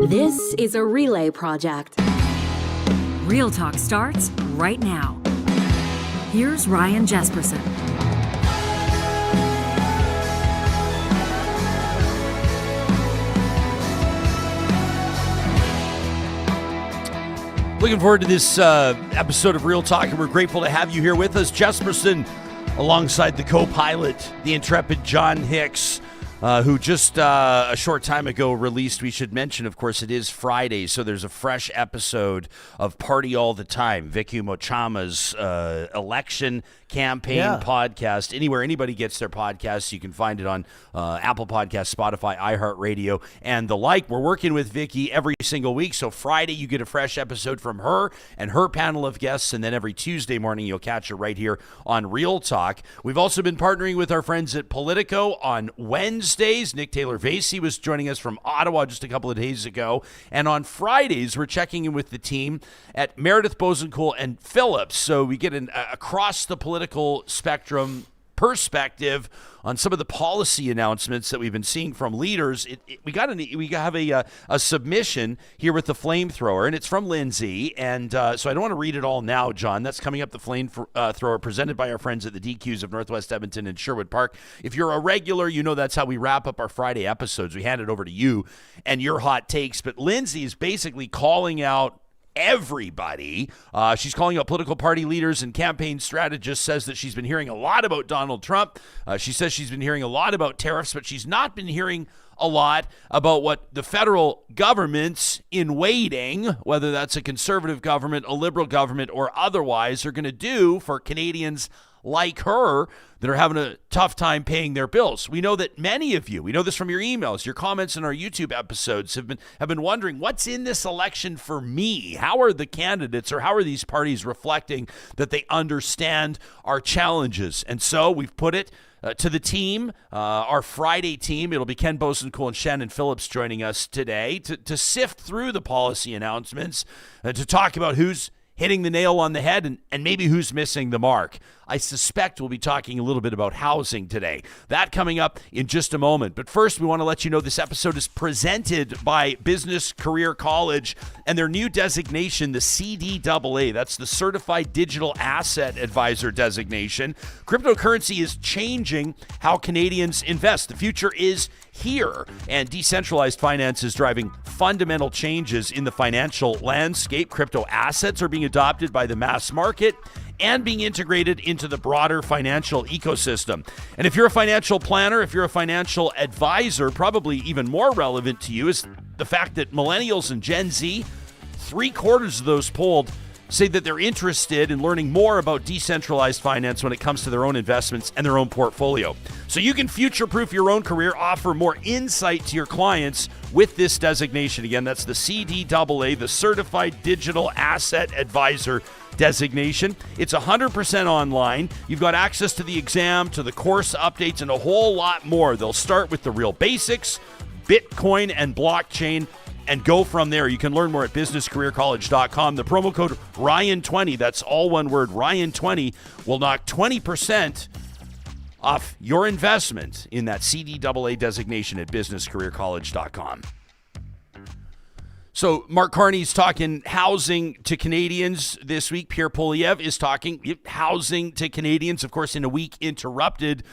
This is a relay project. Real Talk starts right now. Here's Ryan Jesperson. Looking forward to this episode of Real Talk, and we're grateful to have you here with us. Jesperson, alongside the co-pilot, the intrepid John Hicks, who just a short time ago released, we should mention, of course, it is Friday, so there's a fresh episode of Party All the Time, Vicky Mochama's election campaign podcast. Anywhere anybody gets their podcasts, you can find it on Apple Podcasts, Spotify, iHeartRadio, and the like. We're working with Vicky every single week, so Friday you get a fresh episode from her and her panel of guests, and then every Tuesday morning you'll catch her right here on Real Talk. We've also been partnering with our friends at Politico on Wednesdays. Nick Taylor-Vasey was joining us from Ottawa just a couple of days ago, and on Fridays we're checking in with the team at Meredith, Boessenkool, and Phillips, so we get an across the political spectrum perspective on some of the policy announcements that we've been seeing from leaders. We have a submission here with the flamethrower, and it's from Lindsay, and so I don't want to read it all now, John. That's coming up, the flamethrower presented by our friends at the DQs of Northwest Edmonton and Sherwood Park. If you're a regular, you know that's how we wrap up our Friday episodes. We hand it over to you and your hot takes, but Lindsay is basically calling out everybody. She's calling out political party leaders and campaign strategists, says that she's been hearing a lot about Donald Trump. She says she's been hearing a lot about tariffs, but she's not been hearing a lot about what the federal governments in waiting, whether that's a conservative government, a liberal government, or otherwise, are going to do for Canadians like her that are having a tough time paying their bills. We know that many of you, we know this from your emails, your comments in our YouTube episodes, have been wondering, what's in this election for me? How are the candidates, or how are these parties reflecting that they understand our challenges? And so we've put it to the team, our Friday team. It'll be Ken Boessenkool and Shannon Phillips joining us today to sift through the policy announcements, to talk about who's hitting the nail on the head and maybe who's missing the mark. I suspect we'll be talking a little bit about housing today. That coming up in just a moment. But first, we want to let you know this episode is presented by Business Career College and their new designation, the CDAA. That's the Certified Digital Asset Advisor designation. Cryptocurrency is changing how Canadians invest. The future is here, and decentralized finance is driving fundamental changes in the financial landscape. Crypto assets are being adopted by the mass market and being integrated into the broader financial ecosystem. And if you're a financial planner, if you're a financial advisor, probably even more relevant to you is the fact that millennials and Gen Z, 3/4 of those polled, say that they're interested in learning more about decentralized finance when it comes to their own investments and their own portfolio. So you can future-proof your own career, offer more insight to your clients with this designation. Again, that's the CDAA, the Certified Digital Asset Advisor designation. It's 100% online. You've got access to the exam, to the course updates, and a whole lot more. They'll start with the real basics, Bitcoin and blockchain, and go from there. You can learn more at businesscareercollege.com. The promo code Ryan20, that's all one word, Ryan20, will knock 20% off your investment in that CDAA designation at businesscareercollege.com. So Mark Carney's talking housing to Canadians this week. Pierre Poilievre is talking housing to Canadians, of course, in a week interrupted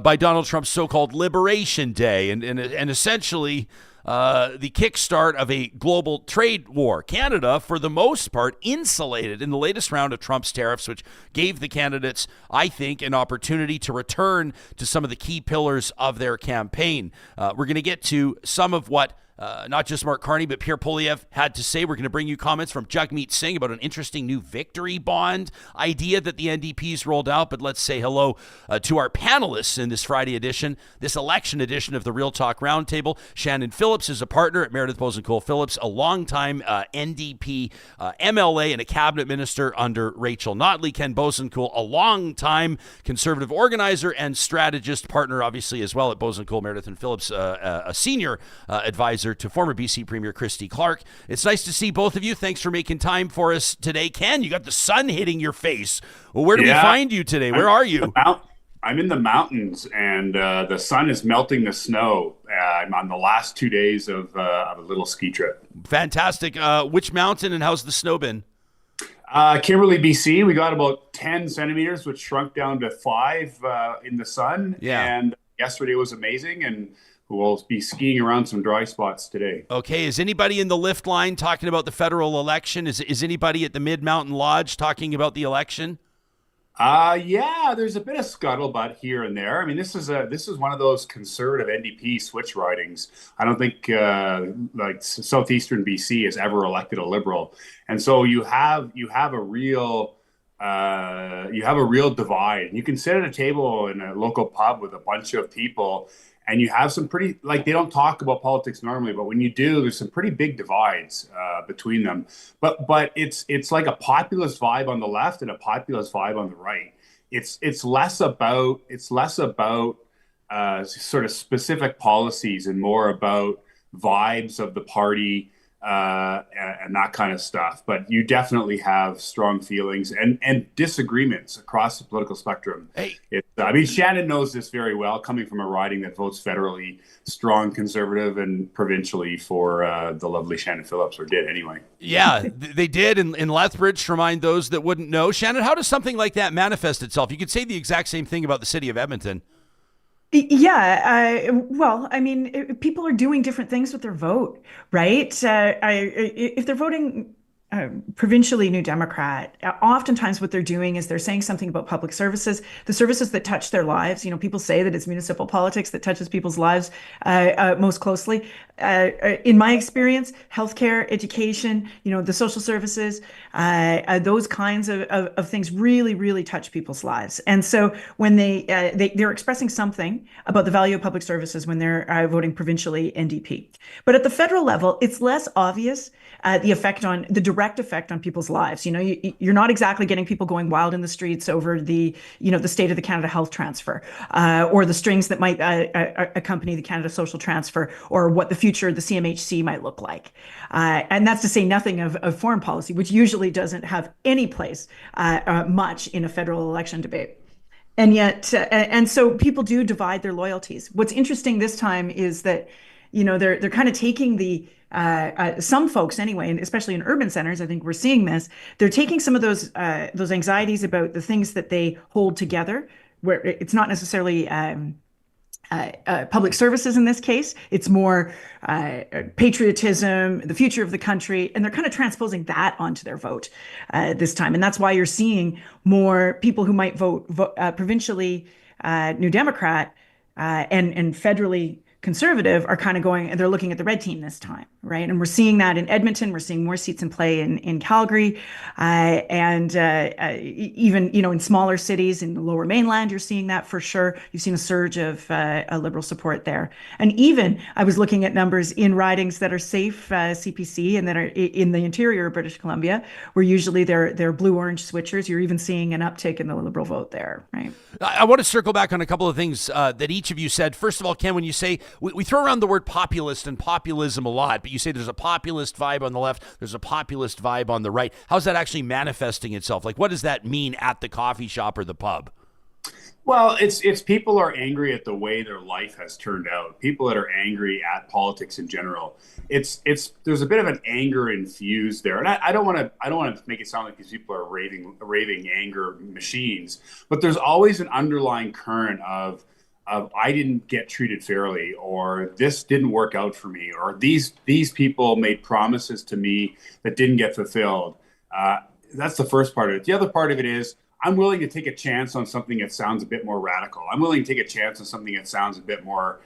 by Donald Trump's so-called Liberation Day, and essentially the kickstart of a global trade war. Canada, for the most part, insulated in the latest round of Trump's tariffs, which gave the candidates, I think, an opportunity to return to some of the key pillars of their campaign. We're going to get to some of what not just Mark Carney, but Pierre Poilievre had to say. We're going to bring you comments from Jagmeet Singh about an interesting new victory bond idea that the NDP's rolled out. But let's say hello to our panelists in this Friday edition, this election edition of the Real Talk Roundtable. Shannon Phillips is a partner at Meredith Boessenkool Phillips, a longtime NDP MLA and a cabinet minister under Rachel Notley. Ken Boessenkool, a longtime conservative organizer and strategist, partner obviously as well at Boessenkool, Meredith and Phillips, a senior advisor to former BC Premier Christy Clark. It's nice to see both of you. Thanks for making time for us today. Ken, you got the sun hitting your face. Well, where do we find you today? Where are you? I'm in the mountains, and the sun is melting the snow. I'm on the last 2 days of a little ski trip. Fantastic. Which mountain and how's the snow been? Kimberley, BC. We got about 10 centimeters, which shrunk down to 5 in the sun. Yeah. And yesterday was amazing, and we'll be skiing around some dry spots today. Okay. Is anybody in the lift line talking about the federal election? Is anybody at the Mid-Mountain Lodge talking about the election? Yeah, there's a bit of scuttlebutt here and there. I mean, this is one of those conservative NDP switch ridings. I don't think like southeastern BC has ever elected a Liberal, and so you have a real divide. You can sit at a table in a local pub with a bunch of people, and you have some pretty, like, they don't talk about politics normally, but when you do, there's some pretty big divides between them. But it's like a populist vibe on the left and a populist vibe on the right. It's less about sort of specific policies and more about vibes of the party and that kind of stuff. But you definitely have strong feelings and disagreements across the political spectrum. Hey. I mean, Shannon knows this very well, coming from a riding that votes federally strong conservative and provincially for the lovely Shannon Phillips, or did anyway. Yeah, they did in Lethbridge, to remind those that wouldn't know. Shannon, how does something like that manifest itself? You could say the exact same thing about the city of Edmonton. Yeah, well, I mean, people are doing different things with their vote, right? If they're voting provincially New Democrat, oftentimes what they're doing is they're saying something about public services, the services that touch their lives. You know, people say that it's municipal politics that touches people's lives most closely. In my experience, healthcare, education, you know, the social services, those kinds of things really, really touch people's lives. And so when they're expressing something about the value of public services when they're voting provincially NDP. But at the federal level, it's less obvious the direct effect on people's lives. You know, you're not exactly getting people going wild in the streets over the state of the Canada Health Transfer, or the strings that might accompany the Canada Social Transfer, or what the future of the CMHC might look like. And that's to say nothing of foreign policy, which usually doesn't have any place much in a federal election debate. And yet, and so people do divide their loyalties. What's interesting this time is that, you know, they're kind of taking the some folks anyway, and especially in urban centers, I think we're seeing this. They're taking some of those anxieties about the things that they hold together, where it's not necessarily public services in this case. It's more patriotism, the future of the country, and they're kind of transposing that onto their vote this time. And that's why you're seeing more people who might vote provincially New Democrat and federally Conservative are kind of going, they're looking at the red team this time, right? And we're seeing that in Edmonton. We're seeing more seats in play in Calgary, and even, you know, in smaller cities in the Lower Mainland, you're seeing that for sure. You've seen a surge of Liberal support there. And even I was looking at numbers in ridings that are safe CPC and that are in the interior of British Columbia, where usually they're blue-orange switchers. You're even seeing an uptick in the Liberal vote there, right? I want to circle back on a couple of things that each of you said. First of all, Ken, when you say, we throw around the word populist and populism a lot, but you say there's a populist vibe on the left, there's a populist vibe on the right. How's that actually manifesting itself? Like, what does that mean at the coffee shop or the pub? Well, it's people are angry at the way their life has turned out. People that are angry at politics in general. There's a bit of an anger infused there, and I don't want to make it sound like these people are raving anger machines, but there's always an underlying current of I didn't get treated fairly, or this didn't work out for me, or these people made promises to me that didn't get fulfilled. That's the first part of it. The other part of it is I'm willing to take a chance on something that sounds a bit more radical. I'm willing to take a chance on something that sounds a bit more,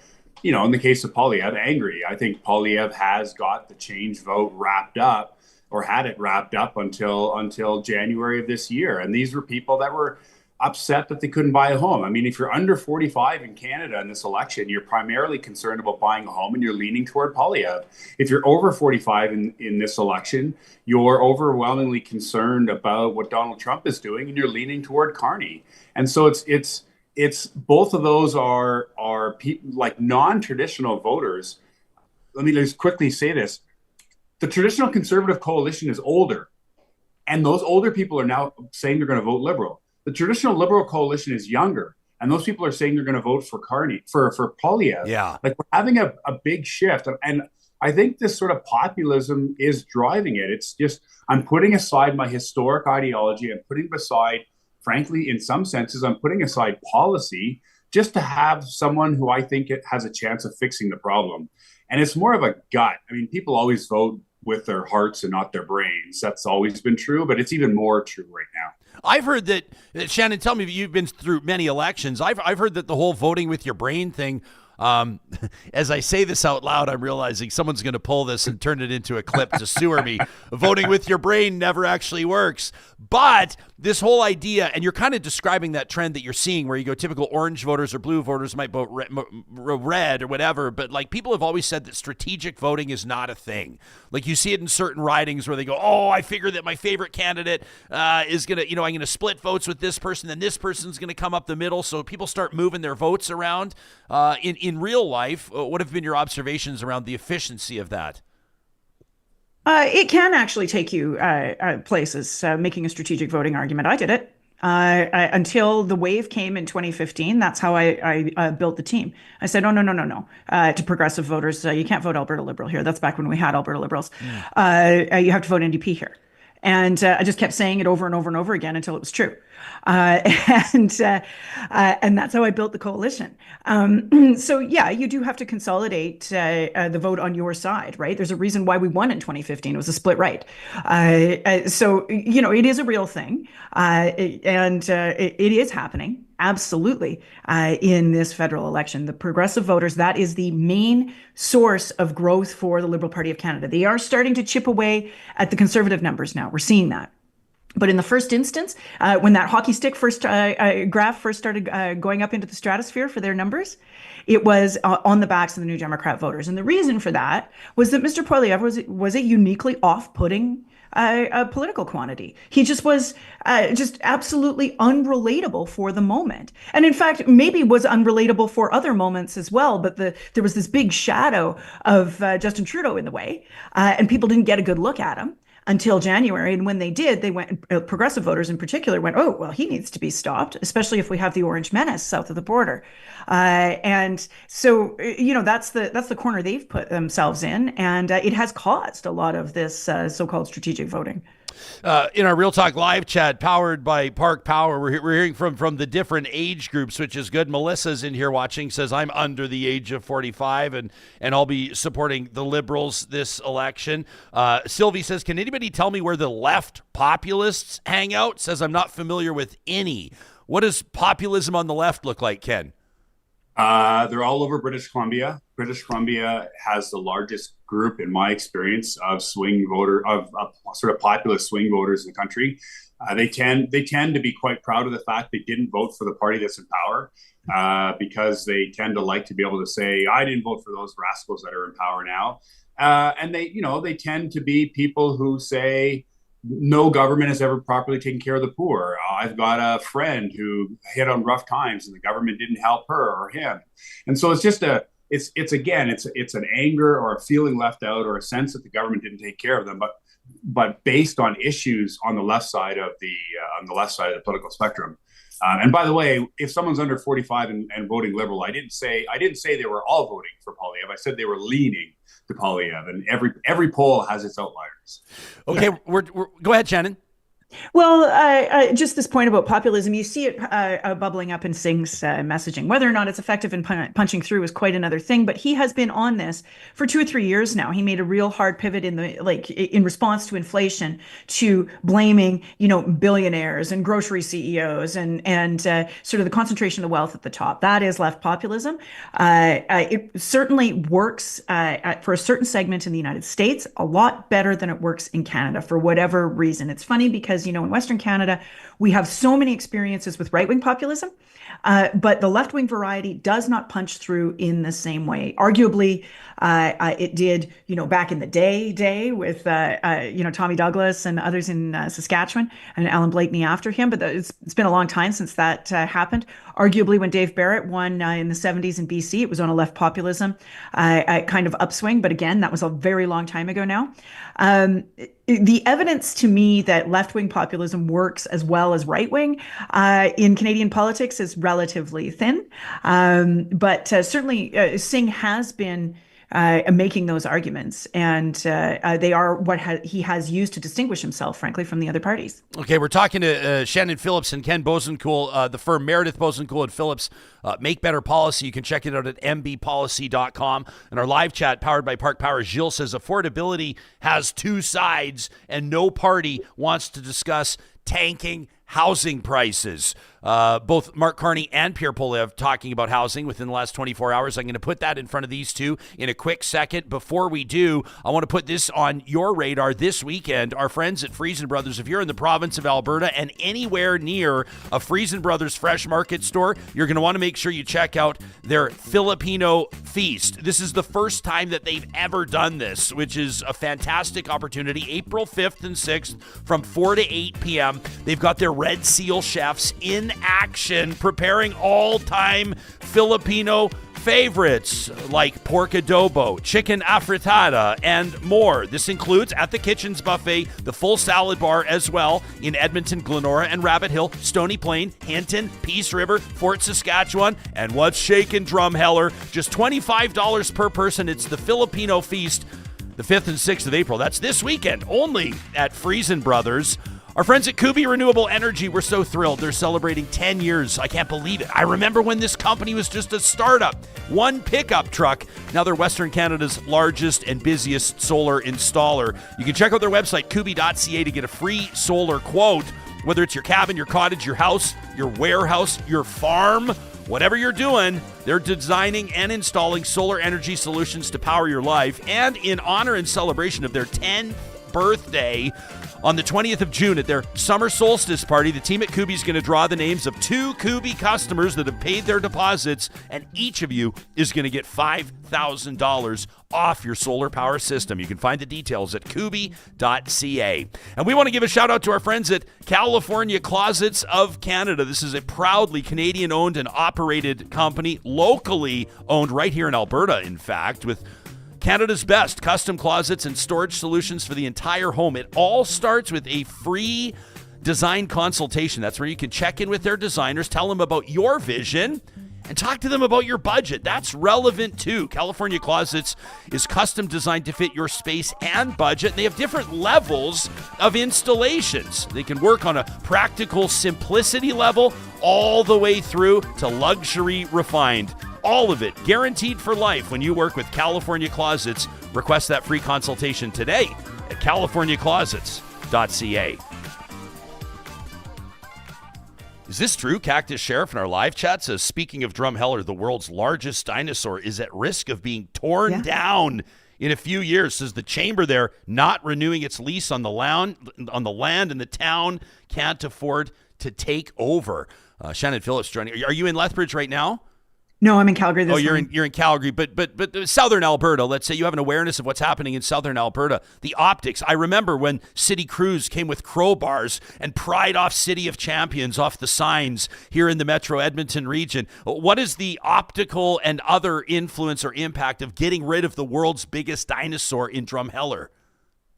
you know, in the case of Poilievre, angry. I think Poilievre has got the change vote wrapped up, or had it wrapped up until January of this year. And these were people that were upset that they couldn't buy a home. I mean, if you're under 45 in Canada in this election, you're primarily concerned about buying a home and you're leaning toward Poilievre. If you're over 45 in this election, you're overwhelmingly concerned about what Donald Trump is doing and you're leaning toward Carney. And so it's both of those are like non-traditional voters. Let me just quickly say this. The traditional Conservative coalition is older, and those older people are now saying they're going to vote Liberal. The traditional Liberal coalition is younger, and those people are saying they're going to vote for Carney, for Poilievre. Yeah. Like, we're having a big shift. And I think this sort of populism is driving it. It's just, I'm putting aside my historic ideology. I'm putting aside, frankly, in some senses, I'm putting aside policy just to have someone who I think it has a chance of fixing the problem. And it's more of a gut. I mean, people always vote with their hearts and not their brains. That's always been true, but it's even more true right now. I've heard that, Shannon, tell me, you've been through many elections. I've heard that the whole voting with your brain thing, as I say this out loud, I'm realizing someone's going to pull this and turn it into a clip to sewer me. Voting with your brain never actually works. But this whole idea, and you're kind of describing that trend that you're seeing where you go, typical orange voters or blue voters might vote red or whatever. But like, people have always said that strategic voting is not a thing. Like, you see it in certain ridings where they go, oh, I figure that my favorite candidate is going to, I'm going to split votes with this person, then this person's going to come up the middle. So people start moving their votes around. In real life, what have been your observations around the efficiency of that? It can actually take you places, making a strategic voting argument. I did it until the wave came in 2015. That's how I built the team. I said, no, to progressive voters, you can't vote Alberta Liberal here. That's back when we had Alberta Liberals. You have to vote NDP here. And I just kept saying it over and over and over again until it was true. And that's how I built the coalition. So yeah, you do have to consolidate the vote on your side, right? There's a reason why we won in 2015. It was a split right. So, it is a real thing. And it is happening. Absolutely. In this federal election, the progressive voters, that is the main source of growth for the Liberal Party of Canada. They are starting to chip away at the conservative numbers now. We're seeing that. But in the first instance, when that hockey stick graph first started going up into the stratosphere for their numbers, it was on the backs of the New Democrat voters. And the reason for that was that Mr. Poilievre was a uniquely off-putting a political quantity. He just was just absolutely unrelatable for the moment. And in fact, maybe was unrelatable for other moments as well. But there was this big shadow of Justin Trudeau in the way, and people didn't get a good look at him until January. And when they did, they went, progressive voters in particular went, oh, well, he needs to be stopped, especially if we have the Orange Menace south of the border. And so, that's the corner they've put themselves in. And it has caused a lot of this so-called strategic voting. In our Real Talk live chat, powered by Park Power, we're hearing from the different age groups, which is good. Melissa's in here watching, says, I'm under the age of 45, and I'll be supporting the Liberals this election. Sylvie says, can anybody tell me where the left populists hang out? Says, I'm not familiar with any. What does populism on the left look like, Ken? They're all over British Columbia. British Columbia has the largest group, in my experience, of swing voter, of sort of populist swing voters in the country. They tend to be quite proud of the fact they didn't vote for the party that's in power, because they tend to like to be able to say, I didn't vote for those rascals that are in power now. And they tend to be people who say, no government has ever properly taken care of the poor. I've got a friend who hit on rough times and the government didn't help her or him. And so it's just it's an anger or a feeling left out or a sense that the government didn't take care of them, but based on issues on the left side of the political spectrum. And by the way, if someone's under 45 and voting Liberal, I didn't say they were all voting for Poilievre. I said they were leaning to Poilievre, and every poll has its outliers. Okay, yeah. Go ahead, Shannon. Well, just this point about populism, you see it bubbling up in Singh's messaging. Whether or not it's effective in punching through is quite another thing. But he has been on this for 2 or 3 years now. He made a real hard pivot in response to inflation, to blaming billionaires and grocery CEOs and sort of the concentration of wealth at the top. That is left populism. It certainly works for a certain segment in the United States a lot better than it works in Canada for whatever reason. It's funny because in Western Canada, we have so many experiences with right-wing populism, but the left-wing variety does not punch through in the same way. Arguably, it did, back in the day with, Tommy Douglas and others in Saskatchewan and Alan Blakeney after him. But it's been a long time since that happened. Arguably, when Dave Barrett won in the 70s in BC, it was on a left populism kind of upswing. But again, that was a very long time ago now. the evidence to me that left-wing populism works as well as right-wing in Canadian politics is relatively thin. But certainly Singh has been making those arguments, and they are what he has used to distinguish himself, frankly, from the other parties. Okay, we're talking to Shannon Phillips and Ken Boessenkool. The firm Meredith Boessenkool and Phillips make better policy. You can check it out at mbpolicy.com. And our live chat, powered by Park Power, Gilles says affordability has two sides, and no party wants to discuss tanking housing prices. Both Mark Carney and Pierre Poilievre talking about housing within the last 24 hours. I'm going to put that in front of these two in a quick second. Before we do, I want to put this on your radar this weekend. Our friends at Freson Brothers, if you're in the province of Alberta and anywhere near a Freson Brothers Fresh Market store, you're going to want to make sure you check out their Filipino Feast. This is the first time that they've ever done this, which is a fantastic opportunity. April 5th and 6th from 4 to 8 p.m. They've got their Red Seal chefs in action preparing all-time Filipino favorites like pork adobo, chicken afritada, and more. This includes at the Kitchens Buffet, the full salad bar as well in Edmonton, Glenora, and Rabbit Hill, Stony Plain, Hinton, Peace River, Fort Saskatchewan, and what's shaking Drumheller, just $25 per person. It's the Filipino Feast, the 5th and 6th of April. That's this weekend, only at Freson Brothers. Our friends at Kubi Renewable Energy, we're so thrilled. They're celebrating 10 years. I can't believe it. I remember when this company was just a startup. One pickup truck. Now they're Western Canada's largest and busiest solar installer. You can check out their website, kubi.ca, to get a free solar quote. Whether it's your cabin, your cottage, your house, your warehouse, your farm, whatever you're doing, they're designing and installing solar energy solutions to power your life. And in honor and celebration of their 10th birthday, on the 20th of June at their summer solstice party, the team at Kubi is going to draw the names of 2 Kubi customers that have paid their deposits, and each of you is going to get $5,000 off your solar power system. You can find the details at kubi.ca. And we want to give a shout out to our friends at California Closets of Canada. This is a proudly Canadian-owned and operated company, locally owned right here in Alberta, in fact, with Canada's best custom closets and storage solutions for the entire home. It all starts with a free design consultation. That's where you can check in with their designers, tell them about your vision, and talk to them about your budget. That's relevant too. California Closets is custom designed to fit your space and budget. They have different levels of installations. They can work on a practical simplicity level all the way through to luxury refined. All of it guaranteed for life when you work with California Closets. Request that free consultation today at californiaclosets.ca. Is this true? Cactus Sheriff in our live chat says, speaking of Drumheller, the world's largest dinosaur is at risk of being torn down in a few years. Says the chamber there not renewing its lease on the land, and the town can't afford to take over. Shannon Phillips joining. Are you in Lethbridge right now? No, I'm in Calgary this you're time. you're in Calgary, but southern Alberta, let's say you have an awareness of what's happening in southern Alberta. The optics. I remember when City Cruise came with crowbars and pried off City of Champions off the signs here in the Metro Edmonton region. What is the optical and other influence or impact of getting rid of the world's biggest dinosaur in Drumheller?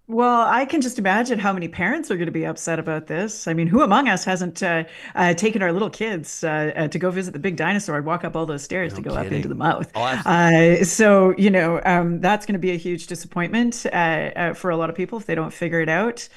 Well, I can just imagine how many parents are going to be upset about this. I mean, who among us hasn't taken our little kids to go visit the big dinosaur and walk up all those stairs to go up into the mouth? So, that's going to be a huge disappointment for a lot of people if they don't figure it out.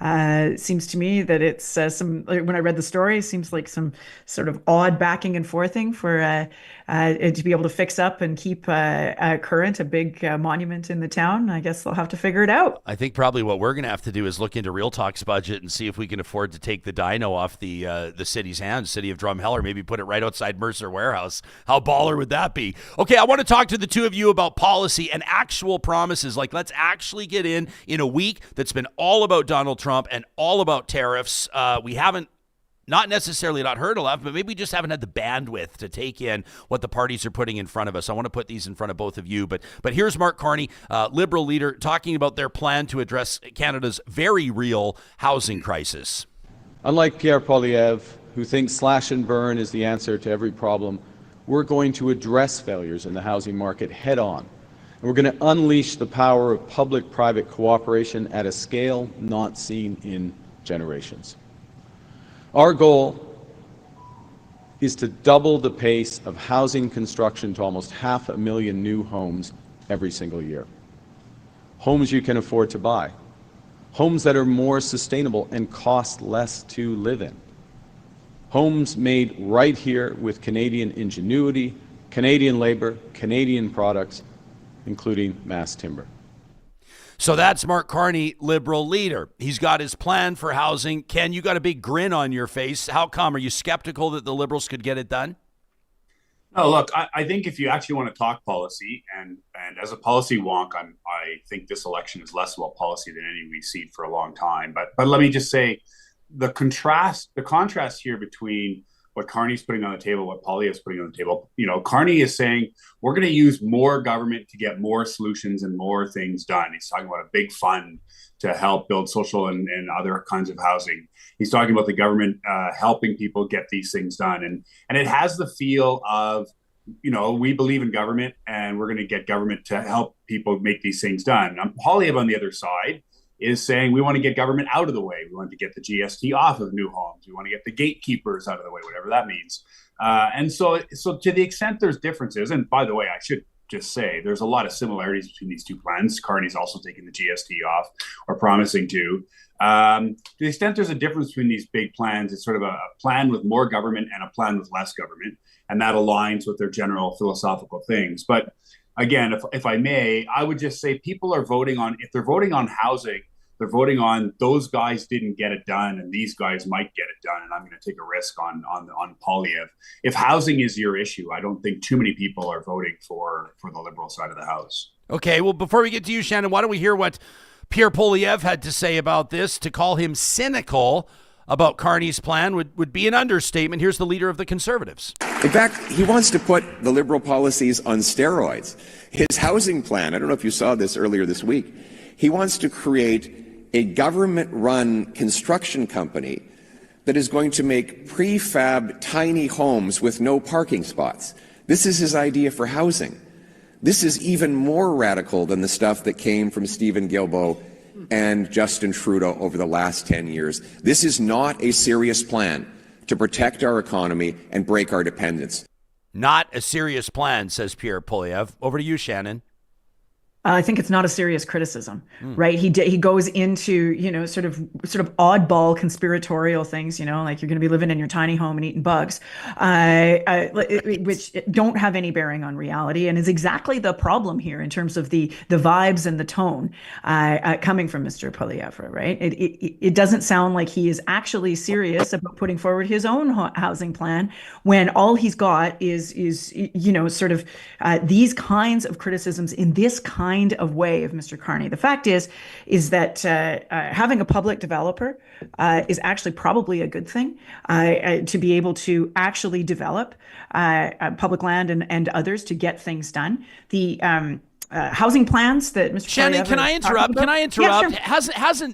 It seems to me that it's when I read the story, it seems like some sort of odd backing and forthing for to be able to fix up and keep current a big monument in the town. I guess they'll have to figure it out. I think probably what we're going to have to do is look into Real Talk's budget and see if we can afford to take the dino off the city's hands, city of Drumheller, maybe put it right outside Mercer Warehouse. How baller would that be? Okay, I want to talk to the two of you about policy and actual promises. Like, let's actually get in a week that's been all about Donald Trump and all about tariffs. We haven't not necessarily not heard a lot, but maybe we just haven't had the bandwidth to take in what the parties are putting in front of us. I want to put these in front of both of you. But here's Mark Carney, Liberal leader, talking about their plan to address Canada's very real housing crisis. Unlike Pierre Poilievre, who thinks slash and burn is the answer to every problem, we're going to address failures in the housing market head on. And we're going to unleash the power of public-private cooperation at a scale not seen in generations. Our goal is to double the pace of housing construction to almost 500,000 new homes every single year. Homes you can afford to buy. Homes that are more sustainable and cost less to live in. Homes made right here with Canadian ingenuity, Canadian labor, Canadian products, including mass timber. So that's Mark Carney, Liberal leader. He's got his plan for housing. Ken, you got a big grin on your face. How come? Are you skeptical that the Liberals could get it done? No, look, I think if you actually want to talk policy, and as a policy wonk, I think this election is less about policy than any we've seen for a long time. But let me just say, the contrast here between what Carney's putting on the table, what Poilievre's putting on the table. Carney is saying we're going to use more government to get more solutions and more things done. He's talking about a big fund to help build social and other kinds of housing. He's talking about the government helping people get these things done. And it has the feel of, we believe in government and we're going to get government to help people make these things done. Poilievre on the other side is saying we want to get government out of the way. We want to get the GST off of new homes. We want to get the gatekeepers out of the way, whatever that means. And so to the extent there's differences, and by the way, I should just say there's a lot of similarities between these two plans. Carney's also taking the GST off, or promising to. To the extent there's a difference between these big plans, it's sort of a plan with more government and a plan with less government, and that aligns with their general philosophical things. But again, if I may, I would just say people are voting on, if they're voting on housing, they're voting on those guys didn't get it done and these guys might get it done, and I'm going to take a risk on Poilievre. If housing is your issue, I don't think too many people are voting for the Liberal side of the House. Okay, well, before we get to you, Shannon, why don't we hear what Pierre Poilievre had to say about this? To call him cynical about Carney's plan would be an understatement. Here's the leader of the Conservatives. In fact, he wants to put the Liberal policies on steroids. His housing plan, I don't know if you saw this earlier this week, he wants to create a government-run construction company that is going to make prefab tiny homes with no parking spots. This is his idea for housing. This is even more radical than the stuff that came from Stephen Guilbeault and Justin Trudeau over the last 10 years. This is not a serious plan to protect our economy and break our dependence. Not a serious plan, says Pierre Poilievre. Over to you, Shannon. I think it's not a serious criticism, right? He goes into, sort of oddball conspiratorial things, like you're going to be living in your tiny home and eating bugs, which don't have any bearing on reality, and is exactly the problem here in terms of the vibes and the tone coming from Mr. Poilievre, right? It doesn't sound like he is actually serious about putting forward his own housing plan when all he's got is these kinds of criticisms in this kind of way of Mr. Carney. The fact is that having a public developer is actually probably a good thing to be able to actually develop public land and others to get things done. The housing plans that Mr. Shannon, can I interrupt? Yeah, sure.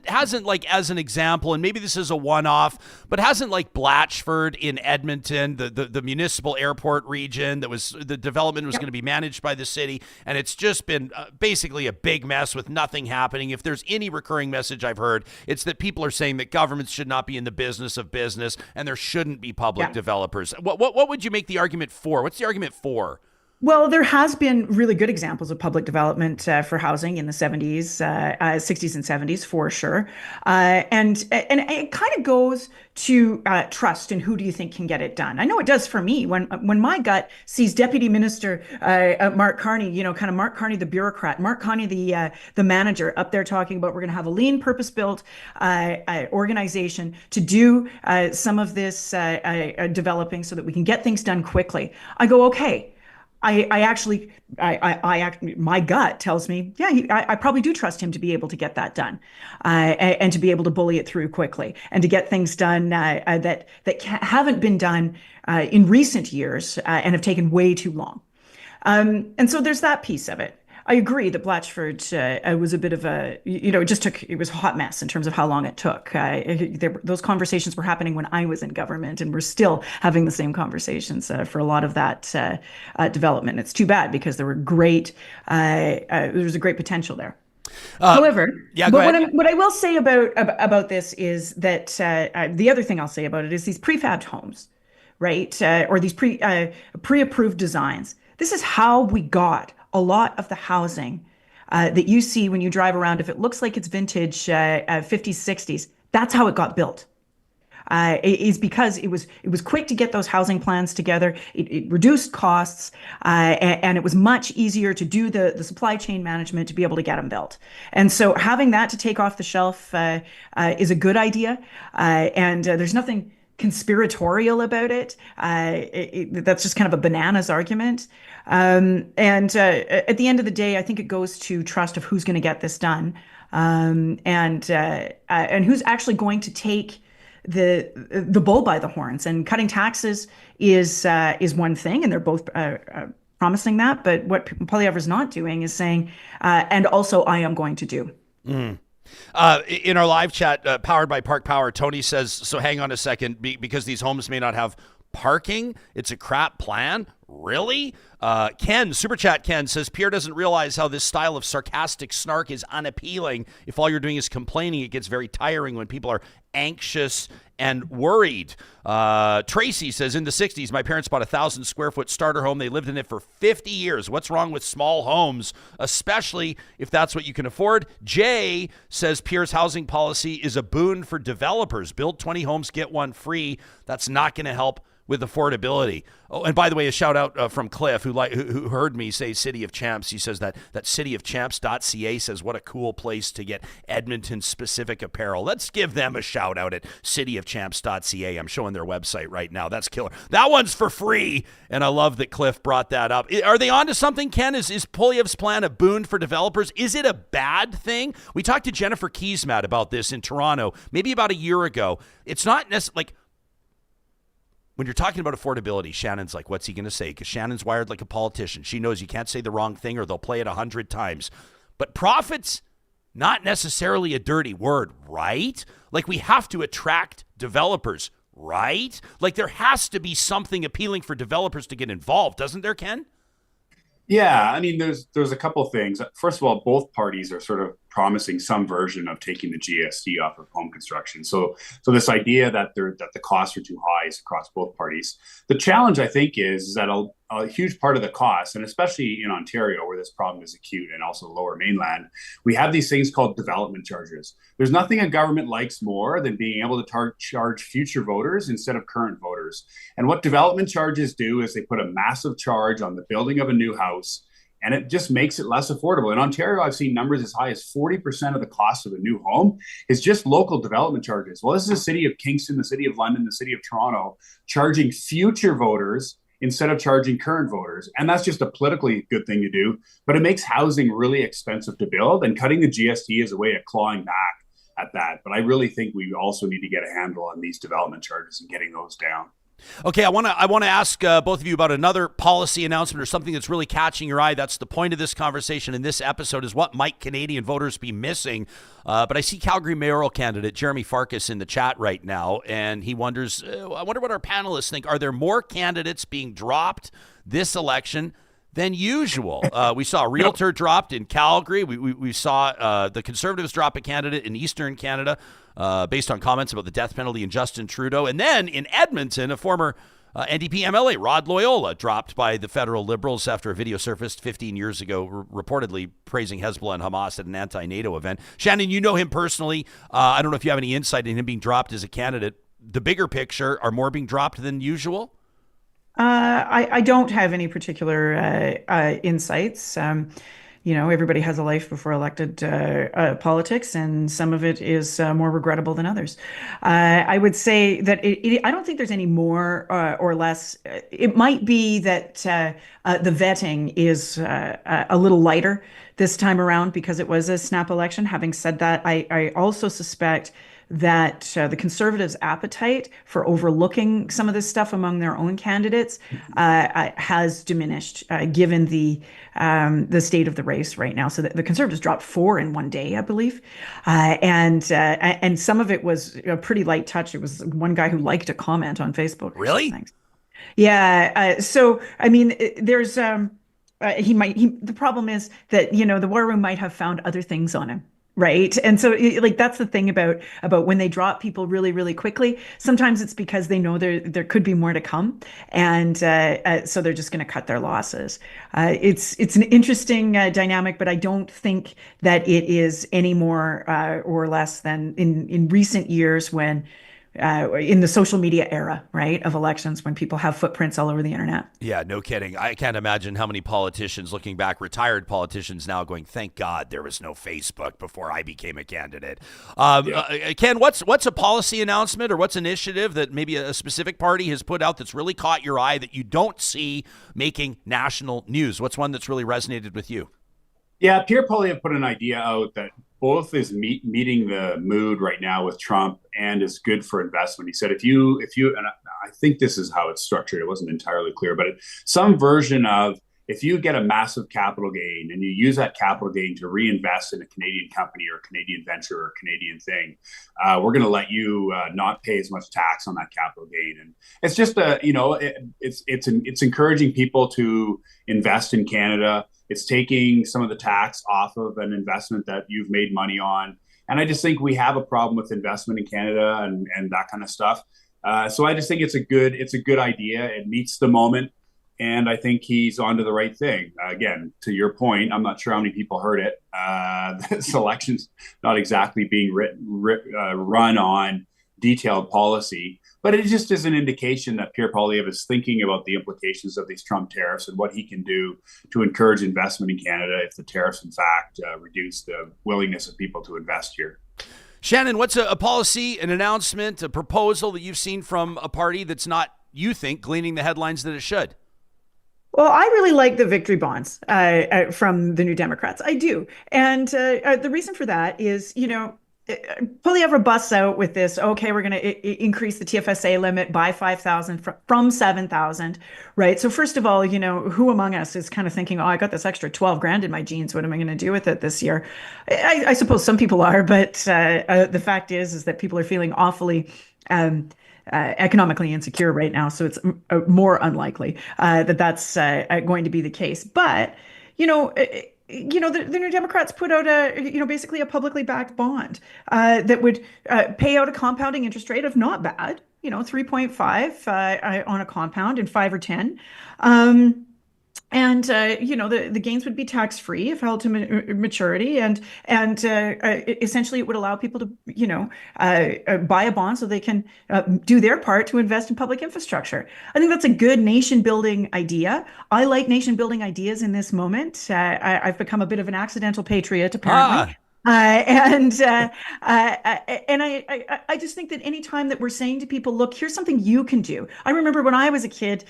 Hasn't like, as an example, and maybe this is a one-off, but hasn't like Blatchford in Edmonton, the municipal airport region that was, the development was going to be managed by the city, and it's just been basically a big mess with nothing happening. If there's any recurring message I've heard, it's that people are saying that governments should not be in the business of business and there shouldn't be public developers. What would you make the argument for? What's the argument for? Well, there has been really good examples of public development for housing in the 70s, 60s and 70s, for sure. And it kind of goes to trust and who do you think can get it done. I know it does for me. When my gut sees Deputy Minister Mark Carney, kind of Mark Carney, the bureaucrat, Mark Carney, the manager, up there talking about we're going to have a lean, purpose-built organization to do some of this developing so that we can get things done quickly. I go, okay. My gut tells me, I probably do trust him to be able to get that done, and to be able to bully it through quickly, and to get things done that haven't been done in recent years and have taken way too long. And so there's that piece of it. I agree that Blatchford was a bit of a, it was a hot mess in terms of how long it took. Those conversations were happening when I was in government, and we're still having the same conversations for a lot of that development. It's too bad because there was a great potential there. However, what I will say about this is that the other thing I'll say about it is these prefabbed homes, right, or these pre-approved designs. This is how we got a lot of the housing that you see when you drive around. If it looks like it's vintage 50s, 60s, that's how it got built. Is because it was quick to get those housing plans together. It reduced costs, and it was much easier to do the supply chain management to be able to get them built. And so having that to take off the shelf is a good idea. And there's nothing conspiratorial about it. That's just kind of a bananas argument. And at the end of the day, I think it goes to trust of who's going to get this done, and who's actually going to take the bull by the horns. And cutting taxes is one thing, and they're both promising that. But what Poilievre is not doing is saying, and also I am going to do. In our live chat, powered by Park Power, Tony says, so hang on a second, because these homes may not have parking, it's a crap plan? Really? Ken, Super Chat Ken says, Pierre doesn't realize how this style of sarcastic snark is unappealing. If all you're doing is complaining, it gets very tiring when people are anxious and worried. Tracy says, in the 60s, my parents bought a 1,000 square foot starter home. They lived in it for 50 years. What's wrong with small homes, especially if that's what you can afford? Jay says, Pierre's housing policy is a boon for developers. Build 20 homes, get one free. That's not going to help with affordability. Oh, and by the way, a shout out from Cliff, who heard me say City of Champs. He says that cityofchamps.ca says, what a cool place to get Edmonton specific apparel. Let's give them a shout out at cityofchamps.ca. I'm showing their website right now. That's killer. That one's for free. And I love that Cliff brought that up. Are they onto something, Ken? Is Poilievre's plan a boon for developers? Is it a bad thing? We talked to Jennifer Keesmaat about this in Toronto, maybe about a year ago. It's not necessarily like, when you're talking about affordability, Shannon's like, what's he going to say? Because Shannon's wired like a politician. She knows you can't say the wrong thing or they'll play it 100 times. But profits, not necessarily a dirty word, right? Like, we have to attract developers, right? Like, there has to be something appealing for developers to get involved, doesn't there, Ken? Yeah, I mean, there's a couple of things. First of all, both parties are sort of promising some version of taking the GST off of home construction. So this idea that the costs are too high is across both parties. The challenge, I think, is that a huge part of the cost, and especially in Ontario, where this problem is acute, and also Lower Mainland, we have these things called development charges. There's nothing a government likes more than being able to charge future voters instead of current voters. And what development charges do is they put a massive charge on the building of a new house, and it just makes it less affordable. In Ontario, I've seen numbers as high as 40% of the cost of a new home is just local development charges. Well, this is the city of Kingston, the city of London, the city of Toronto, charging future voters instead of charging current voters. And that's just a politically good thing to do, but it makes housing really expensive to build, and cutting the GST is a way of clawing back at that. But I really think we also need to get a handle on these development charges and getting those down. Okay, I want to ask both of you about another policy announcement or something that's really catching your eye. That's the point of this conversation in this episode, is what might Canadian voters be missing? But I see Calgary mayoral candidate Jeremy Farkas in the chat right now, and he wonders, I wonder what our panelists think. Are there more candidates being dropped this election than usual? We saw a realtor dropped in Calgary. We saw the Conservatives drop a candidate in Eastern Canada based on comments about the death penalty and Justin Trudeau. And then in Edmonton, a former NDP MLA, Rod Loyola, dropped by the federal Liberals after a video surfaced 15 years ago, reportedly praising Hezbollah and Hamas at an anti-NATO event. Shannon, you know him personally. I don't know if you have any insight in him being dropped as a candidate. The bigger picture, are more being dropped than usual? I don't have any particular insights. Everybody has a life before elected politics, and some of it is more regrettable than others. I would say that I don't think there's any more or less. It might be that the vetting is a little lighter this time around because it was a snap election. Having said that, I also suspect that the Conservatives' appetite for overlooking some of this stuff among their own candidates has diminished, given the state of the race right now. So the Conservatives dropped 4 in one day, I believe, and some of it was a pretty light touch. It was one guy who liked a comment on Facebook. Really? Yeah. So I mean, there's the problem is that, the War Room might have found other things on him. Right. And so like that's the thing about when they drop people really, really quickly. Sometimes it's because they know there could be more to come. And so they're just going to cut their losses. It's an interesting dynamic, but I don't think that it is any more or less than in recent years when in the social media era, right, of elections, when people have footprints all over the internet. Yeah, no kidding. I can't imagine how many politicians, looking back, retired politicians now going, thank God there was no Facebook before I became a candidate. Ken, what's a policy announcement or what's an initiative that maybe a specific party has put out that's really caught your eye that you don't see making national news? What's one that's really resonated with you? Yeah, Pierre Poilievre put an idea out that both is meeting the mood right now with Trump and is good for investment. He said, if you, and I think this is how it's structured, it wasn't entirely clear, but some version of, if you get a massive capital gain and you use that capital gain to reinvest in a Canadian company or Canadian venture or Canadian thing, we're going to let you not pay as much tax on that capital gain. And it's just it's encouraging people to invest in Canada. It's taking some of the tax off of an investment that you've made money on. And I just think we have a problem with investment in Canada and that kind of stuff. So I just think it's a good idea. It meets the moment. And I think he's onto the right thing. Again, to your point, I'm not sure how many people heard it. This election's not exactly being run on detailed policy, but it just is an indication that Pierre Poilievre is thinking about the implications of these Trump tariffs and what he can do to encourage investment in Canada if the tariffs, in fact, reduce the willingness of people to invest here. Shannon, what's a policy, an announcement, a proposal that you've seen from a party that's not, you think, gleaning the headlines that it should? Well, I really like the victory bonds from the New Democrats. I do. And the reason for that is, Poilievre busts out with this, okay, we're going to increase the TFSA limit by 5,000 from 7,000, right? So first of all, who among us is kind of thinking, oh, I got this extra 12 grand in my jeans. What am I going to do with it this year? I suppose some people are, but the fact is that people are feeling awfully economically insecure right now. So it's more unlikely that's going to be the case. But, the New Democrats put out basically a publicly backed bond that would pay out a compounding interest rate of not bad, 3.5 on a compound in 5 or 10. And the gains would be tax free if held to maturity, and essentially it would allow people to buy a bond so they can do their part to invest in public infrastructure. I think that's a good nation building idea. I like nation building ideas in this moment. I've become a bit of an accidental patriot, apparently. I just think that any time that we're saying to people, look, here's something you can do. I remember when I was a kid,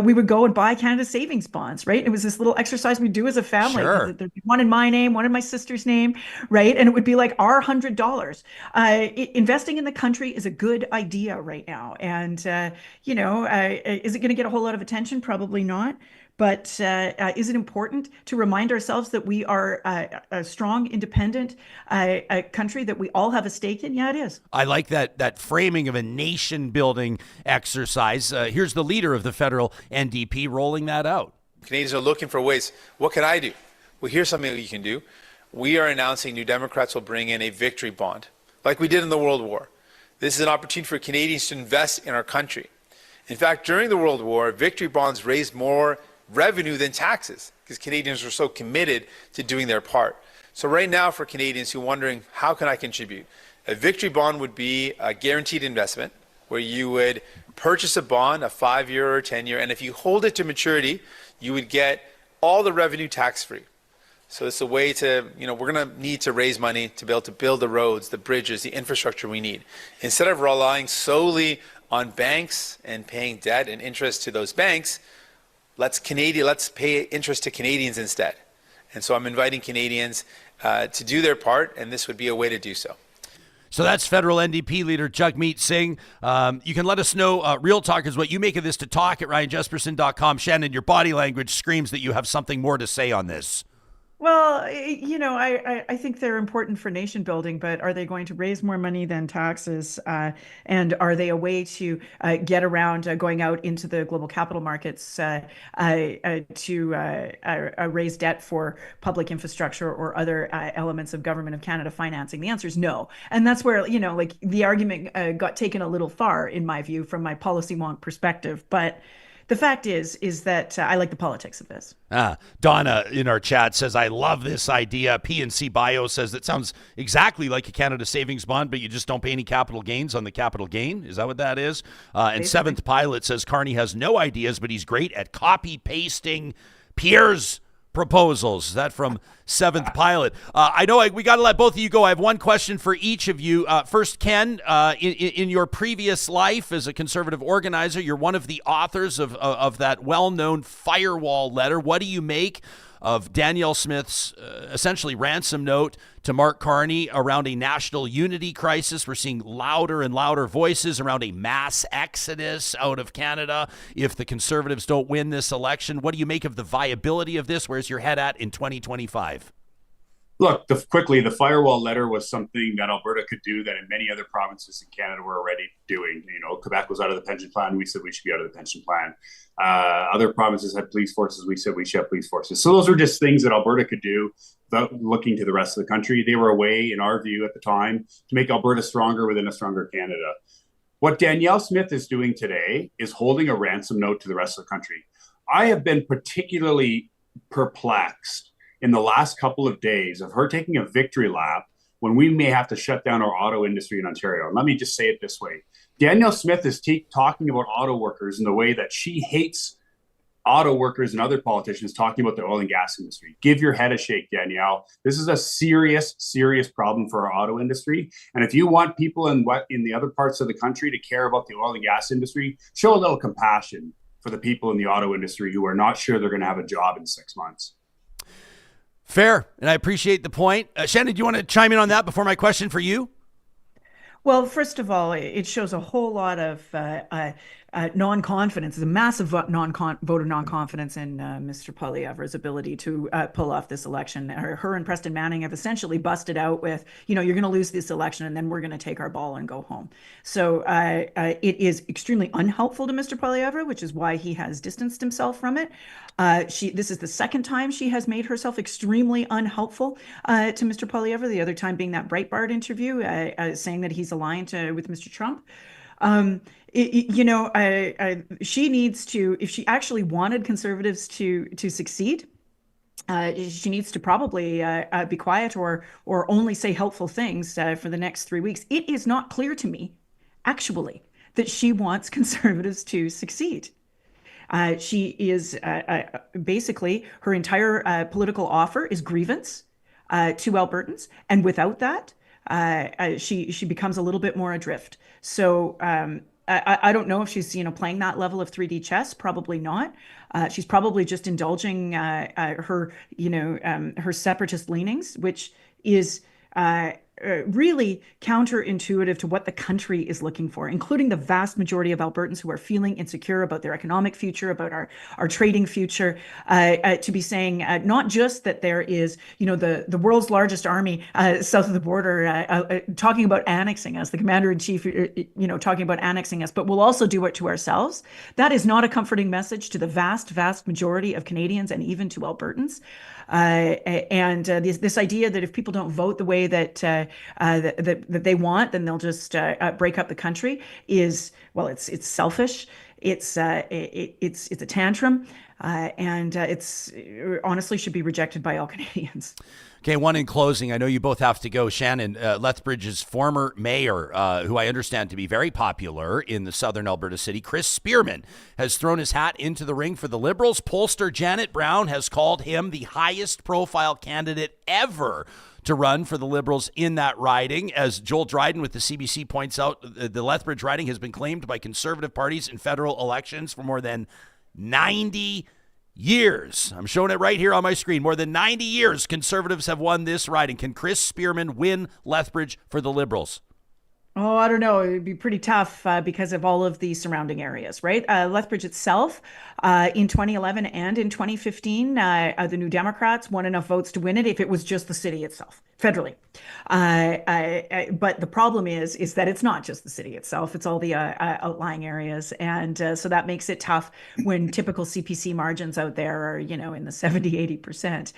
we would go and buy Canada savings bonds, right? It was this little exercise we do as a family. Sure. There'd be one in my name, one in my sister's name, right? And it would be like our $100. Investing in the country is a good idea right now. And, is it going to get a whole lot of attention? Probably not. But is it important to remind ourselves that we are a strong, independent country that we all have a stake in? Yeah, it is. I like that framing of a nation-building exercise. Here's the leader of the federal NDP rolling that out. Canadians are looking for ways. What can I do? Well, here's something that you can do. We are announcing New Democrats will bring in a victory bond, like we did in the World War. This is an opportunity for Canadians to invest in our country. In fact, during the World War, victory bonds raised more revenue than taxes because Canadians were so committed to doing their part. So right now, for Canadians who are wondering, how can I contribute? A victory bond would be a guaranteed investment where you would purchase a bond, a 5-year or 10-year, and if you hold it to maturity, you would get all the revenue tax-free. So it's a way to, we're going to need to raise money to be able to build the roads, the bridges, the infrastructure we need. Instead of relying solely on banks and paying debt and interest to those banks, let's pay interest to Canadians instead. And so I'm inviting Canadians to do their part, and this would be a way to do so. So that's federal NDP leader Jagmeet Singh. You can let us know, Real Talk is what you make of this, to talk@ryanjesperson.com. Shannon, your body language screams that you have something more to say on this. Well, I think they're important for nation building, but are they going to raise more money than taxes? And are they a way to get around going out into the global capital markets to raise debt for public infrastructure or other elements of Government of Canada financing? The answer is no. And that's where, the argument got taken a little far, in my view, from my policy wonk perspective. But the fact is that I like the politics of this. Donna in our chat says, I love this idea. PNC Bio says that sounds exactly like a Canada savings bond, but you just don't pay any capital gains on the capital gain. Is that what that is? And Seventh Pilot says Carney has no ideas, but he's great at copy pasting Pierre's proposals. That from Seventh Pilot. I know we got to let both of you go. I have one question for each of you. First, Ken, in your previous life as a Conservative organizer, you're one of the authors of that well-known Firewall Letter. What do you make of Danielle Smith's essentially ransom note to Mark Carney around a national unity crisis? We're seeing louder and louder voices around a mass exodus out of Canada if the Conservatives don't win this election. What do you make of the viability of this? Where's your head at in 2025? Look, quickly, the Firewall Letter was something that Alberta could do that in many other provinces in Canada were already doing. Quebec was out of the pension plan. We said we should be out of the pension plan. Other provinces had police forces. We said we should have police forces. So those were just things that Alberta could do without looking to the rest of the country. They were a way, in our view at the time, to make Alberta stronger within a stronger Canada. What Danielle Smith is doing today is holding a ransom note to the rest of the country. I have been particularly perplexed in the last couple of days of her taking a victory lap when we may have to shut down our auto industry in Ontario. And let me just say it this way. Danielle Smith is talking about auto workers in the way that she hates auto workers and other politicians talking about the oil and gas industry. Give your head a shake, Danielle. This is a serious, serious problem for our auto industry. And if you want people in the other parts of the country to care about the oil and gas industry, show a little compassion for the people in the auto industry who are not sure they're going to have a job in 6 months. Fair, and I appreciate the point. Shannon, do you want to chime in on that before my question for you? Well, first of all, it shows a whole lot of non-confidence, a massive voter non-confidence in Mr. Poilievre's ability to pull off this election. Her and Preston Manning have essentially busted out with, you're going to lose this election and then we're going to take our ball and go home. So it is extremely unhelpful to Mr. Poilievre, which is why he has distanced himself from it. This is the second time she has made herself extremely unhelpful to Mr. Poilievre, the other time being that Breitbart interview saying that he's aligned with Mr. Trump. She needs to, if she actually wanted Conservatives to succeed, she needs to probably be quiet or only say helpful things for the next 3 weeks. It is not clear to me, actually, that she wants Conservatives to succeed. She is basically, her entire political offer is grievance to Albertans, and without that, she becomes a little bit more adrift. So I don't know if she's playing that level of 3D chess. Probably not. She's probably just indulging her her separatist leanings, which is really counterintuitive to what the country is looking for, including the vast majority of Albertans who are feeling insecure about their economic future, about our trading future, to be saying not just that there is, the world's largest army south of the border talking about annexing us, the commander-in-chief, talking about annexing us, but we'll also do it to ourselves. That is not a comforting message to the vast, vast majority of Canadians and even to Albertans. This idea that if people don't vote the way that they want, then they'll just break up the country is, well, it's selfish. It's a tantrum, and it's honestly should be rejected by all Canadians. Okay, one in closing. I know you both have to go. Shannon, Lethbridge's former mayor, who I understand to be very popular in the southern Alberta city, Chris Spearman, has thrown his hat into the ring for the Liberals. Pollster Janet Brown has called him the highest profile candidate ever to run for the Liberals in that riding. As Joel Dryden with the CBC points out, the Lethbridge riding has been claimed by Conservative parties in federal elections for more than 90 years. I'm showing it right here on my screen. More than 90 years Conservatives have won this riding. Can Chris Spearman win Lethbridge for the Liberals? Oh, I don't know. It would be pretty tough because of all of the surrounding areas, right? Lethbridge itself, in 2011 and in 2015, the New Democrats won enough votes to win it if it was just the city itself, federally. But the problem is that it's not just the city itself. It's all the outlying areas. And so that makes it tough when typical CPC margins out there are, in the 70, 80%.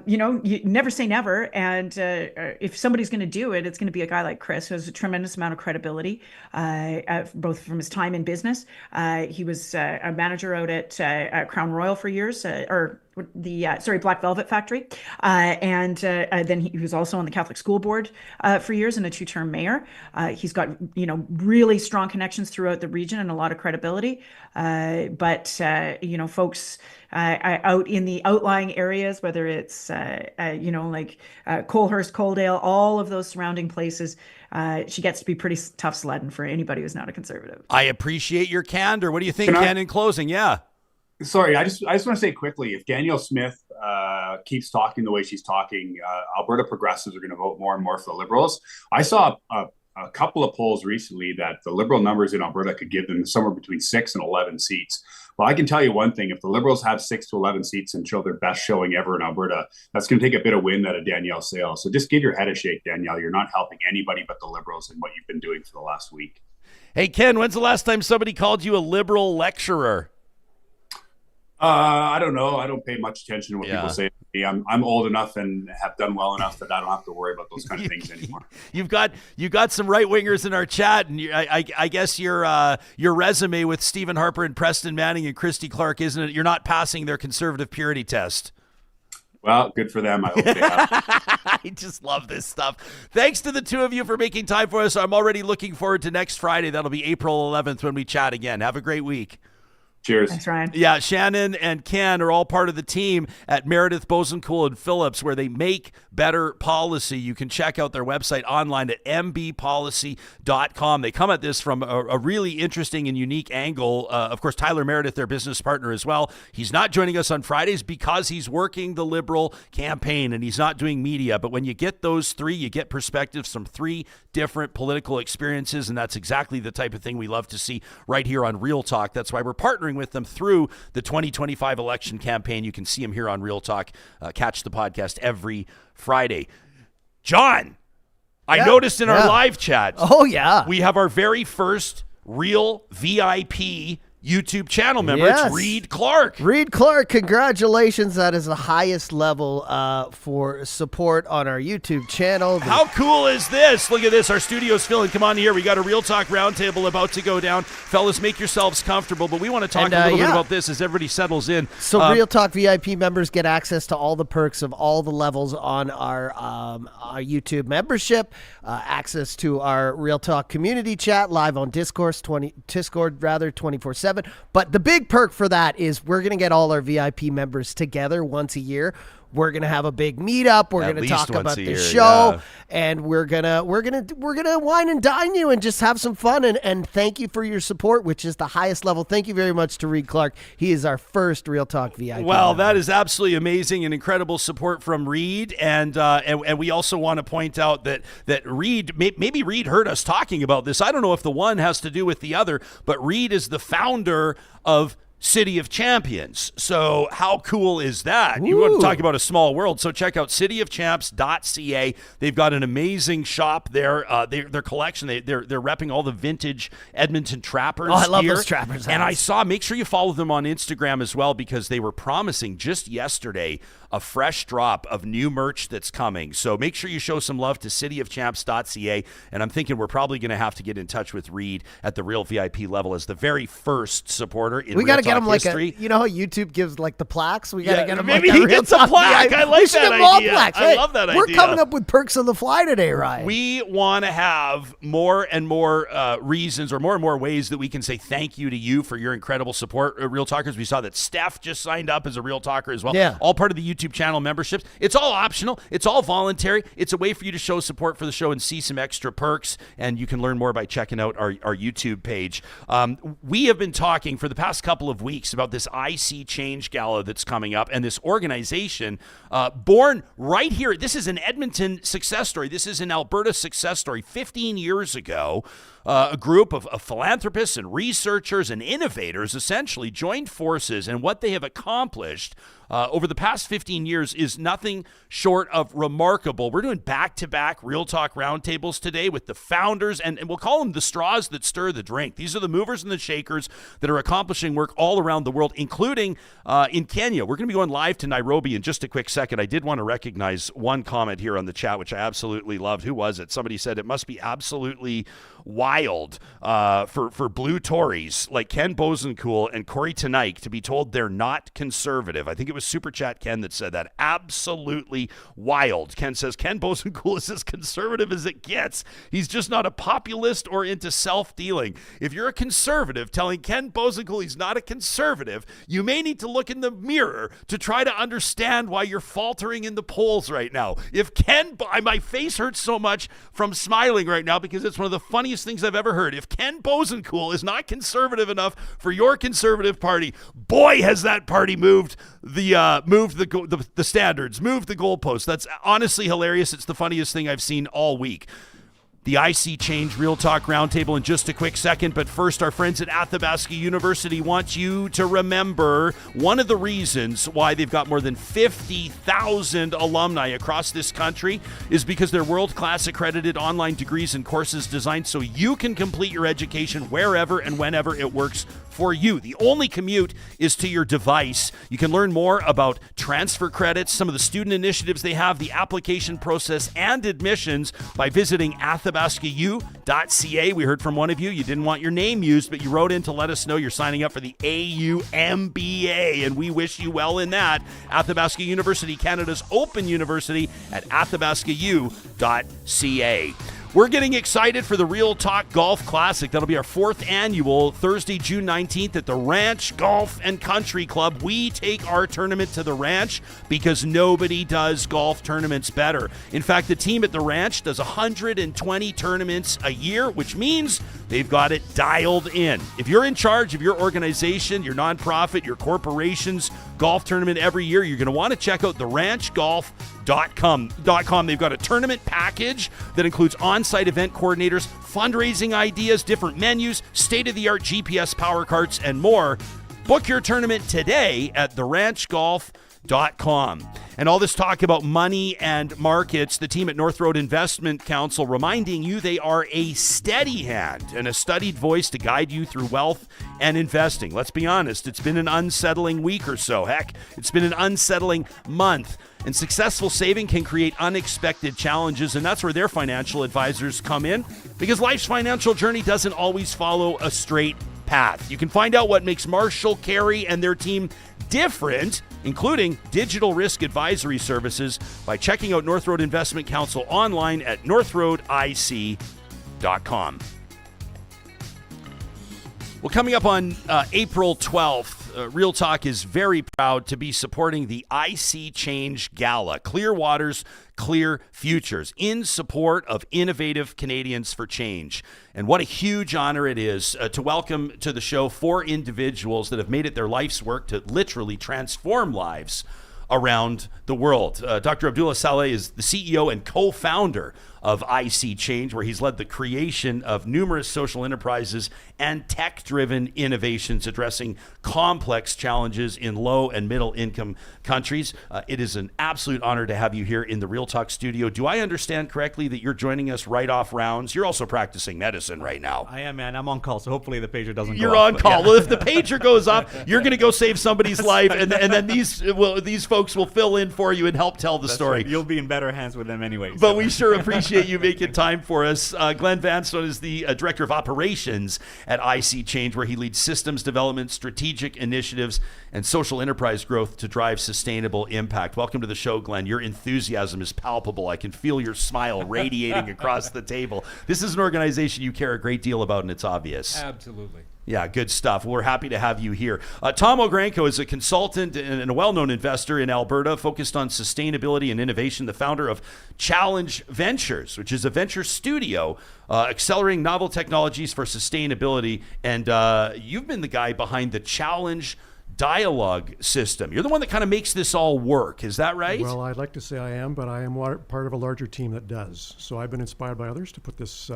You never say never. And if somebody's going to do it, it's going to be a guy like Chris, who has a tremendous amount of credibility, both from his time in business. He was a manager out at Crown Royal for years, Black Velvet Factory. And then he was also on the Catholic School Board for years and a 2-term mayor. He's got, really strong connections throughout the region and a lot of credibility. But folks out in the outlying areas, whether it's, like Colehurst, Coaldale, all of those surrounding places, she gets to be pretty tough sledding for anybody who's not a conservative. I appreciate your candor. What do you think, Ken, in closing? Yeah. Sorry, I just want to say quickly, if Danielle Smith keeps talking the way she's talking, Alberta progressives are going to vote more and more for the Liberals. I saw a couple of polls recently that the Liberal numbers in Alberta could give them somewhere between 6 and 11 seats. Well, I can tell you one thing. If the Liberals have 6 to 11 seats and show their best showing ever in Alberta, that's going to take a bit of wind out of Danielle's sails. So just give your head a shake, Danielle. You're not helping anybody but the Liberals in what you've been doing for the last week. Hey, Ken, when's the last time somebody called you a Liberal lecturer? I don't know. I don't pay much attention to what people say to me. I'm old enough and have done well enough that I don't have to worry about those kind of things anymore. You got some right wingers in our chat, and I guess your resume with Stephen Harper and Preston Manning and Christy Clark, isn't it? You're not passing their conservative purity test. Well, good for them. I hope they have. I just love this stuff. Thanks to the two of you for making time for us. I'm already looking forward to next Friday. That'll be April 11th when we chat again. Have a great week. Cheers. Thanks, Ryan. Yeah, Shannon and Ken are all part of the team at Meredith, Boessenkool, and Phillips, where they make better policy. You can check out their website online at mbpolicy.com. They come at this from a really interesting and unique angle. Of course, Tyler Meredith, their business partner as well. He's not joining us on Fridays because he's working the Liberal campaign and he's not doing media. But when you get those three, you get perspectives from 3 different political experiences, and that's exactly the type of thing we love to see right here on Real Talk. That's why we're partnering with them through the 2025 election campaign. You can see them here on Real Talk. Catch the podcast every Friday. John, I noticed in our live chat. Oh, yeah. We have our very first real VIP YouTube channel member. Yes. It's Reed Clark. Reed Clark, congratulations. That is the highest level for support on our YouTube channel. How cool is this? Look at this. Our studio's filling. Come on here. We got a Real Talk roundtable about to go down. Fellas, make yourselves comfortable, but we want to talk a little bit about this as everybody settles in. So Real Talk VIP members get access to all the perks of all the levels on our YouTube membership, access to our Real Talk community chat live on Discord 24/7. But the big perk for that is we're going to get all our VIP members together once a year. We're going to have a big meetup. We're going to talk about the show, and we're going to wine and dine you and just have some fun. And thank you for your support, which is the highest level. Thank you very much to Reed Clark. He is our first Real Talk VIP. Well, member. That is absolutely amazing and incredible support from Reed. And we also want to point out that Reed, maybe Reed heard us talking about this. I don't know if the one has to do with the other, but Reed is the founder of City of Champions. So how cool is that? Ooh. You want to talk about a small world. So check out cityofchamps.ca. They've got an amazing shop there. Their collection, they're repping all the vintage Edmonton trappers. Oh, I love those trappers. And I saw, make sure you follow them on Instagram as well, because they were promising just yesterday a fresh drop of new merch that's coming. So make sure you show some love to cityofchamps.ca. And I'm thinking we're probably going to have to get in touch with Reed at the real VIP level as the very first supporter in Real Talk get him history. You know how YouTube gives like the plaques? We got to get him maybe like he gets a plaque. I like that idea. I love that idea. We're coming up with perks on the fly today, Ryan. We want to have more and more reasons, or more and more ways that we can say thank you to you for your incredible support, Real Talkers. We saw that Steph just signed up as a Real Talker as well. Yeah. All part of the YouTube channel memberships. It's all optional. It's all voluntary. It's a way for you to show support for the show and see some extra perks, and you can learn more by checking out our YouTube page. We have been talking for the past couple of of weeks about this IC Change Gala that's coming up, and this organization born right here. This is an Edmonton success story. This is an Alberta success story. 15 years ago, a group of philanthropists and researchers and innovators essentially joined forces, and what they have accomplished over the past 15 years is nothing short of remarkable. We're doing back-to-back Real Talk roundtables today with the founders, and we'll call them the straws that stir the drink. These are the movers and the shakers that are accomplishing work all around the world, including in Kenya. We're going to be going live to Nairobi in just a quick second. I did want to recognize one comment here on the chat, which I absolutely loved. Who was it? Somebody said it must be absolutely wild for blue Tories like Ken Boessenkool and Corey Tanaik to be told they're not conservative. I think it was Super Chat Ken that said that. Absolutely wild. Ken says Ken Boessenkool is as conservative as it gets. He's just not a populist or into self-dealing. If you're a conservative telling Ken Boessenkool he's not a conservative, you may need to look in the mirror to try to understand why you're faltering in the polls right now. If my face hurts so much from smiling right now because it's one of the funniest things I've ever heard. If Ken Boessenkool is not conservative enough for your conservative party, boy, has that party moved the standards, moved the goalposts. That's honestly hilarious. It's the funniest thing I've seen all week. The IC Change Real Talk Roundtable in just a quick second, but first, our friends at Athabasca University want you to remember one of the reasons why they've got more than 50,000 alumni across this country is because they're world-class accredited online degrees and courses designed so you can complete your education wherever and whenever it works for you. The only commute is to your device. You can learn more about transfer credits, some of the student initiatives they have, the application process, and admissions by visiting athabascau.ca. We heard from one of you. You didn't want your name used, but you wrote in to let us know you're signing up for the AUMBA, and we wish you well in that. Athabasca University, Canada's open university at athabascau.ca. We're getting excited for the Real Talk Golf Classic. That'll be our 4th annual, Thursday, June 19th at the Ranch Golf and Country Club. We take our tournament to the Ranch because nobody does golf tournaments better. In fact, the team at the Ranch does 120 tournaments a year, which means they've got it dialed in. If you're in charge of your organization, your nonprofit, your corporation's golf tournament every year, you're going to want to check out theranchgolf.com. They've got a tournament package that includes on-site event coordinators, fundraising ideas, different menus, state-of-the-art GPS power carts, and more. Book your tournament today at theranchgolf.com. And all this talk about money and markets, the team at North Road Investment Council reminding you they are a steady hand and a studied voice to guide you through wealth and investing. Let's be honest, it's been an unsettling week or so. Heck, it's been an unsettling month. And successful saving can create unexpected challenges, and that's where their financial advisors come in, because life's financial journey doesn't always follow a straight path. You can find out what makes Marshall Carey and their team different, including digital risk advisory services, by checking out North Road Investment Council online at northroadic.com. Well, coming up on April 12th, Real Talk is very proud to be supporting the IC Change Gala, Clear Waters, Clear Futures, in support of innovative Canadians for Change. And what a huge honor it is to welcome to the show 4 individuals that have made it their life's work to literally transform lives around the world. Dr. Abdullah Saleh is the CEO and co-founder of IC Change, where he's led the creation of numerous social enterprises and tech-driven innovations addressing complex challenges in low and middle income countries. It is an absolute honor to have you here in the Real Talk studio. Do I understand correctly that you're joining us right off rounds? You're also practicing medicine right now. I am, man. I'm on call, so hopefully the pager doesn't go off. You're on call. Yeah. Well, if the pager goes off, you're going to go save somebody's life, and then these folks will fill in for you and help tell the story. Right. You'll be in better hands with them anyway. But we sure appreciate you making time for us. Glenn Vanstone is the Director of Operations at IC Change, where he leads systems development, strategic initiatives, and social enterprise growth to drive sustainable impact. Welcome to the show, Glenn. Your enthusiasm is palpable. I can feel your smile radiating across the table. This is an organization you care a great deal about, and it's obvious. Absolutely. Yeah, good stuff. We're happy to have you here. Tom Ogranko is a consultant and a well-known investor in Alberta focused on sustainability and innovation, the founder of Challenge Ventures, which is a venture studio accelerating novel technologies for sustainability. And you've been the guy behind the Challenge dialogue system. You're the one that kind of makes this all work. Is that right? Well, I'd like to say I am, but I am part of a larger team that does. So I've been inspired by others to put this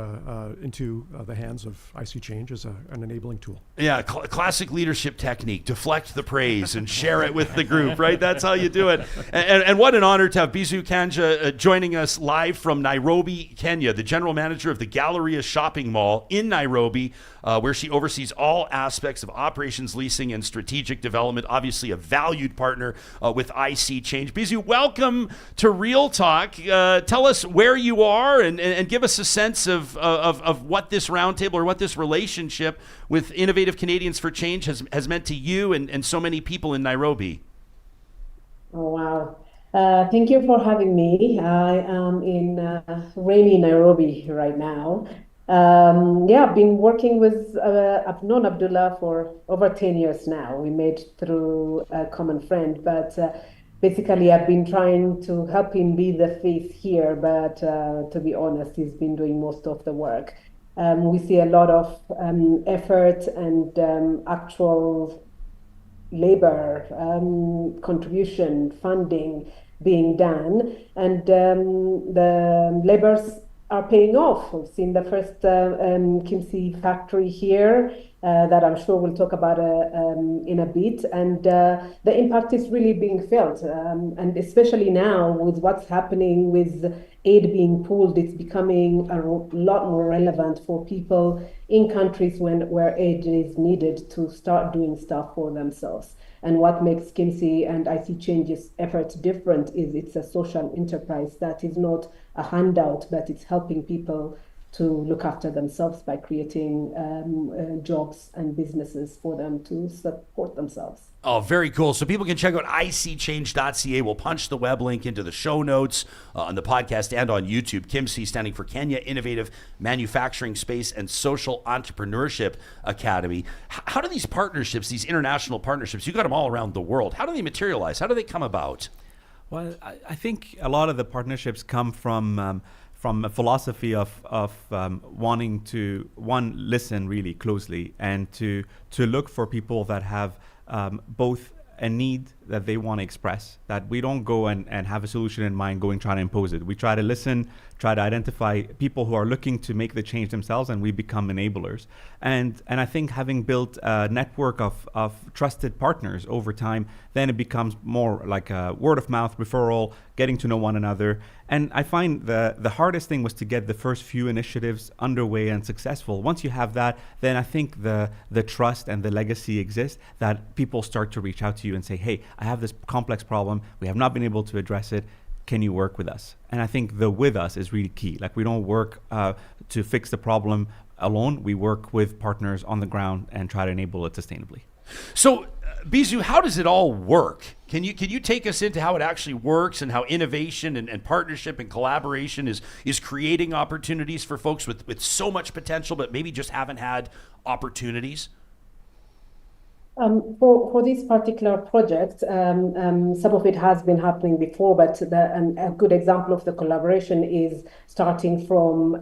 into the hands of IC Change as an enabling tool. Yeah, classic leadership technique. Deflect the praise and share it with the group, right? That's how you do it. And what an honor to have Bizu Kanja joining us live from Nairobi, Kenya, the general manager of the Galleria Shopping Mall in Nairobi, where she oversees all aspects of operations, leasing, and strategic development. Obviously, a valued partner with IC Change. Bizu, welcome to Real Talk. Tell us where you are and give us a sense of what this roundtable or what this relationship with Innovative Canadians for Change has meant to you and so many people in Nairobi. Oh, wow. Thank you for having me. I am in rainy Nairobi right now. I've been working with I've known Abdullah for over 10 years now. We met through a common friend, but basically I've been trying to help him be the face here, but to be honest, he's been doing most of the work. We see a lot of effort and actual labor, contribution, funding being done, and the labors are paying off. We've seen the first Kimsey factory here that I'm sure we'll talk about in a bit, and the impact is really being felt, and especially now with what's happening with aid being pulled, it's becoming a lot more relevant for people in countries where aid is needed to start doing stuff for themselves. And what makes Kimsey and IC Change's efforts different is it's a social enterprise that is not a handout, but it's helping people to look after themselves by creating jobs and businesses for them to support themselves. Oh, very cool. So people can check out ichange.ca. We'll punch the web link into the show notes on the podcast and on YouTube. Kimsey standing for Kenya Innovative Manufacturing Space and Social Entrepreneurship Academy. How do these partnerships, these international partnerships, you got them all around the world, how do they materialize? How do they come about? Well, I think a lot of the partnerships come from a philosophy of wanting to, one, listen really closely and to look for people that have both a need that they want to express, that we don't go and have a solution in mind, going trying to impose it. We try to listen, try to identify people who are looking to make the change themselves, and we become enablers. And I think having built a network of trusted partners over time, then it becomes more like a word of mouth referral, getting to know one another. And I find the hardest thing was to get the first few initiatives underway and successful. Once you have that, then I think the trust and the legacy exists, that people start to reach out to you and say, hey, I have this complex problem. We have not been able to address it. Can you work with us? And I think the with us is really key. Like, we don't work to fix the problem alone. We work with partners on the ground and try to enable it sustainably. So, Bizu, how does it all work? Can you take us into how it actually works and how innovation and partnership and collaboration is creating opportunities for folks with so much potential but maybe just haven't had opportunities? For this particular project, some of it has been happening before, but a good example of the collaboration is starting from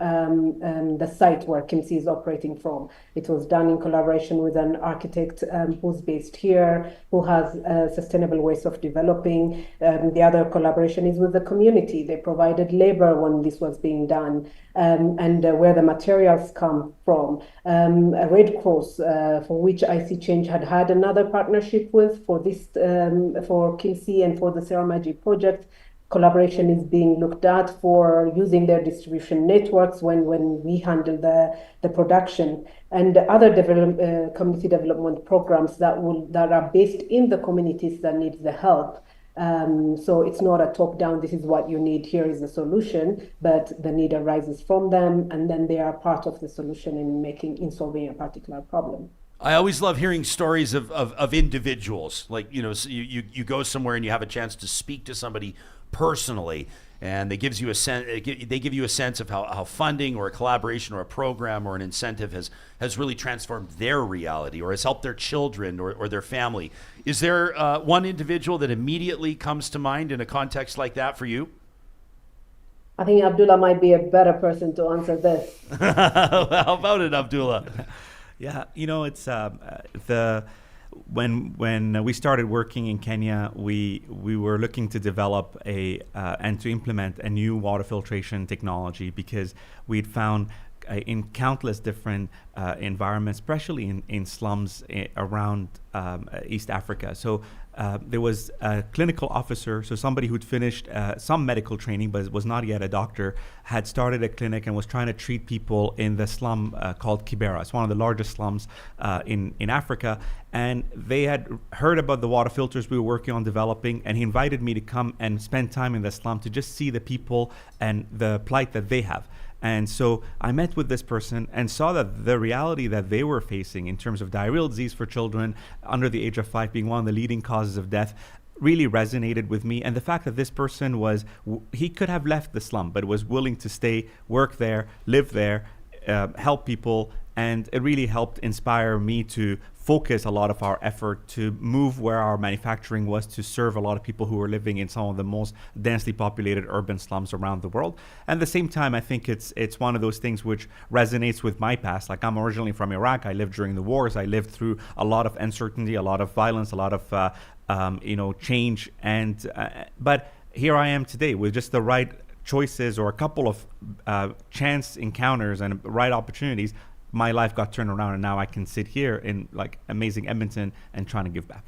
the site where Kimsey is operating from. It was done in collaboration with an architect who's based here, who has sustainable ways of developing. The other collaboration is with the community. They provided labor when this was being done, and where the materials come from. A Red Cross, for which IC Change had another partnership with for this, for Kimsey and for the Seramaji project. Collaboration is being looked at for using their distribution networks when we handle the production, and other community development programs that are based in the communities that need the help. So it's not a top-down, this is what you need, here is the solution, but the need arises from them, and then they are part of the solution in solving a particular problem. I always love hearing stories of individuals. Like, you know, so you go somewhere and you have a chance to speak to somebody personally, and they gives you a they give you a sense of how funding or a collaboration or a program or an incentive has really transformed their reality or has helped their children or their family. Is there one individual that immediately comes to mind in a context like that for you? I think Abdullah might be a better person to answer this. How about it, Abdullah? Yeah, it's when we started working in Kenya, we were looking to develop and to implement a new water filtration technology because we'd found in countless different environments, especially in slums around East Africa. So there was a clinical officer, so somebody who'd finished some medical training but was not yet a doctor, had started a clinic and was trying to treat people in the slum called Kibera. It's one of the largest slums in Africa. And they had heard about the water filters we were working on developing, and he invited me to come and spend time in the slum to just see the people and the plight that they have. And so I met with this person and saw that the reality that they were facing in terms of diarrheal disease for children under the age of 5 being one of the leading causes of death really resonated with me. And the fact that this person he could have left the slum, but was willing to stay, work there, live there, help people. And it really helped inspire me to focus a lot of our effort to move where our manufacturing was to serve a lot of people who were living in some of the most densely populated urban slums around the world. And at the same time, I think it's one of those things which resonates with my past. Like, I'm originally from Iraq. I lived during the wars. I lived through a lot of uncertainty, a lot of violence, a lot of change. But here I am today with just the right choices or a couple of chance encounters and right opportunities. My life got turned around, and now I can sit here in amazing Edmonton and trying to give back.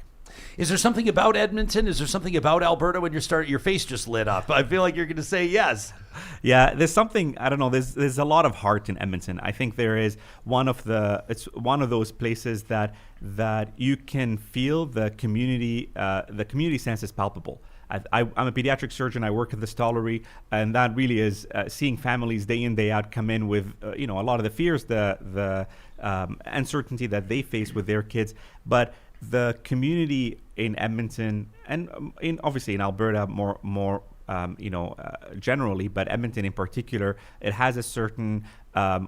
Is there something about Edmonton? Is there something about Alberta when your face just lit up? I feel like you're going to say yes. Yeah, there's something, I don't know, there's a lot of heart in Edmonton. I think there is it's one of those places that you can feel the community sense is palpable. I'm a pediatric surgeon. I work at the Stollery, and that really is seeing families day in, day out come in with a lot of the fears, the uncertainty that they face with their kids. But the community in Edmonton, and obviously in Alberta more generally, but Edmonton in particular, it has a certain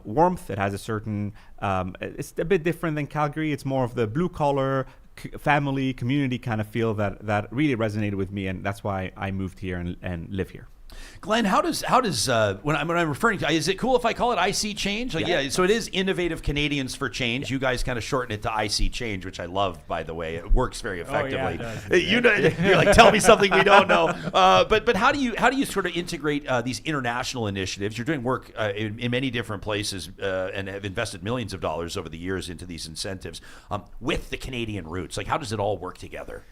warmth. It has a certain. It's a bit different than Calgary. It's more of the blue collar family community kind of feel that really resonated with me, and that's why I moved here and live here. Glenn, how does when I'm referring to, is it cool if I call it IC Change? Yeah, so it is Innovative Canadians for Change. You guys kind of shorten it to IC Change, which I love, by the way. It works very effectively. Oh, yeah, You're like, tell me something we don't know. But how do you sort of integrate these international initiatives? You're doing work in many different places and have invested millions of dollars over the years into these incentives with the Canadian roots. Like, how does it all work together?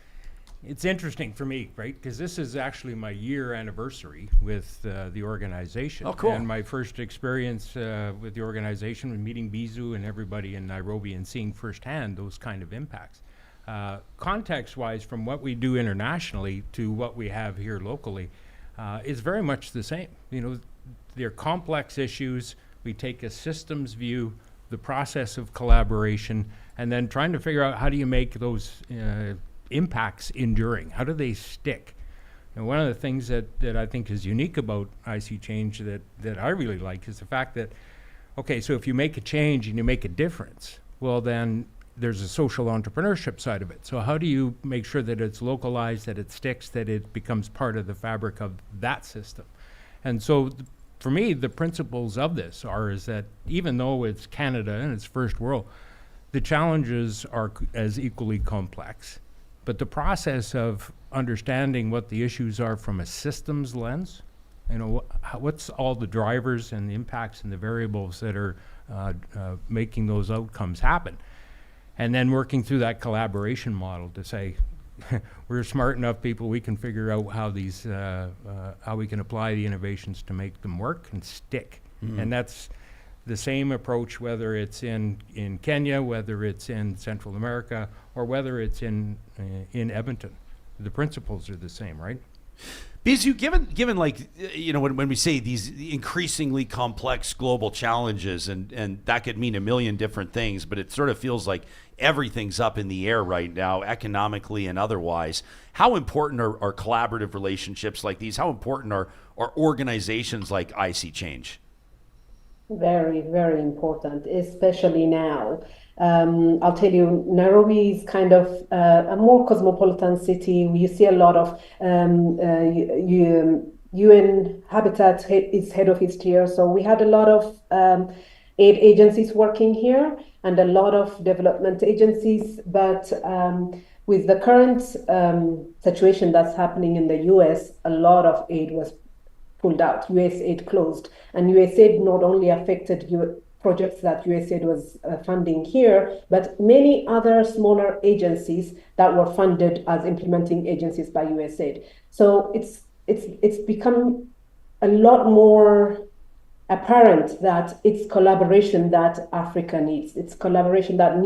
It's interesting for me, right? Because this is actually my year anniversary with the organization. Oh, cool. And my first experience with the organization was meeting Bizu and everybody in Nairobi and seeing firsthand those kind of impacts. Context-wise, from what we do internationally to what we have here locally, is very much the same. They're complex issues. We take a systems view, the process of collaboration, and then trying to figure out how do you make those impacts enduring? How do they stick? And one of the things that I think is unique about IC Change that I really like is the fact that, okay, so if you make a change and you make a difference, well then there's a social entrepreneurship side of it. So how do you make sure that it's localized, that it sticks, that it becomes part of the fabric of that system? And so for me, the principles of this is that even though it's Canada and it's first world, the challenges are as equally complex. But the process of understanding what the issues are from a systems lens, what's all the drivers and the impacts and the variables that are making those outcomes happen, and then working through that collaboration model to say, we're smart enough people, we can figure out how we can apply the innovations to make them work and stick. And that's the same approach, whether it's in Kenya, whether it's in Central America, or whether it's in Edmonton. The principles are the same, right? Bizu, given like, when we say these increasingly complex global challenges, and that could mean a million different things, but it sort of feels like everything's up in the air right now, economically and otherwise. How important are collaborative relationships like these? How important are organizations like IC Change? Very, very important, especially now. I'll tell you, Nairobi is kind of a more cosmopolitan city. You see a lot of UN Habitat is head office here. So we had a lot of aid agencies working here and a lot of development agencies. But with the current situation that's happening in the US, a lot of aid was pulled out. USAID closed. And USAID not only affected projects that USAID was funding here, but many other smaller agencies that were funded as implementing agencies by USAID. So it's become a lot more apparent that it's collaboration that Africa needs. It's collaboration that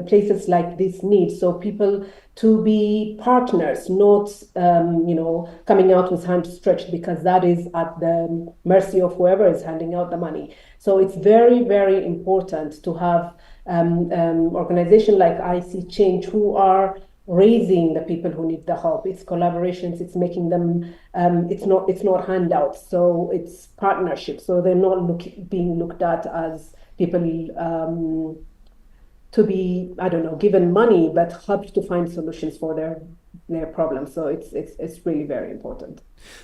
places like this need. So people to be partners, not coming out with hands stretched, because that is at the mercy of whoever is handing out the money. So it's very, very important to have organizations like IC Change who are raising the people who need the help. It's collaborations, it's making them, it's not handouts, so it's partnerships. So they're not being looked at as people to be, given money, but helped to find solutions for their problems. So it's really very important.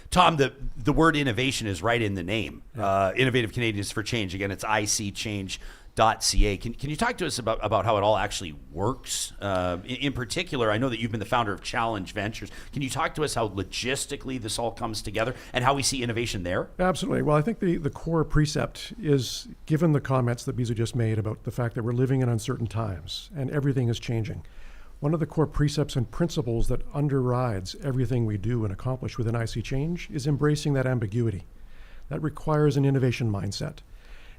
Tom, the word innovation is right in the name. Innovative Canadians for Change. Again, it's icchange.ca. Can you talk to us about how it all actually works? In particular, I know that you've been the founder of Challenge Ventures. Can you talk to us how logistically this all comes together and how we see innovation there? Absolutely. Well, I think the core precept is, given the comments that Bizu just made about the fact that we're living in uncertain times and everything is changing, one of the core precepts and principles that underrides everything we do and accomplish within IC Change is embracing that ambiguity. That requires an innovation mindset.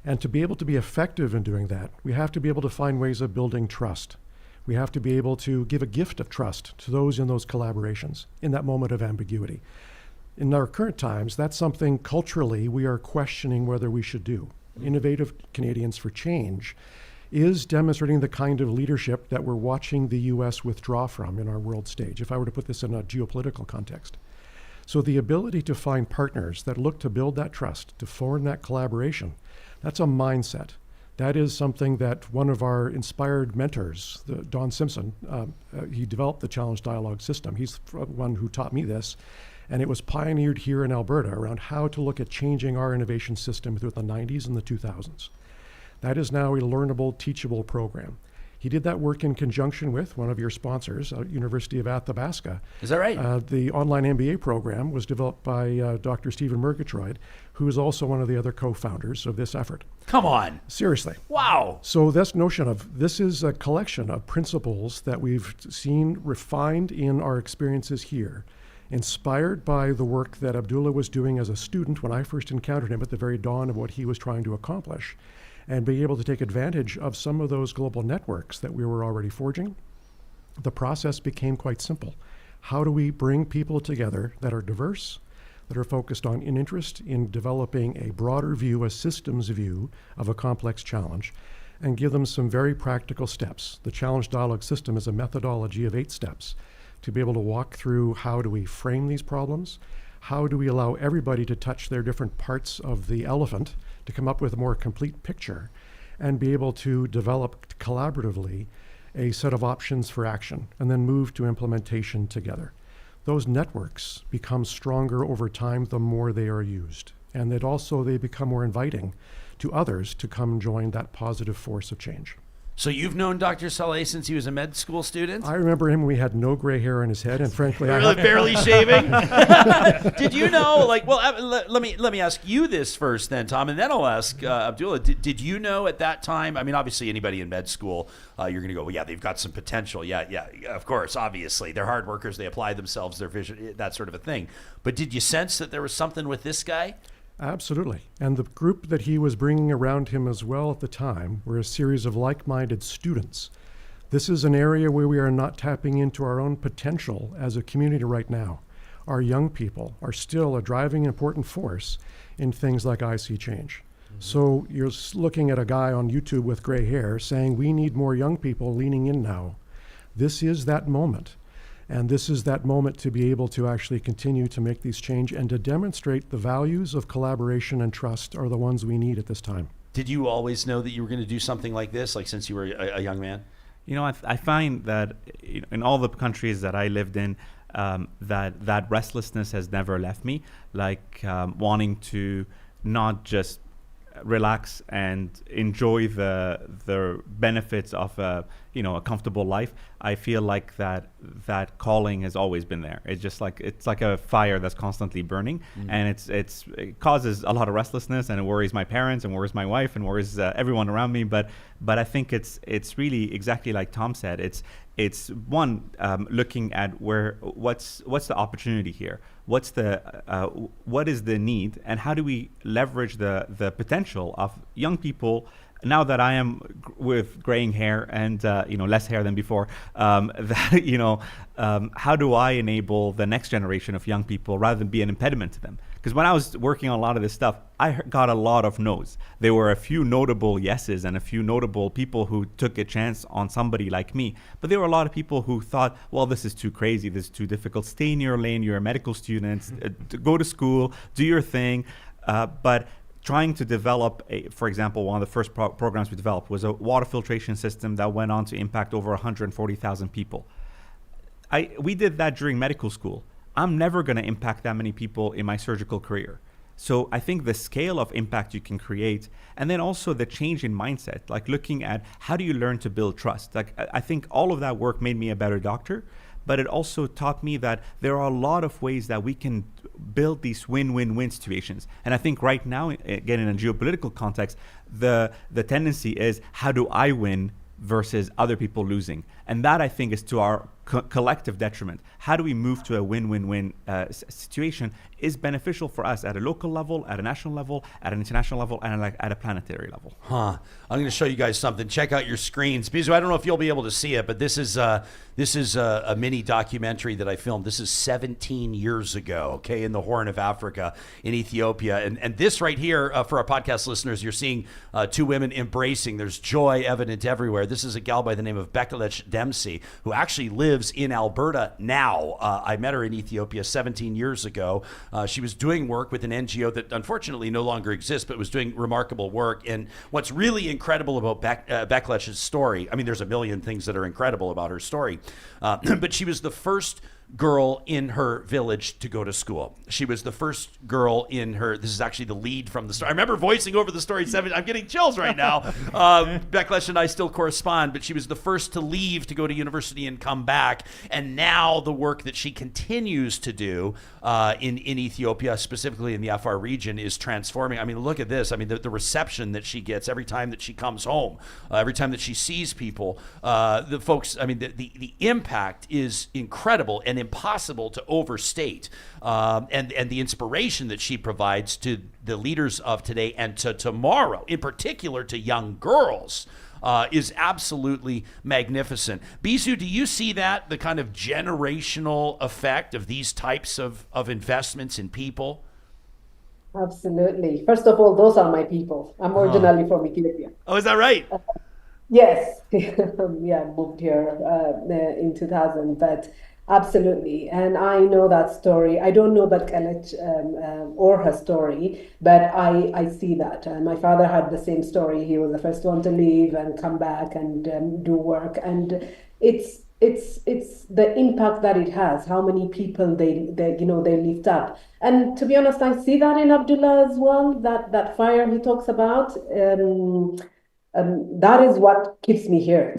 And to be able to be effective in doing that, we have to be able to find ways of building trust. We have to be able to give a gift of trust to those in those collaborations in that moment of ambiguity. In our current times, that's something culturally we are questioning whether we should do. Innovative Canadians for Change is demonstrating the kind of leadership that we're watching the US withdraw from in our world stage, if I were to put this in a geopolitical context. So the ability to find partners that look to build that trust, to form that collaboration, that's a mindset. That is something that one of our inspired mentors, Don Simpson, he developed the Challenge Dialogue system. He's the one who taught me this. And it was pioneered here in Alberta around how to look at changing our innovation system through the 90s and the 2000s. That is now a learnable, teachable program. He did that work in conjunction with one of your sponsors, University of Athabasca. Is that right? The online MBA program was developed by Dr. Stephen Murgatroyd, who is also one of the other co-founders of this effort. Come on. Seriously. Wow. So this notion of, this is a collection of principles that we've seen refined in our experiences here, inspired by the work that Abdullah was doing as a student when I first encountered him at the very dawn of what he was trying to accomplish, and being able to take advantage of some of those global networks that we were already forging. The process became quite simple. How do we bring people together that are diverse, that are focused on an interest in developing a broader view, a systems view of a complex challenge, and give them some very practical steps. The Challenge Dialogue system is a methodology of 8 steps to be able to walk through how do we frame these problems, how do we allow everybody to touch their different parts of the elephant to come up with a more complete picture, and be able to develop collaboratively a set of options for action, and then move to implementation together. Those networks become stronger over time the more they are used, and that also they become more inviting to others to come join that positive force of change. So you've known Dr. Saleh since he was a med school student? I remember him when he had no gray hair on his head, and frankly, barely shaving. Did you know? Let me ask you this first, then, Tom, and then I'll ask Abdullah. Did you know at that time? I mean, obviously, anybody in med school, you're going to go, well, yeah, they've got some potential. Yeah, of course, obviously, they're hard workers. They apply themselves, their vision, that sort of a thing. But did you sense that there was something with this guy? Absolutely. And the group that he was bringing around him as well at the time were a series of like-minded students. This is an area where we are not tapping into our own potential as a community right now. our young people are still a driving important force in things like I See Change. So you're looking at a guy on YouTube with gray hair saying we need more young people leaning in now. This is that moment. And this is that moment to be able to actually continue to make these change and to demonstrate the values of collaboration and trust are the ones we need at this time. Did you always know that you were going to do something like this, like since you were a young man? You know, I find that in all the countries that I lived in, that restlessness has never left me, like wanting to not just relax and enjoy the benefits of a comfortable life. I feel like that calling has always been there. It's like a fire that's constantly burning, and it causes a lot of restlessness, and it worries my parents and worries my wife and worries everyone around me. But I think it's really exactly like Tom said. It's one, looking at what's the opportunity here, what is the need, and how do we leverage the potential of young people. Now that I am with graying hair and less hair than before, how do I enable the next generation of young people rather than be an impediment to them? Because when I was working on a lot of this stuff, I got a lot of no's. There were a few notable yeses and a few notable people who took a chance on somebody like me. But there were a lot of people who thought, well, this is too crazy, this is too difficult. Stay in your lane, you're a medical student, go to school, do your thing. But trying to develop, for example, one of the first programs we developed was a water filtration system that went on to impact over 140,000 people. We did that during medical school. I'm never going to impact that many people in my surgical career. So I think the scale of impact you can create, and then also the change in mindset, like looking at how do you learn to build trust? Like I think all of that work made me a better doctor, but it also taught me that there are a lot of ways that we can build these win-win-win situations. And I think right now, again, in a geopolitical context, the tendency is how do I win versus other people losing? And that, I think, is to our collective detriment. How do we move to a win-win-win situation is beneficial for us at a local level, at a national level, at an international level, and at a planetary level. I'm going to show you guys something. Check out your screens. Bizu, I don't know if you'll be able to see it, but this is a mini documentary that I filmed. This is 17 years ago, okay, in the Horn of Africa, in Ethiopia. And this right here, for our podcast listeners, you're seeing two women embracing. There's joy evident everywhere. This is a gal by the name of Bekele Dempsey, who actually lives in Alberta now. I met her in Ethiopia 17 years ago. She was doing work with an NGO that unfortunately no longer exists, but was doing remarkable work. And what's really incredible about Bekelesh's story, I mean, there's a million things that are incredible about her story, but she was the first girl in her village to go to school. She was the first girl in her, this is actually the lead from the story. I remember voicing over the story, I'm getting chills right now. Bekele and I still correspond, but she was the first to leave to go to university and come back. And now the work that she continues to do in Ethiopia, specifically in the Afar region, is transforming. I mean, look at this. I mean, the reception that she gets every time that she comes home, every time that she sees people, the folks, I mean, the impact is incredible and impossible to overstate, and the inspiration that she provides to the leaders of today and to tomorrow, in particular to young girls, is absolutely magnificent. Bizu, do you see that, the kind of generational effect of these types of investments in people? Absolutely. First of all, those are my people. I'm originally from Ethiopia. Oh, is that right? Yes. Yeah, I moved here in 2000, but absolutely. And I know that story. I don't know Bekele or her story, but I see that. My father had the same story. He was the first one to leave and come back and do work. And it's the impact that it has, how many people they lift up. And to be honest, I see that in Abdullah as well, that fire he talks about. That is what keeps me here.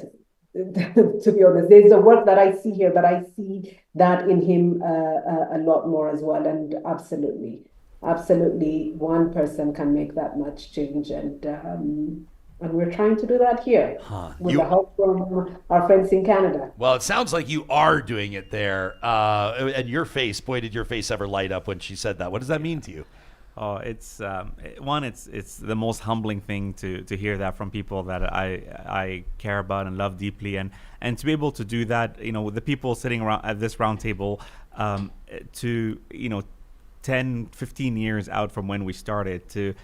To be honest, there's a work that I see here, but I see that in him a lot more as well. And absolutely, one person can make that much change, and we're trying to do that here with the help from our friends in Canada. Well, it sounds like you are doing it there. And your face, boy, did your face ever light up when she said that. What does that mean to you? Oh, it's it's the most humbling thing to hear that from people that I care about and love deeply, and to be able to do that, with the people sitting around at this round table, to 10, 15 years out from when we started, to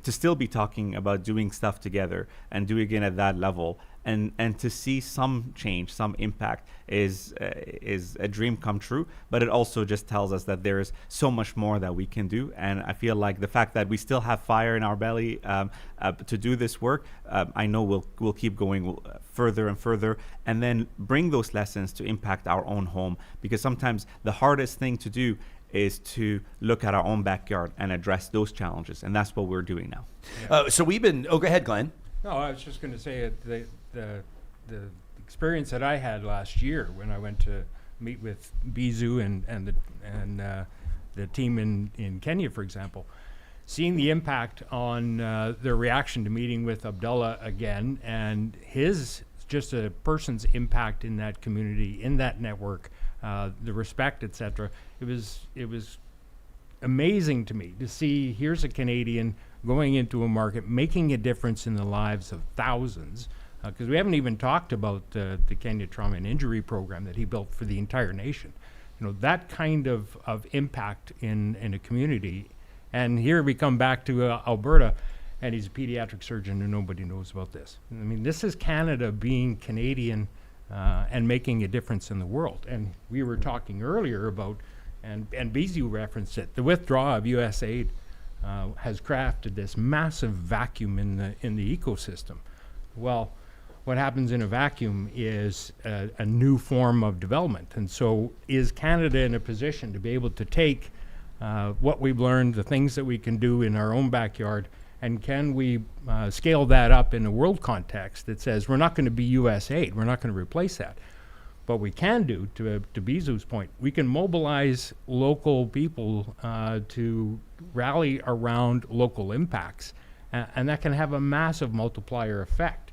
still be talking about doing stuff together and doing it at that level, and to see some change, some impact is a dream come true. But it also just tells us that there is so much more that we can do. And I feel like the fact that we still have fire in our belly to do this work, I know we'll keep going further and further, and then bring those lessons to impact our own home. Because sometimes the hardest thing to do is to look at our own backyard and address those challenges, and that's what we're doing now. Yeah. So we've been. Oh, go ahead, Glenn. No, I was just going to say the experience that I had last year when I went to meet with Bizu and the team in Kenya, for example, seeing the impact on their reaction to meeting with Abdullah again, and his just a person's impact in that community, in that network, the respect, etc. It was amazing to me to see here's a Canadian going into a market, making a difference in the lives of thousands. Because we haven't even talked about the Kenya Trauma and Injury Program that he built for the entire nation. That kind of impact in a community. And here we come back to Alberta, and he's a pediatric surgeon and nobody knows about this. I mean, this is Canada being Canadian and making a difference in the world. And we were talking earlier about, and Bizu referenced it, the withdrawal of U.S. aid has crafted this massive vacuum in the ecosystem. Well, what happens in a vacuum is a new form of development. And so is Canada in a position to be able to take what we've learned, the things that we can do in our own backyard, and can we scale that up in a world context that says we're not going to be U.S. aid, we're not going to replace that. But we can do, to Bizu's point, we can mobilize local people to rally around local impacts, and that can have a massive multiplier effect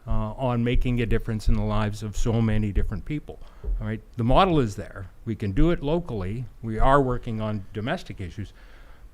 on making a difference in the lives of so many different people. All right, the model is there. We can do it locally. We are working on domestic issues,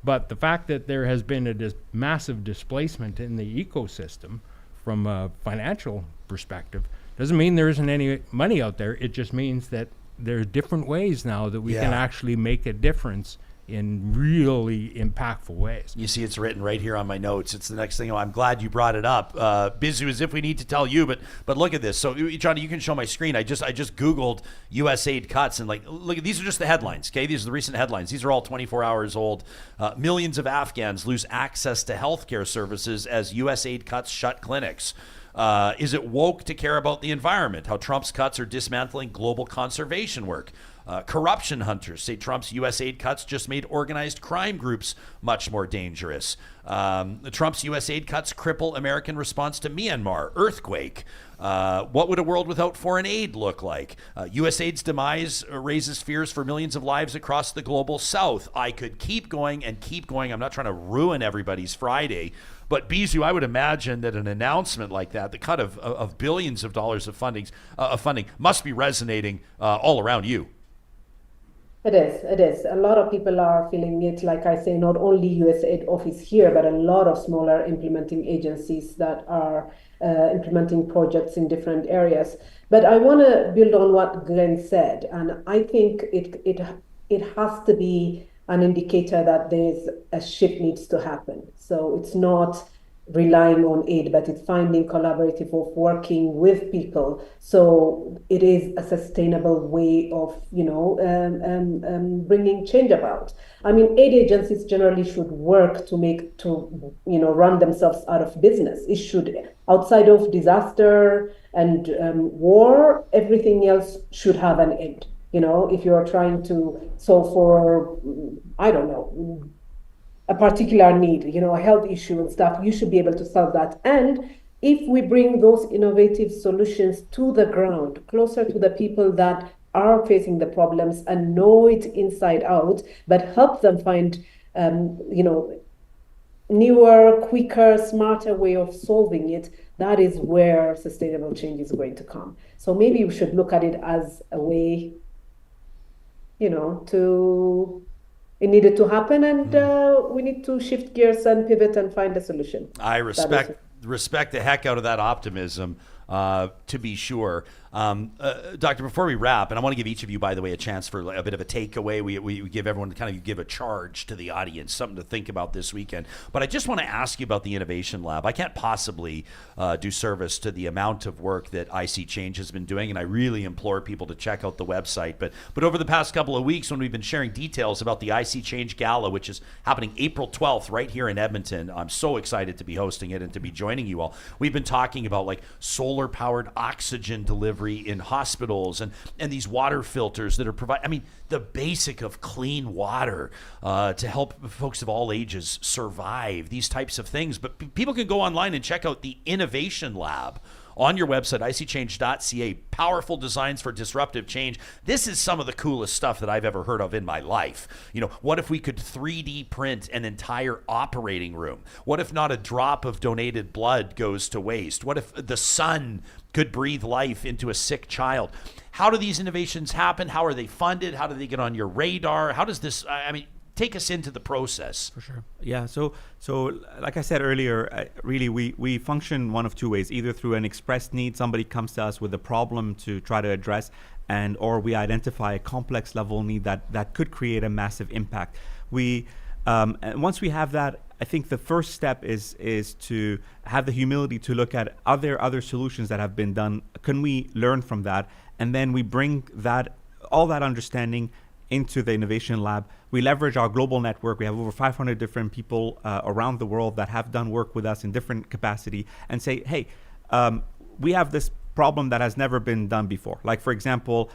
but the fact that there has been a massive displacement in the ecosystem from a financial perspective doesn't mean there isn't any money out there. It just means that there are different ways now that we can actually make a difference in really impactful ways. You see, it's written right here on my notes. It's the next thing. I'm glad you brought it up. Bizu, as if we need to tell you, but look at this. So, Johnny, you can show my screen. I just Googled U.S. aid cuts, and look, these are just the headlines. Okay, these are the recent headlines. These are all 24 hours old. Millions of Afghans lose access to healthcare services as U.S. aid cuts shut clinics. Is it woke to care about the environment? How Trump's cuts are dismantling global conservation work. Corruption hunters say Trump's U.S. aid cuts just made organized crime groups much more dangerous. Trump's U.S. aid cuts cripple American response to Myanmar earthquake. What would a world without foreign aid look like? U.S. aid's demise raises fears for millions of lives across the global south. I could keep going and keep going. I'm not trying to ruin everybody's Friday. But Bizu, I would imagine that an announcement like that, the cut of billions of dollars of funding, must be resonating all around you. It is. A lot of people are feeling it, like I say, not only USAID office here, but a lot of smaller implementing agencies that are implementing projects in different areas. But I want to build on what Glenn said, and I think it has to be an indicator that there's a shift needs to happen. So it's not relying on aid, but it's finding collaborative of working with people. So it is a sustainable way of, bringing change about. I mean, aid agencies generally should work to run themselves out of business. It should, outside of disaster and war, everything else should have an end. If you're trying to solve for, I don't know, a particular need, a health issue and stuff, you should be able to solve that. And if we bring those innovative solutions to the ground, closer to the people that are facing the problems and know it inside out, but help them find, newer, quicker, smarter way of solving it, that is where sustainable change is going to come. So maybe we should look at it as a way, to it needed to happen, and we need to shift gears and pivot and find a solution. I respect the heck out of that optimism, to be sure. Doctor, before we wrap, and I want to give each of you, by the way, a chance for a bit of a takeaway. We give everyone kind of give a charge to the audience, something to think about this weekend. But I just want to ask you about the Innovation Lab. I can't possibly do service to the amount of work that IC Change has been doing, and I really implore people to check out the website. But over the past couple of weeks, when we've been sharing details about the IC Change Gala, which is happening April 12th right here in Edmonton, I'm so excited to be hosting it and to be joining you all. We've been talking about like solar-powered oxygen delivery in hospitals and these water filters that are the basic of clean water to help folks of all ages survive, these types of things. But people can go online and check out the Innovation Lab on your website, icchange.ca. Powerful designs for disruptive change. This is some of the coolest stuff that I've ever heard of in my life. What if we could 3D print an entire operating room? What if not a drop of donated blood goes to waste? What if the sun could breathe life into a sick child? How do these innovations happen? How are they funded? How do they get on your radar? How does this, take us into the process. For sure. Yeah. So like I said earlier, really we function one of two ways: either through an expressed need, somebody comes to us with a problem to try to address, or we identify a complex level need that could create a massive impact. And once we have that, I think the first step is to have the humility to look at other solutions that have been done. Can we learn from that? And then we bring all that understanding into the Innovation Lab. We leverage our global network. We have over 500 different people around the world that have done work with us in different capacity, and say, hey, we have this problem that has never been done before. Like, for example,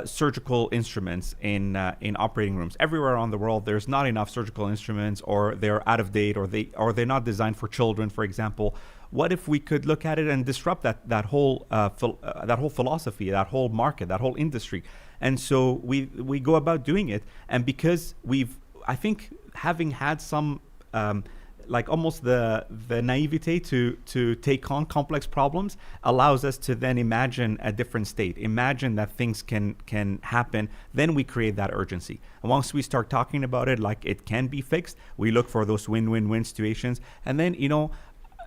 surgical instruments in operating rooms. Everywhere around the world, there's not enough surgical instruments, or they're out of date, or they're not designed for children, for example. What if we could look at it and disrupt that whole philosophy, that whole market, that whole industry? And so we go about doing it. And because I think having had some like almost the naivete to take on complex problems allows us to then imagine a different state, imagine that things can happen. Then we create that urgency. And once we start talking about it like it can be fixed, we look for those win-win-win situations. And then,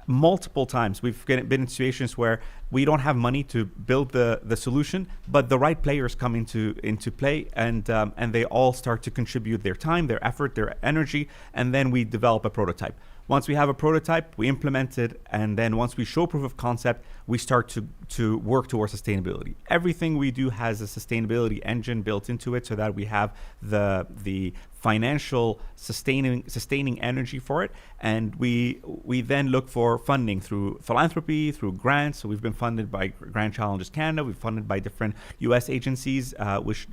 multiple times we've been in situations where we don't have money to build the solution, but the right players come into play, and they all start to contribute their time, their effort, their energy, and then we develop a prototype. Once we have a prototype, we implement it, and then once we show proof of concept, we start to work towards sustainability. Everything we do has a sustainability engine built into it, so that we have the financial sustaining energy for it, and we then look for funding through philanthropy, through grants. So we've been funded by Grand Challenges Canada. We've funded by different U.S. agencies, which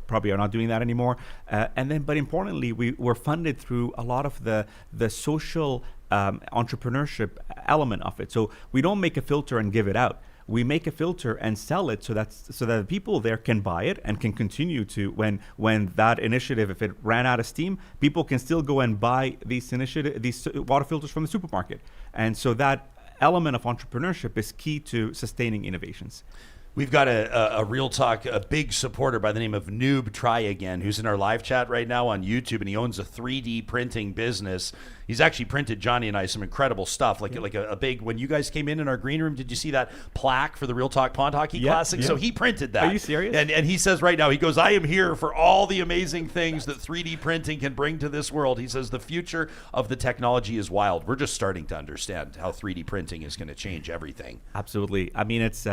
probably are not doing that anymore. But importantly, we're funded through a lot of the social entrepreneurship element of it. So we don't make a filter and give it out. We make a filter and sell it so that the people there can buy it and can continue to, when that initiative, if it ran out of steam, people can still go and buy these water filters from the supermarket. And so that element of entrepreneurship is key to sustaining innovations. We've got a Real Talk, a big supporter by the name of Noob Try Again, who's in our live chat right now on YouTube, and he owns a 3D printing business. He's actually printed Johnny and I some incredible stuff, like a big, when you guys came in our green room, did you see that plaque for the Real Talk Pond Hockey Classic? Yeah. So he printed that. Are you serious? And he says right now, he goes, I am here for all the amazing things that 3D printing can bring to this world. He says the future of the technology is wild. We're just starting to understand how 3D printing is going to change everything. Absolutely. I mean, it's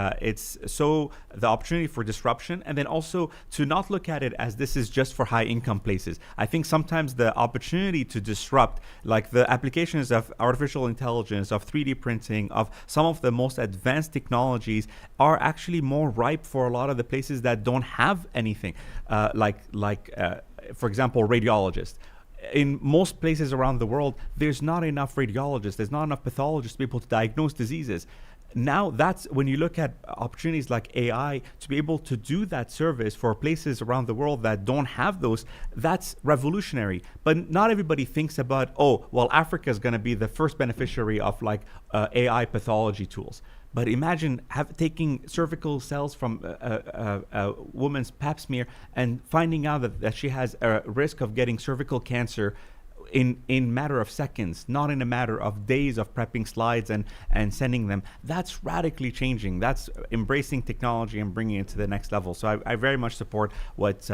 so the opportunity for disruption, and then also to not look at it as this is just for high income places. I think sometimes the opportunity to disrupt, like the applications of artificial intelligence, of 3D printing, of some of the most advanced technologies, are actually more ripe for a lot of the places that don't have anything, for example, radiologists. In most places around the world, there's not enough radiologists, there's not enough pathologists to be able to diagnose diseases. now that's when you look at opportunities like AI to be able to do that service for places around the world that don't have those, that's revolutionary. But not everybody thinks about, oh, well, Africa is going to be the first beneficiary of like AI pathology tools. But imagine taking cervical cells from a woman's pap smear and finding out that she has a risk of getting cervical cancer in matter of seconds, not in a matter of days of prepping slides and sending them. That's radically changing. That's embracing technology and bringing it to the next level. So I very much support what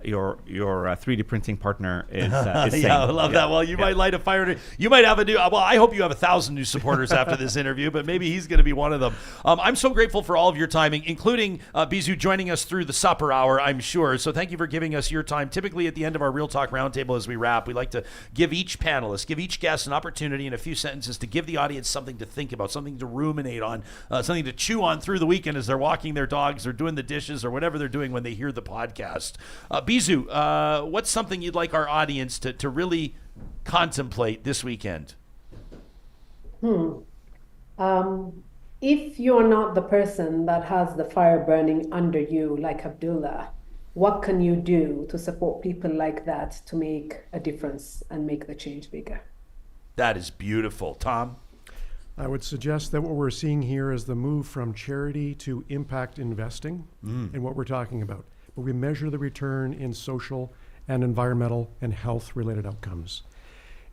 your 3D printing partner is saying. Yeah, I love that. Well, you might light a fire. You might have a new, well, I hope you have 1,000 new supporters after this interview, but maybe he's going to be one of them. I'm so grateful for all of your timing, including Bisou joining us through the supper hour, I'm sure. So thank you for giving us your time. Typically at the end of our Real Talk Roundtable as we wrap, we like to give each panelist, give each guest an opportunity in a few sentences to give the audience something to think about, something to ruminate on, something to chew on through the weekend as they're walking their dogs or doing the dishes or whatever they're doing when they hear the podcast. Bisou, what's something you'd like our audience to really contemplate this weekend? If you're not the person that has the fire burning under you, like Abdullah, what can you do to support people like that to make a difference and make the change bigger? That is beautiful. Tom? I would suggest that what we're seeing here is the move from charity to impact investing in what we're talking about. But we measure the return in social and environmental and health-related outcomes.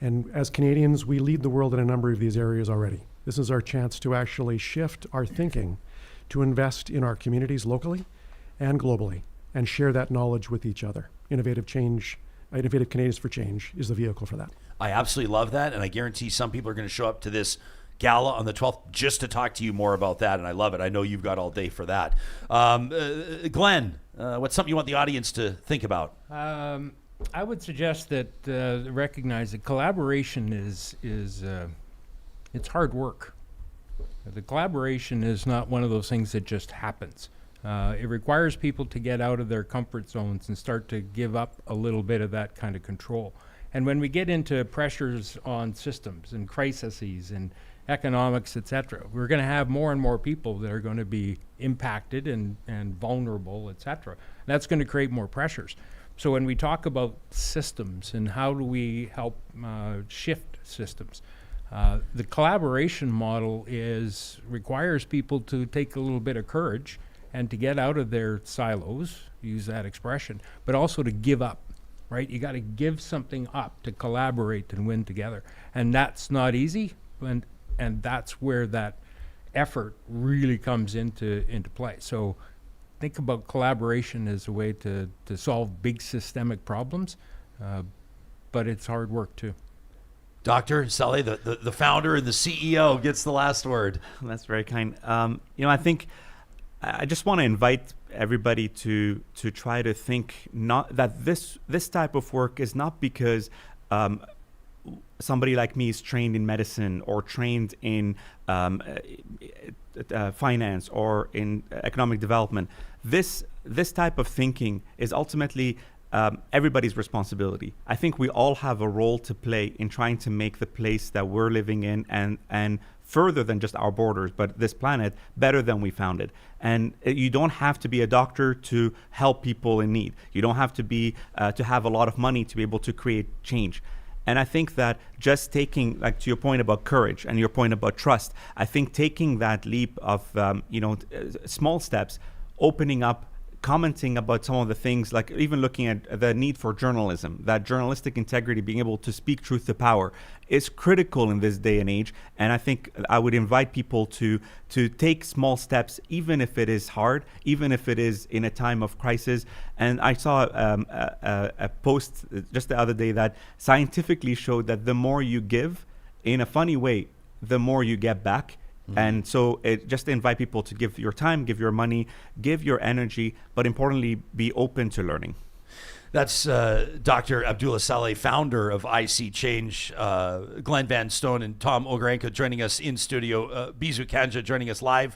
And as Canadians, we lead the world in a number of these areas already. This is our chance to actually shift our thinking to invest in our communities locally and globally, and share that knowledge with each other. Innovative Canadians for Change is the vehicle for that. I absolutely love that, and I guarantee some people are going to show up to this gala on the 12th just to talk to you more about that, and I love it. I know you've got all day for that. Glenn, what's something you want the audience to think about? I would suggest that recognize that collaboration is it's hard work. The collaboration is not one of those things that just happens. It requires people to get out of their comfort zones and start to give up a little bit of that kind of control. And when we get into pressures on systems and crises and economics, etc., we're going to have more and more people that are going to be impacted and vulnerable, etc. That's going to create more pressures. So when we talk about systems and how do we help shift systems, the collaboration model requires people to take a little bit of courage and to get out of their silos, use that expression, but also to give up, right? You got to give something up to collaborate and win together. And that's not easy, and that's where that effort really comes into play. So think about collaboration as a way to solve big systemic problems, but it's hard work too. Dr. Saleh, the founder and the CEO, gets the last word. That's very kind. I think I just want to invite everybody to try to think not that this type of work is not because somebody like me is trained in medicine or trained in finance or in economic development. This type of thinking is ultimately everybody's responsibility. I think we all have a role to play in trying to make the place that we're living in and further than just our borders, but this planet better than we found it. And you don't have to be a doctor to help people in need. You don't have to be to have a lot of money to be able to create change. And I think that just taking, like to your point about courage and your point about trust, I think taking that leap of small steps, opening up, commenting about some of the things, like even looking at the need for journalism, that journalistic integrity, being able to speak truth to power is critical in this day and age. And I think I would invite people to take small steps, even if it is hard, even if it is in a time of crisis. And I saw a post just the other day that scientifically showed that the more you give in a funny way, the more you get back. And so just invite people to give your time, give your money, give your energy, but importantly, be open to learning. That's Dr. Abdullah Saleh, founder of IC Change. Glenn Van Stone and Tom Ogarenko joining us in studio. Bizu Kanja joining us live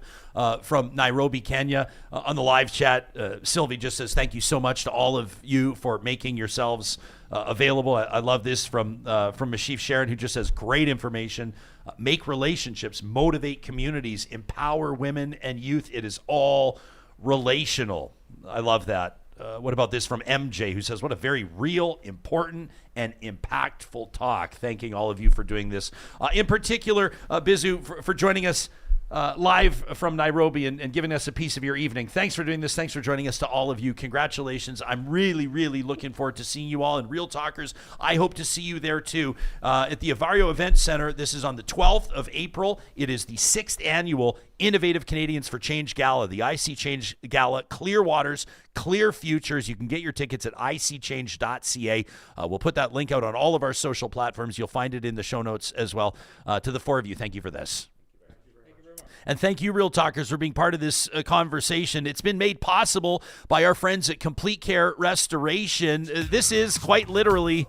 from Nairobi, Kenya. On the live chat, Sylvie just says thank you so much to all of you for making yourselves available. I love this from Mashif Sharon, who just says great information. Make relationships, motivate communities, empower women and youth. It is all relational. I love that. What about this from MJ, who says, what a very real, important, and impactful talk. Thanking all of you for doing this. In particular, Bizu, for joining us live from Nairobi and giving us a piece of your evening. Thanks for doing this. Thanks for joining us to all of you. Congratulations. I'm really, really looking forward to seeing you all in Real Talkers. I hope to see you there too. At the Avario Event Center, this is on the 12th of April. It is the 6th annual Innovative Canadians for Change Gala, the IC Change Gala, Clear Waters, Clear Futures. You can get your tickets at icchange.ca. We'll put that link out on all of our social platforms. You'll find it in the show notes as well. To the four of you, thank you for this. And thank you, Real Talkers, for being part of this conversation. It's been made possible by our friends at Complete Care Restoration. This is quite literally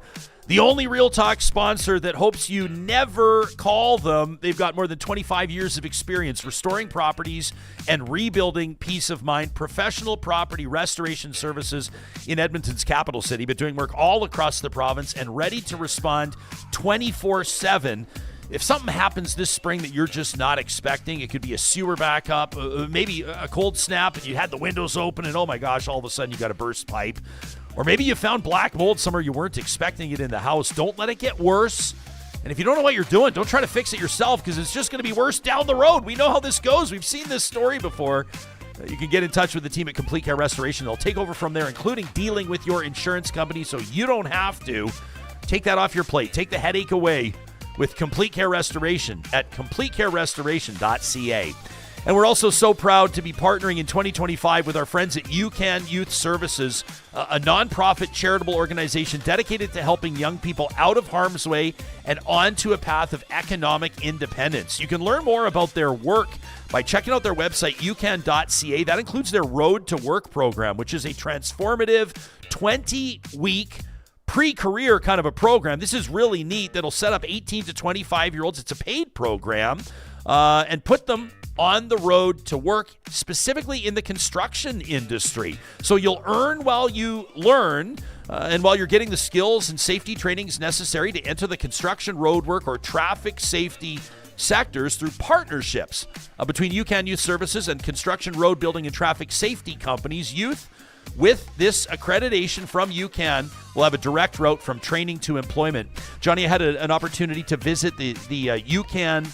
the only Real Talk sponsor that hopes you never call them. They've got more than 25 years of experience restoring properties and rebuilding peace of mind. Professional property restoration services in Edmonton's capital city, but doing work all across the province and ready to respond 24/7. If something happens this spring that you're just not expecting, it could be a sewer backup, maybe a cold snap and you had the windows open and oh my gosh, all of a sudden you got a burst pipe. Or maybe you found black mold somewhere you weren't expecting it in the house. Don't let it get worse. And if you don't know what you're doing, don't try to fix it yourself because it's just going to be worse down the road. We know how this goes. We've seen this story before. You can get in touch with the team at Complete Care Restoration. They'll take over from there, including dealing with your insurance company so you don't have to. Take that off your plate. Take the headache away with Complete Care Restoration at completecarerestoration.ca. And we're also so proud to be partnering in 2025 with our friends at UCAN Youth Services, a nonprofit charitable organization dedicated to helping young people out of harm's way and onto a path of economic independence. You can learn more about their work by checking out their website, ucan.ca. That includes their Road to Work program, which is a transformative 20-week pre-career kind of a program. This is really neat. That'll set up 18 to 25-year-olds. It's a paid program and put them on the road to work, specifically in the construction industry. So you'll earn while you learn and while you're getting the skills and safety trainings necessary to enter the construction, roadwork, or traffic safety sectors through partnerships between UCAN Youth Services and construction, road building, and traffic safety companies. Youth with this accreditation from UCAN will have a direct route from training to employment. Johnny, I had an opportunity to visit the UCAN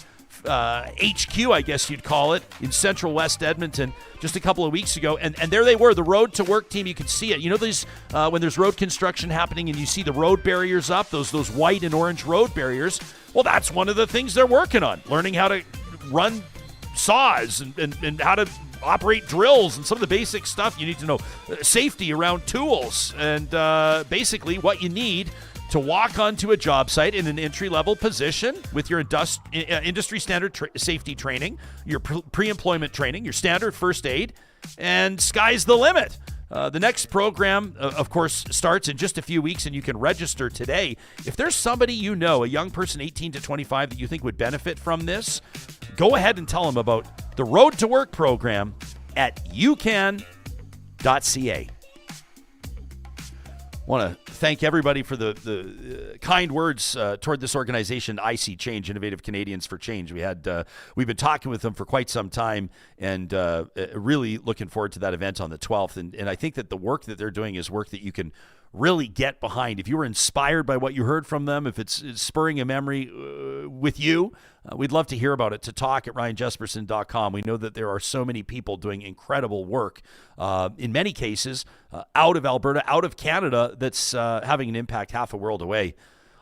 HQ, I guess you'd call it, in central West Edmonton just a couple of weeks ago. And there they were, the Road to Work team. You could see it. You know these when there's road construction happening and you see the road barriers up, those white and orange road barriers. Well, that's one of the things they're working on, learning how to run saws and how to operate drills and some of the basic stuff you need to know, safety around tools, and basically what you need to walk onto a job site in an entry-level position with your industry standard safety training, your pre-employment training, your standard first aid, and sky's the limit. The next program, of course, starts in just a few weeks, and you can register today. If there's somebody you know, a young person 18 to 25 that you think would benefit from this, go ahead and tell them about the Road to Work program at ucan.ca. I want to thank everybody for the kind words toward this organization, IC Change, Innovative Canadians for Change. We've been talking with them for quite some time, and really looking forward to that event on the 12th. And I think that the work that they're doing is work that you can really get behind. If you were inspired by what you heard from them, if it's spurring a memory with you, we'd love to hear about it. To talk at ryanjesperson.com. We know that there are so many people doing incredible work, in many cases, out of Alberta, out of Canada, that's having an impact half a world away.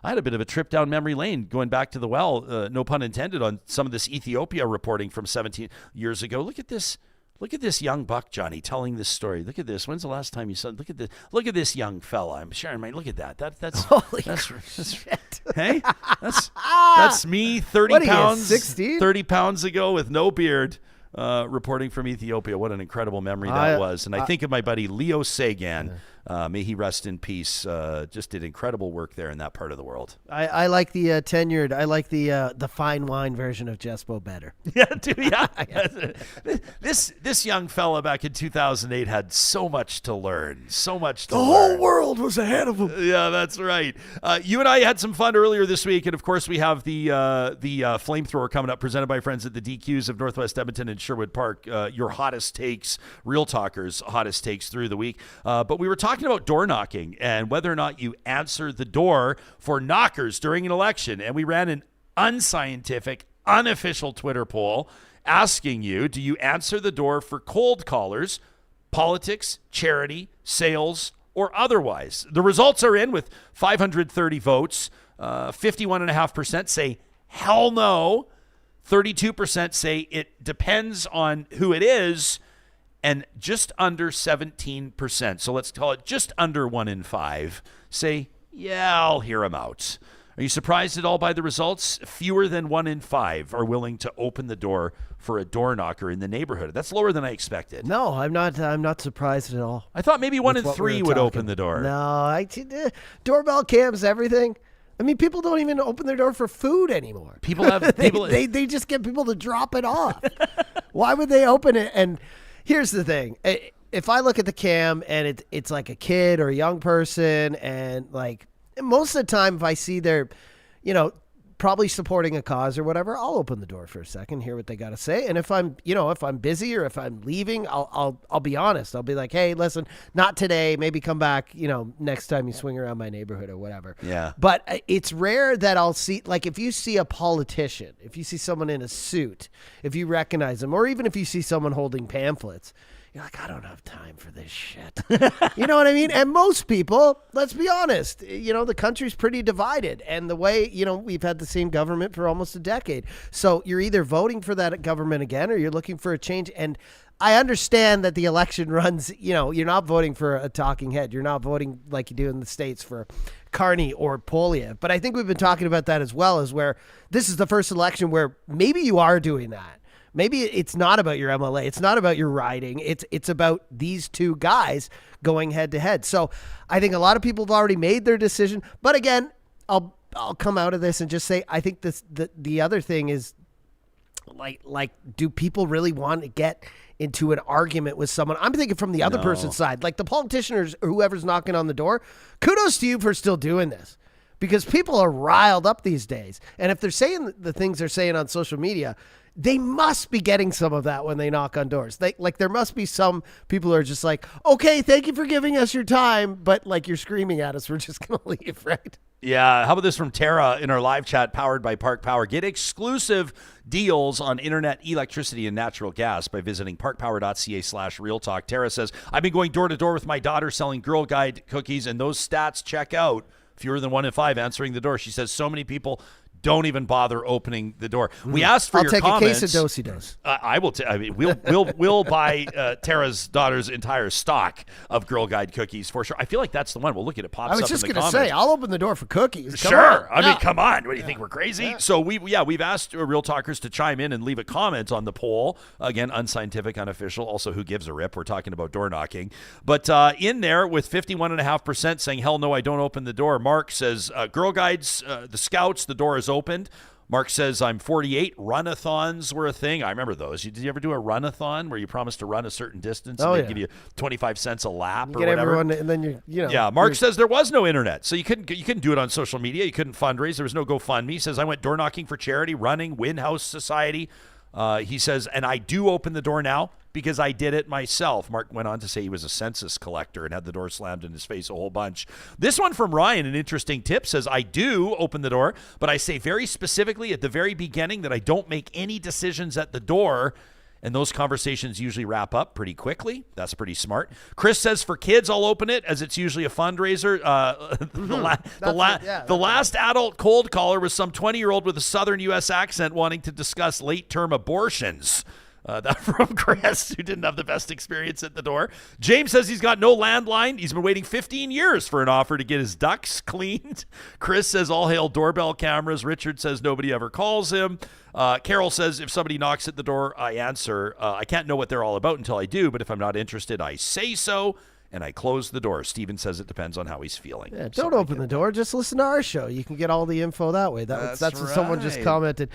I had a bit of a trip down memory lane going back to the well, no pun intended, on some of this Ethiopia reporting from 17 years ago. Look at this young buck, Johnny, telling this story. Look at this. When's the last time you saw? Look at this young fella. I'm sharing my. Look at that. That's shit. Hey, that's me 30 pounds, 16? 30 pounds ago with no beard, reporting from Ethiopia. What an incredible memory that was. And I think of my buddy Leo Sagan, May he rest in peace. Just did incredible work there in that part of the world. I like the tenured. I like the fine wine version of Jespo better. Yeah, dude, yeah. This young fella back in 2008 had so much to learn. So much to learn. The whole world was ahead of him. Yeah, that's right. You and I had some fun earlier this week, and of course we have the flamethrower coming up, presented by friends at the DQs of Northwest Edmonton and Sherwood Park. Your hottest takes, Real Talkers' hottest takes through the week. But we were talking about door knocking and whether or not you answer the door for knockers during an election, and we ran an unscientific, unofficial Twitter poll asking you, do you answer the door for cold callers, politics, charity, sales, or otherwise? The results are in with 530 votes. 51.5% say hell no. 32% say it depends on who it is, and just under 17%, so let's call it just under 1 in 5, say, yeah, I'll hear him out. Are you surprised at all by the results? Fewer than 1 in 5 are willing to open the door for a door knocker in the neighborhood. That's lower than I expected. No, I'm not surprised at all. I thought maybe 1 in 3 would open the door. No, doorbell cams, everything. I mean, people don't even open their door for food anymore. People have they just get people to drop it off. Why would they open it? And here's the thing. If I look at the cam and it's like a kid or a young person, and like most of the time if I see they're, probably supporting a cause or whatever, I'll open the door for a second, hear what they got to say. And if I'm busy or if I'm leaving, I'll be honest. I'll be like, hey, listen, not today. Maybe come back, next time you swing around my neighborhood or whatever. Yeah. But it's rare that I'll see, like if you see a politician, if you see someone in a suit, if you recognize them, or even if you see someone holding pamphlets, you're like, I don't have time for this shit. You know what I mean? And most people, let's be honest, the country's pretty divided. And the way, we've had the same government for almost a decade. So you're either voting for that government again or you're looking for a change. And I understand that the election runs, you're not voting for a talking head. You're not voting like you do in the States for Carney or Poilievre. But I think we've been talking about that as well, as where this is the first election where maybe you are doing that. Maybe it's not about your MLA. It's not about your riding. It's about these two guys going head to head. So I think a lot of people have already made their decision. But again, I'll come out of this and just say I think the other thing is like do people really want to get into an argument with someone? I'm thinking from the other person's side, like the politician or whoever's knocking on the door. Kudos to you for still doing this, because people are riled up these days. And if they're saying the things they're saying on social media, they must be getting some of that when they knock on doors. There must be some people who are just like, okay, thank you for giving us your time, but like you're screaming at us, we're just going to leave, right? Yeah. How about this from Tara in our live chat powered by Park Power? Get exclusive deals on internet, electricity, and natural gas by visiting parkpower.ca/realtalk. Tara says, I've been going door to door with my daughter selling Girl Guide cookies, and those stats check out. Fewer than 1 in 5 answering the door. She says so many people don't even bother opening the door. We asked for your comments. I'll take a case of Do-si-dos. I will. We'll buy Tara's daughter's entire stock of Girl Guide cookies for sure. I feel like that's the one. We'll look at it. Pops up in the comments. I was just going to say, I'll open the door for cookies. Sure. I mean, come on. What do you think? We're crazy? Yeah. So we've asked Real Talkers to chime in and leave a comment on the poll. Again, unscientific, unofficial. Also, who gives a rip? We're talking about door knocking. But in there with 51.5% saying, hell no, I don't open the door. Mark says, Girl Guides, the Scouts, the door is opened. Mark says, I'm 48. Run-a-thons were a thing. I remember those. Did you ever do a run-a-thon where you promised to run a certain distance and they'd give you 25 cents a lap or whatever? Everyone, and then Yeah, Mark says there was no internet, so you couldn't do it on social media. You couldn't fundraise. There was no GoFundMe. He says, I went door knocking for charity, running, Win House Society. He says, and I do open the door now because I did it myself. Mark went on to say he was a census collector and had the door slammed in his face a whole bunch. This one from Ryan, an interesting tip, says, I do open the door, but I say very specifically at the very beginning that I don't make any decisions at the door. And those conversations usually wrap up pretty quickly. That's pretty smart. Chris says, for kids, I'll open it as it's usually a fundraiser. The last adult cold caller was some 20-year-old with a southern U.S. accent wanting to discuss late-term abortions. That from Chris, who didn't have the best experience at the door. James says he's got no landline. He's been waiting 15 years for an offer to get his ducts cleaned. Chris says all hail doorbell cameras. Richard says nobody ever calls him. Carol says if somebody knocks at the door, I answer. I can't know what they're all about until I do, but if I'm not interested, I say so. and I close the door. Steven says it depends on how he's feeling. Yeah, don't open the door. Just listen to our show. You can get all the info that way. That's what someone just commented.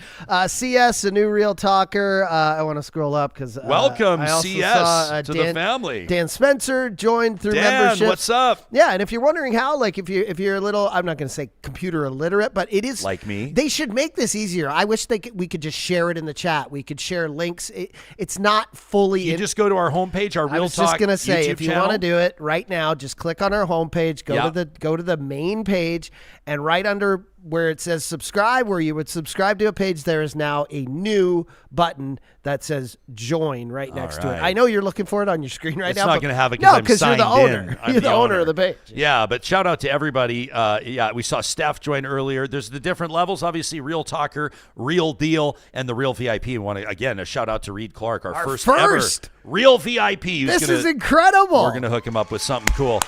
CS, a new Real Talker. I want to scroll up because welcome, I also CS, saw, to the family. Dan Spencer joined through membership. What's up? Yeah, and if you're wondering how, like if you're a little, I'm not going to say computer illiterate, but it is like me. They should make this easier. I wish we could just share it in the chat. We could share links. It's not fully. You just go to our homepage, our Real Talk. I was just going to say, YouTube if you channel. want to do it right now, just click on our homepage, go to the main page, and right under where it says subscribe, where you would subscribe to a page, there is now a new button that says join right next to it. I know you're looking for it on your screen right now. It's not going to have it because you're the owner. You're the owner of the page. Yeah, but shout out to everybody. We saw Steph join earlier. There's the different levels, obviously, Real Talker, Real Deal, and the Real VIP. And want to, again, a shout out to Reed Clark, our first ever Real VIP. This is incredible. We're going to hook him up with something cool.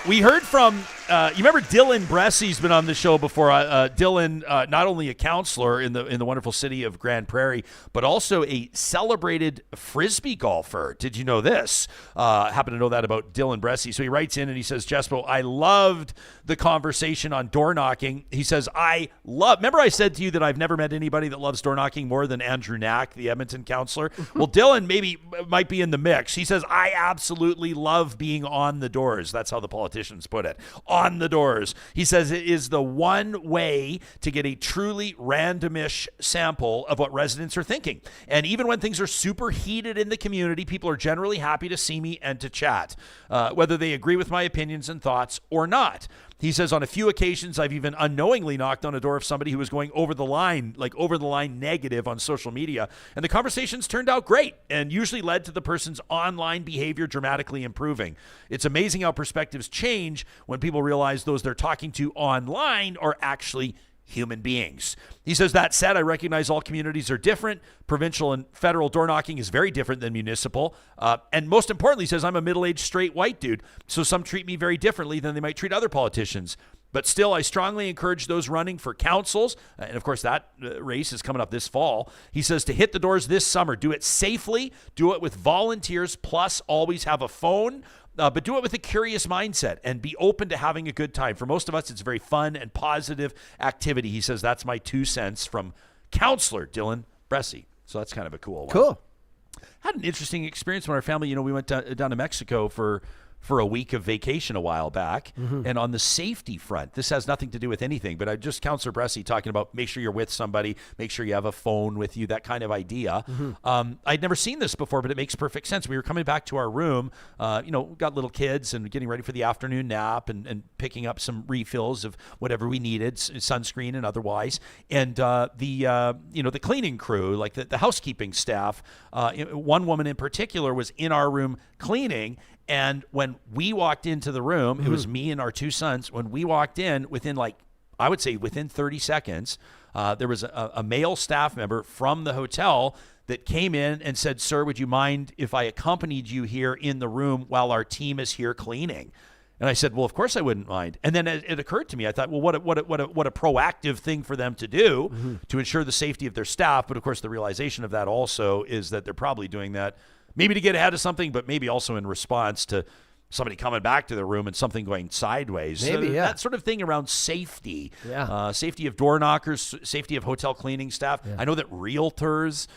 We heard from, you remember Dylan Bressey's been on the show before. Dylan, not only a counselor in the wonderful city of Grande Prairie, but also a celebrated Frisbee golfer. Did you know this? Happen to know that about Dylan Bressey. So he writes in and he says, Jespo, I loved the conversation on door knocking. He says, remember I said to you that I've never met anybody that loves door knocking more than Andrew Knack, the Edmonton counselor? Well, Dylan might be in the mix. He says, I absolutely love being on the doors. That's how the politicians put it. On the doors. He says it is the one way to get a truly randomish sample of what residents are thinking. And even when things are super heated in the community, people are generally happy to see me and to chat, whether they agree with my opinions and thoughts or not. He says, on a few occasions, I've even unknowingly knocked on a door of somebody who was going over the line negative on social media. And the conversations turned out great and usually led to the person's online behavior dramatically improving. It's amazing how perspectives change when people realize those they're talking to online are actually human beings. He says, that said, I recognize all communities are different. Provincial and federal door knocking is very different than municipal. And most importantly, he says, I'm a middle-aged straight white dude, so some treat me very differently than they might treat other politicians. But still, I strongly encourage those running for councils, and of course that race is coming up this fall. He says to hit the doors this summer. Do it safely, do it with volunteers, plus always have a phone. But do it with a curious mindset and be open to having a good time. For most of us, it's a very fun and positive activity. He says that's my 2 cents from counselor Dylan Bressey. So that's kind of a cool one. Cool. Had an interesting experience when our family, we went down to Mexico for a week of vacation a while back. Mm-hmm. And on the safety front, this has nothing to do with anything, but I just Councillor Bressey talking about make sure you're with somebody, make sure you have a phone with you, that kind of idea. Mm-hmm. I'd never seen this before, but it makes perfect sense. We were coming back to our room, got little kids and getting ready for the afternoon nap and picking up some refills of whatever we needed, sunscreen and otherwise. And the cleaning crew, like the housekeeping staff, one woman in particular was in our room cleaning. And when we walked into the room, it was me and our 2 sons. When we walked in, within 30 seconds, there was a male staff member from the hotel that came in and said, "Sir, would you mind if I accompanied you here in the room while our team is here cleaning?" And I said, "Well, of course I wouldn't mind." And then it occurred to me, I thought, well, what a proactive thing for them to do to ensure the safety of their staff. But of course, the realization of that also is that they're probably doing that maybe to get ahead of something, but maybe also in response to somebody coming back to the room and something going sideways. Maybe, yeah. That sort of thing around safety. Yeah. Safety of door knockers, safety of hotel cleaning staff. Yeah. I know that realtors,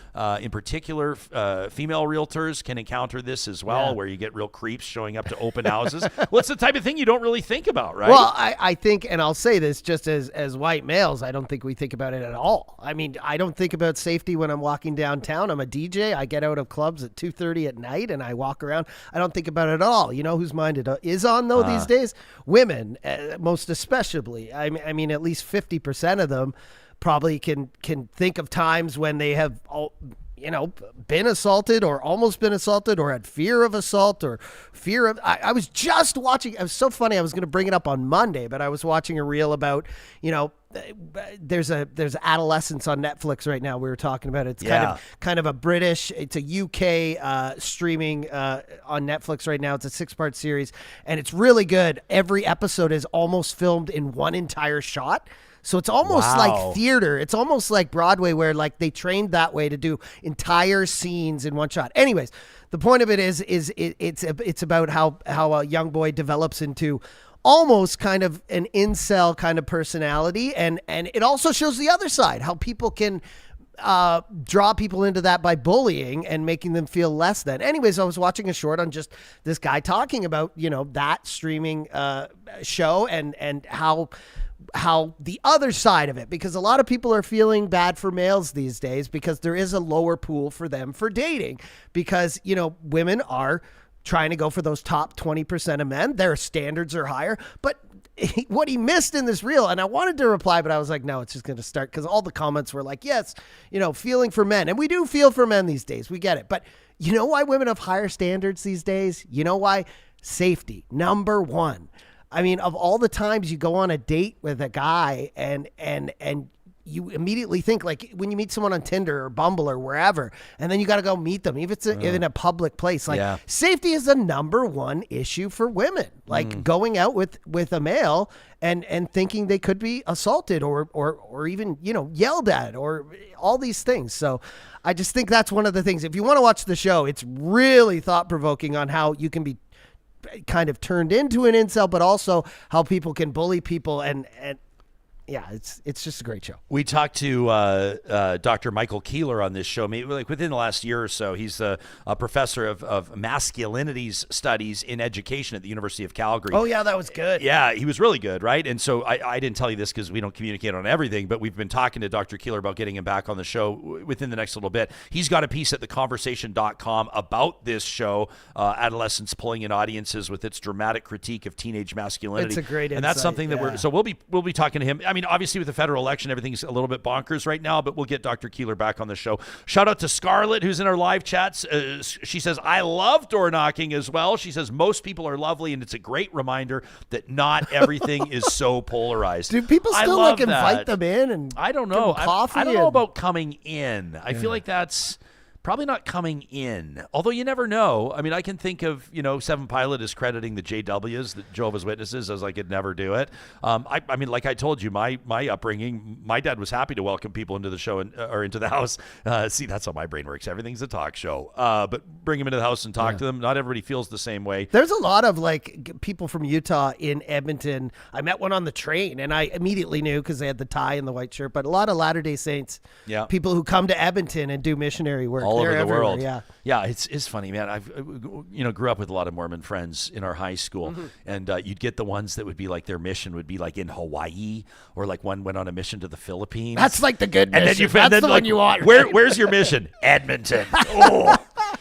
in particular, female realtors can encounter this as well, where you get real creeps showing up to open houses. Well, it's the type of thing you don't really think about, right? Well, I think, and I'll say this just as white males, I don't think we think about it at all. I mean, I don't think about safety when I'm walking downtown. I'm a DJ. I get out of clubs at 2:30 at night and I walk around. I don't think about it at all. You know who's mind it is on, though, these days? Women, most especially. I mean, at least 50% of them probably can think of times when they have been assaulted or almost been assaulted or had fear of assault or fear of... I was just watching... It was so funny. I was going to bring it up on Monday, but I was watching a reel about, there's Adolescence on Netflix right now. We were talking about it. It's kind of a British... It's a UK streaming on Netflix right now. It's a 6-part series, and it's really good. Every episode is almost filmed in one entire shot. So it's almost Wow. like theater. It's almost like Broadway, where like they trained that way to do entire scenes in one shot. Anyways, the point of it is it's about how a young boy develops into almost kind of an incel kind of personality, and it also shows the other side, how people can draw people into that by bullying and making them feel less than. Anyways, I was watching a short on just this guy talking about, you know, that streaming show and how the other side of it, because a lot of people are feeling bad for males these days because there is a lower pool for them for dating, because, you know, women are trying to go for those top 20% of men. Their standards are higher, but what he missed in this reel, and I wanted to reply, but I was like, no, it's just going to start, because all the comments were like, yes, you know, feeling for men. And we do feel for men these days. We get it. But you know why women have higher standards these days? You know why? Safety. Number one. I mean, of all the times you go on a date with a guy and you immediately think, like, when you meet someone on Tinder or Bumble or wherever, and then you got to go meet them, even if it's in a public place, like safety is the number one issue for women. Like going out with a male and thinking they could be assaulted or even, you know, yelled at or all these things. So I just think that's one of the things. If you want to watch the show, it's really thought provoking on how you can be kind of turned into an incel, but also how people can bully people and yeah, it's just a great show. We talked to Dr. Michael Keeler on this show, maybe like within the last year or so. He's a professor of masculinities studies in education at the University of Calgary. Oh, yeah, that was good. Yeah, he was really good, right? And so I didn't tell you this because we don't communicate on everything, but we've been talking to Dr. Keeler about getting him back on the show within the next little bit. He's got a piece at theconversation.com about this show, Adolescence Pulling in Audiences, with its dramatic critique of teenage masculinity. It's a great and that's insight, something that we'll be talking to him. I mean, obviously with the federal election, everything's a little bit bonkers right now, but we'll get Dr. Keeler back on the show. Shout out to Scarlett, who's in our live chats. She says, I love door knocking as well. She says, most people are lovely, and it's a great reminder that not everything is so polarized. Do people still like invite them in? And I don't know. Coffee I don't know about coming in. I feel like that's probably not coming in, although you never know. I mean, I can think of, you know, Seven Pilot is crediting the JWs, the Jehovah's Witnesses, as I could never do it. I mean, like I told you, my upbringing, my dad was happy to welcome people into the show or into the house. See, that's how my brain works. Everything's a talk show. But bring them into the house and talk to them. Not everybody feels the same way. There's a lot of like people from Utah in Edmonton. I met one on the train, and I immediately knew because they had the tie and the white shirt. But a lot of Latter-day Saints, people who come to Edmonton and do missionary work all over the world. Yeah, it's funny, man. I've grew up with a lot of Mormon friends in our high school, and you'd get the ones that would be like their mission would be like in Hawaii, or like one went on a mission to the Philippines. That's like the good mission. And then you found that's the like, one you want. Where's your mission? Edmonton. Oh.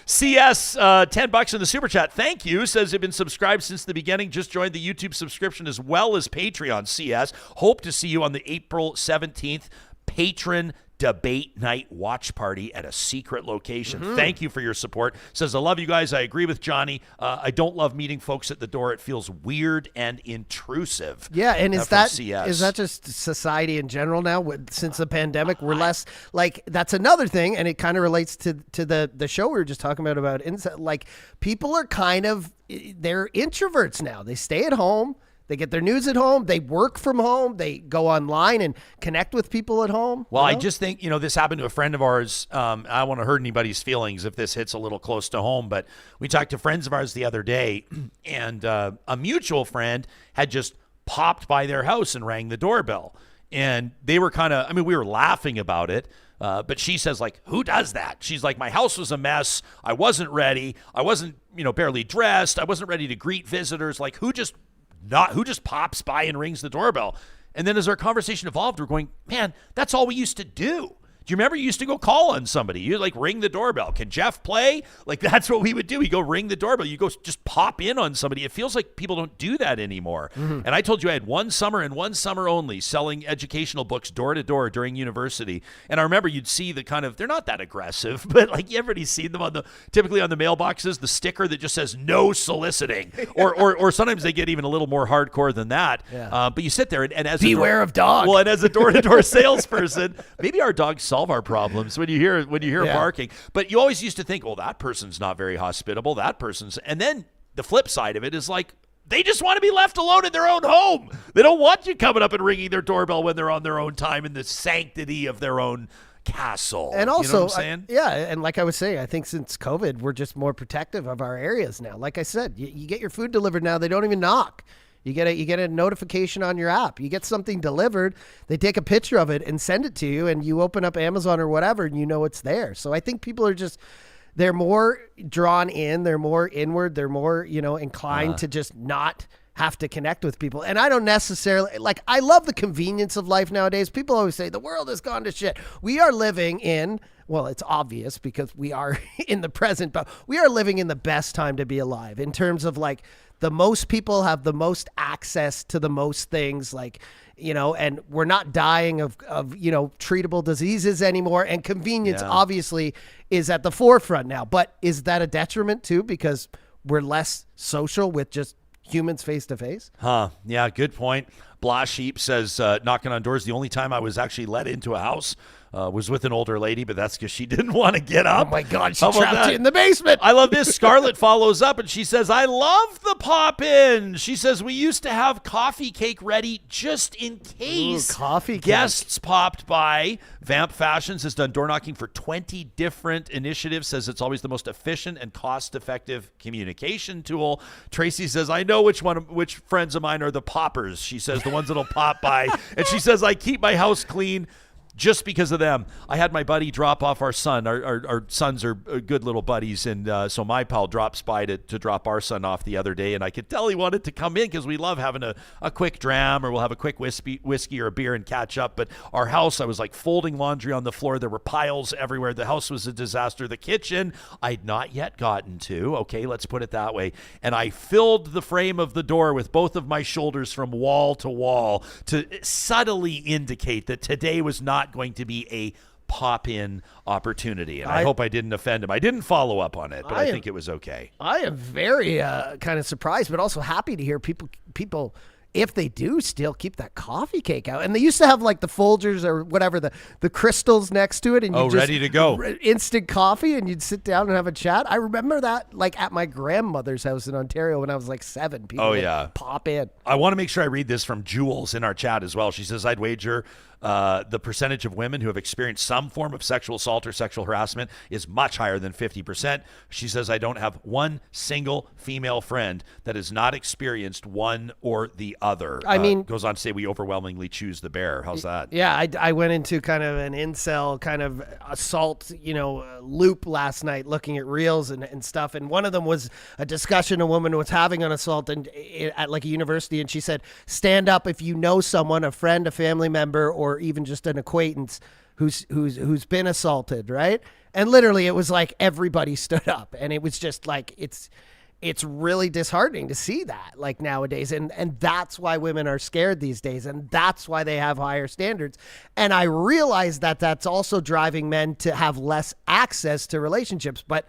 CS, $10 in the super chat. Thank you. Says you've been subscribed since the beginning. Just joined the YouTube subscription as well as Patreon. CS. Hope to see you on the April 17th patron debate night watch party at a secret location. Thank you for your support. Says, I love you guys. I agree with Johnny. I don't love meeting folks at the door. It feels weird and intrusive. Yeah, and is that CS. just society in general now? Since the pandemic, we're less like, that's another thing, and it kind of relates to the show we were just talking about like people are kind of, they're introverts now. They stay at home. They get their news at home. They work from home. They go online and connect with people at home. Well, I just think, this happened to a friend of ours. I don't want to hurt anybody's feelings if this hits a little close to home, but we talked to friends of ours the other day, and a mutual friend had just popped by their house and rang the doorbell. And they were we were laughing about it. But she says, like, who does that? She's like, my house was a mess. I wasn't ready. I wasn't, barely dressed. I wasn't ready to greet visitors. Like, who just pops by and rings the doorbell? And then as our conversation evolved, we're going, man, that's all we used to do. Do you remember you used to go call on somebody? You like ring the doorbell. Can Jeff play? Like, that's what we would do. We go ring the doorbell. You go just pop in on somebody. It feels like people don't do that anymore. And I told you I had one summer and one summer only selling educational books door to door during university. And I remember you'd see the kind of, they're not that aggressive, but like everybody's seen them typically on the mailboxes, the sticker that just says no soliciting, or sometimes they get even a little more hardcore than that. Yeah. But you sit there and as beware of dogs. Well, and as a door to door salesperson, maybe our dogs solve our problems when you hear barking. But you always used to think, well, that person's not very hospitable. And then the flip side of it is like, They just want to be left alone in their own home. They don't want you coming up and ringing their doorbell when they're on their own time in the sanctity of their own castle. And also, you know what I'm saying? and like I was saying, I think since COVID, we're just more protective of our areas now. Like I said, you get your food delivered now. They don't even knock. You get a notification on your app. You get something delivered. They take a picture of it and send it to you, and you open up Amazon or whatever, and you know it's there. So I think people are just, they're more drawn in. They're more inward. They're more, inclined to just not have to connect with people. And I don't necessarily, like, I love the convenience of life nowadays. People always say the world has gone to shit. We are living in, well, it's obvious because we are in the present, but we are living in the best time to be alive in terms of like the most people have the most access to the most things, like, and we're not dying of treatable diseases anymore. And convenience obviously is at the forefront now, but is that a detriment too? Because we're less social with just humans face to face? Yeah, good point. Blah Sheep says, knocking on doors. The only time I was actually let into a house was with an older lady, but that's because she didn't want to get up. Oh my God, she trapped you in the basement. I love this. Scarlett follows up and she says, I love the pop-in. She says, we used to have coffee cake ready just in case guests popped by. Vamp Fashions has done door knocking for 20 different initiatives, says it's always the most efficient and cost-effective communication tool. Tracy says, I know which friends of mine are the poppers. She says, the ones that'll pop by. And she says, I keep my house clean just because of them. I had my buddy drop off our son. Our sons are good little buddies, and so my pal drops by to drop our son off the other day, and I could tell he wanted to come in because we love having a quick dram, or we'll have a quick whiskey or a beer and catch up. But our house, I was like folding laundry on the floor. There were piles everywhere. The house was a disaster. The kitchen, I'd not yet gotten to. Okay, let's put it that way. And I filled the frame of the door with both of my shoulders from wall to wall to subtly indicate that today was not going to be a pop-in opportunity, and I hope I didn't offend him. I didn't follow up on it, but I think it was okay. I am very kind of surprised, but also happy to hear people, if they do still keep that coffee cake out. And they used to have like the Folgers or whatever, the crystals next to it, and you ready to go, instant coffee, and you'd sit down and have a chat. I remember that like at my grandmother's house in Ontario when I was like 7. People would pop in. I want to make sure I read this from Jules in our chat as well. She says, I'd wager the percentage of women who have experienced some form of sexual assault or sexual harassment is much higher than 50%. She says, I don't have one single female friend that has not experienced one or the other. I mean, goes on to say we overwhelmingly choose the bear. How's that? Yeah, I went into kind of an incel kind of assault, loop last night looking at reels and stuff. And one of them was a discussion a woman was having on assault at like a university. And she said, stand up if you know someone, a friend, a family member, or even just an acquaintance who's been assaulted, right? And literally it was like everybody stood up, and it was just like it's really disheartening to see that like nowadays, and that's why women are scared these days, and that's why they have higher standards. And I realize that that's also driving men to have less access to relationships, but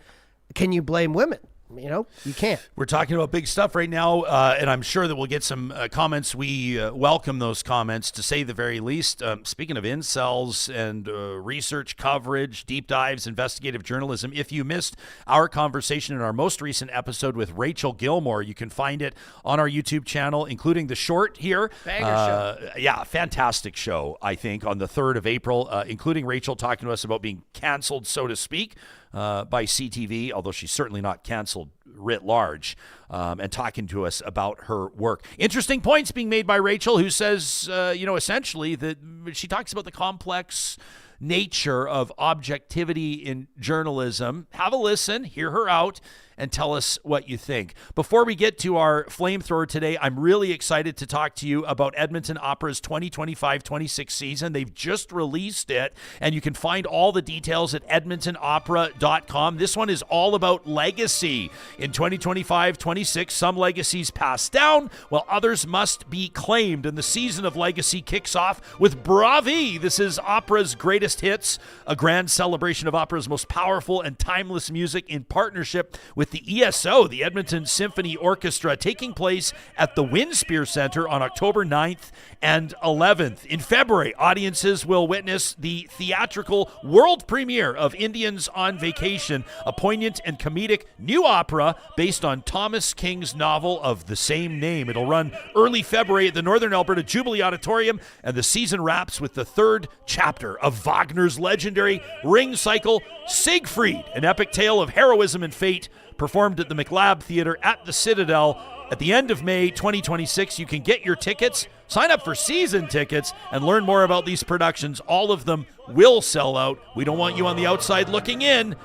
can you blame women? You can't. We're talking about big stuff right now, and I'm sure that we'll get some comments. We welcome those comments, to say the very least. Speaking of incels and research coverage, deep dives, investigative journalism, if you missed our conversation in our most recent episode with Rachel Gilmore, you can find it on our YouTube channel, including the short here. Banger show. Yeah, fantastic show, I think, on the 3rd of April, including Rachel talking to us about being canceled, so to speak, by CTV, although she's certainly not canceled writ large, and talking to us about her work. Interesting points being made by Rachel, who says, essentially that she talks about the complex nature of objectivity in journalism. Have a listen, hear her out, and tell us what you think. Before we get to our flamethrower today, I'm really excited to talk to you about Edmonton Opera's 2025-26 season. They've just released it, and you can find all the details at edmontonopera.com. This one is all about legacy. In 2025-26, some legacies pass down, while others must be claimed, and the season of legacy kicks off with Bravi. This is opera's greatest greatest hits, a grand celebration of opera's most powerful and timeless music in partnership with the ESO, the Edmonton Symphony Orchestra, taking place at the Winspear Centre on October 9th and 11th. In February, audiences will witness the theatrical world premiere of Indians on Vacation, a poignant and comedic new opera based on Thomas King's novel of the same name. It'll run early February at the Northern Alberta Jubilee Auditorium, and the season wraps with the third chapter of Wagner's legendary ring cycle, Siegfried, an epic tale of heroism and fate, performed at the McLab Theatre at the Citadel. At the end of May 2026, you can get your tickets, sign up for season tickets, and learn more about these productions. All of them will sell out. We don't want you on the outside looking in.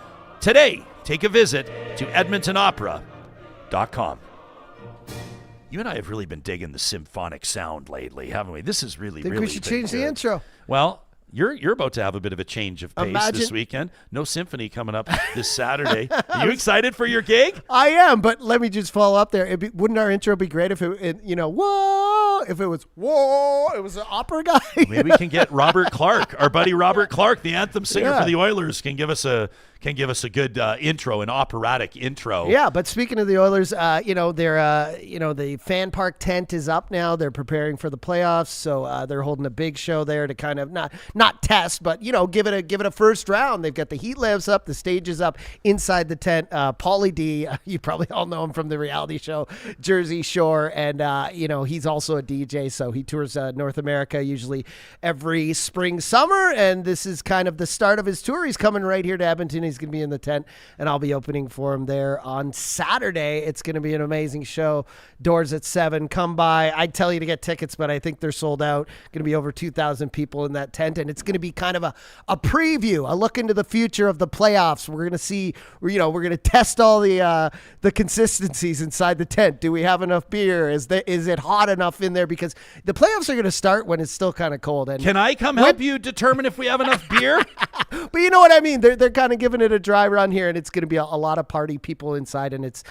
Today, take a visit to edmontonopera.com. You and I have really been digging the symphonic sound lately, haven't we? This is really, Think really we should been change the good. intro. Well, you're about to have a bit of a change of pace this weekend. No symphony coming up this Saturday. Are you excited for your gig? I am, but let me just follow up there. Wouldn't our intro be great if it whoa, if it was whoa, it was an opera guy? Maybe we can get Robert Clark, our buddy Robert Clark, the anthem singer for the Oilers, can give us a good intro, an operatic intro. Yeah, but speaking of the Oilers, they're the fan park tent is up now. They're preparing for the playoffs, so they're holding a big show there to kind of not test, but give it a first round. They've got the heat lamps up, the stage is up inside the tent. Pauly D, you probably all know him from the reality show Jersey Shore, and he's also a DJ, so he tours North America usually every spring, summer, and this is kind of the start of his tour. He's coming right here to Edmonton. He's going to be in the tent, and I'll be opening for him there on Saturday. It's going to be an amazing show. Doors at 7. Come by. I'd tell you to get tickets, but I think they're sold out. Going to be over 2,000 people in that tent, and it's going to be kind of a preview, a look into the future of the playoffs. We're going to see, we're going to test all the consistencies inside the tent. Do we have enough beer? Is it hot enough in there? Because the playoffs are going to start when it's still kind of cold. And can I come help you determine if we have enough beer? But you know what I mean? They're kind of giving it a dry run here, and it's going to be a lot of party people inside, and it's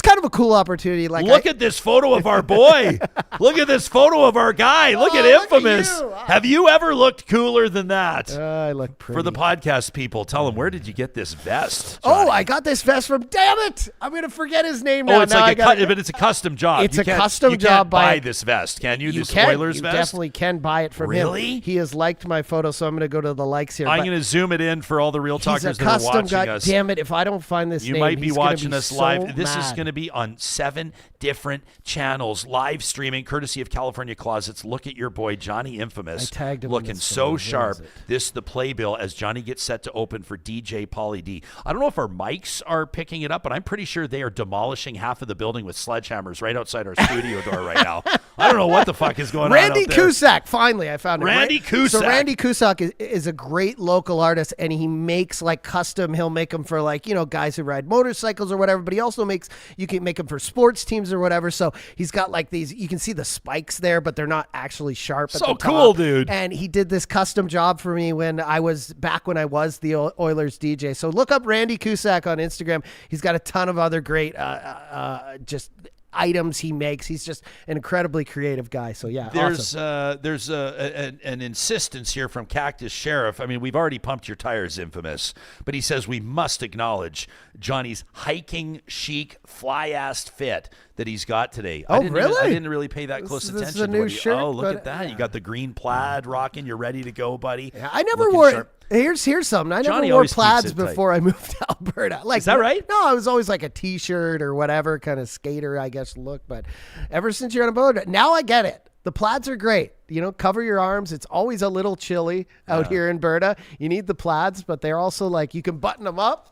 kind of a cool opportunity. Look at this photo of our boy. Look at this photo of our guy. Look at Infamous. Look at Have you ever looked cooler than that? I look pretty. For the podcast people, tell them, where did you get this vest, Johnny? Oh, I got this vest from, damn it, I'm going to forget his name now. Oh, it's but it's a custom job. It's a custom job. You can't buy this vest, can you? This Oilers vest? You definitely can buy it from him. Really? He has liked my photo, so I'm going to go to the likes here. I'm going to zoom it in for all the real talkers that are watching us. Damn it, if I don't find this you name, might be watching us live. So this is going to be on 7 different channels, live streaming, courtesy of California Closets. Look at your boy, Johnny Infamous. I tagged him looking so sharp. This the playbill as Johnny gets set to open for DJ Pauly D. I don't know if our mics are picking it up, but I'm pretty sure they are demolishing half of the building with sledgehammers right outside our studio door right now. I don't know what the fuck is going Randy on out there. Cusack, finally, I found it. Randy Cusack. So Randy Cusack is a great local artist, and he makes like custom. He'll make them for like, guys who ride motorcycles or whatever, but he also you can make them for sports teams or whatever. So he's got like these, you can see the spikes there, but they're not actually sharp at the top. So cool, dude. And he did this custom job for me when I was the Oilers DJ. So look up Randy Cusack on Instagram. He's got a ton of other great just items he makes. He's just an incredibly creative guy. So yeah, there's awesome. An insistence here from Cactus Sheriff. I mean, we've already pumped your tires, Infamous, but he says we must acknowledge Johnny's hiking chic fly-assed fit that he's got today. Oh, really? I didn't really pay that close attention. This is a new shirt. Oh, look at that. You got the green plaid rocking. You're ready to go, buddy. Yeah, I never wore Here's something. I never wore plaids before I moved to Alberta. Is that right? No, I was always like a T-shirt or whatever kind of skater, I guess, look. But ever since you're on Alberta, now I get it. The plaids are great. Cover your arms. It's always a little chilly out here in Alberta. You need the plaids, but they're also like you can button them up.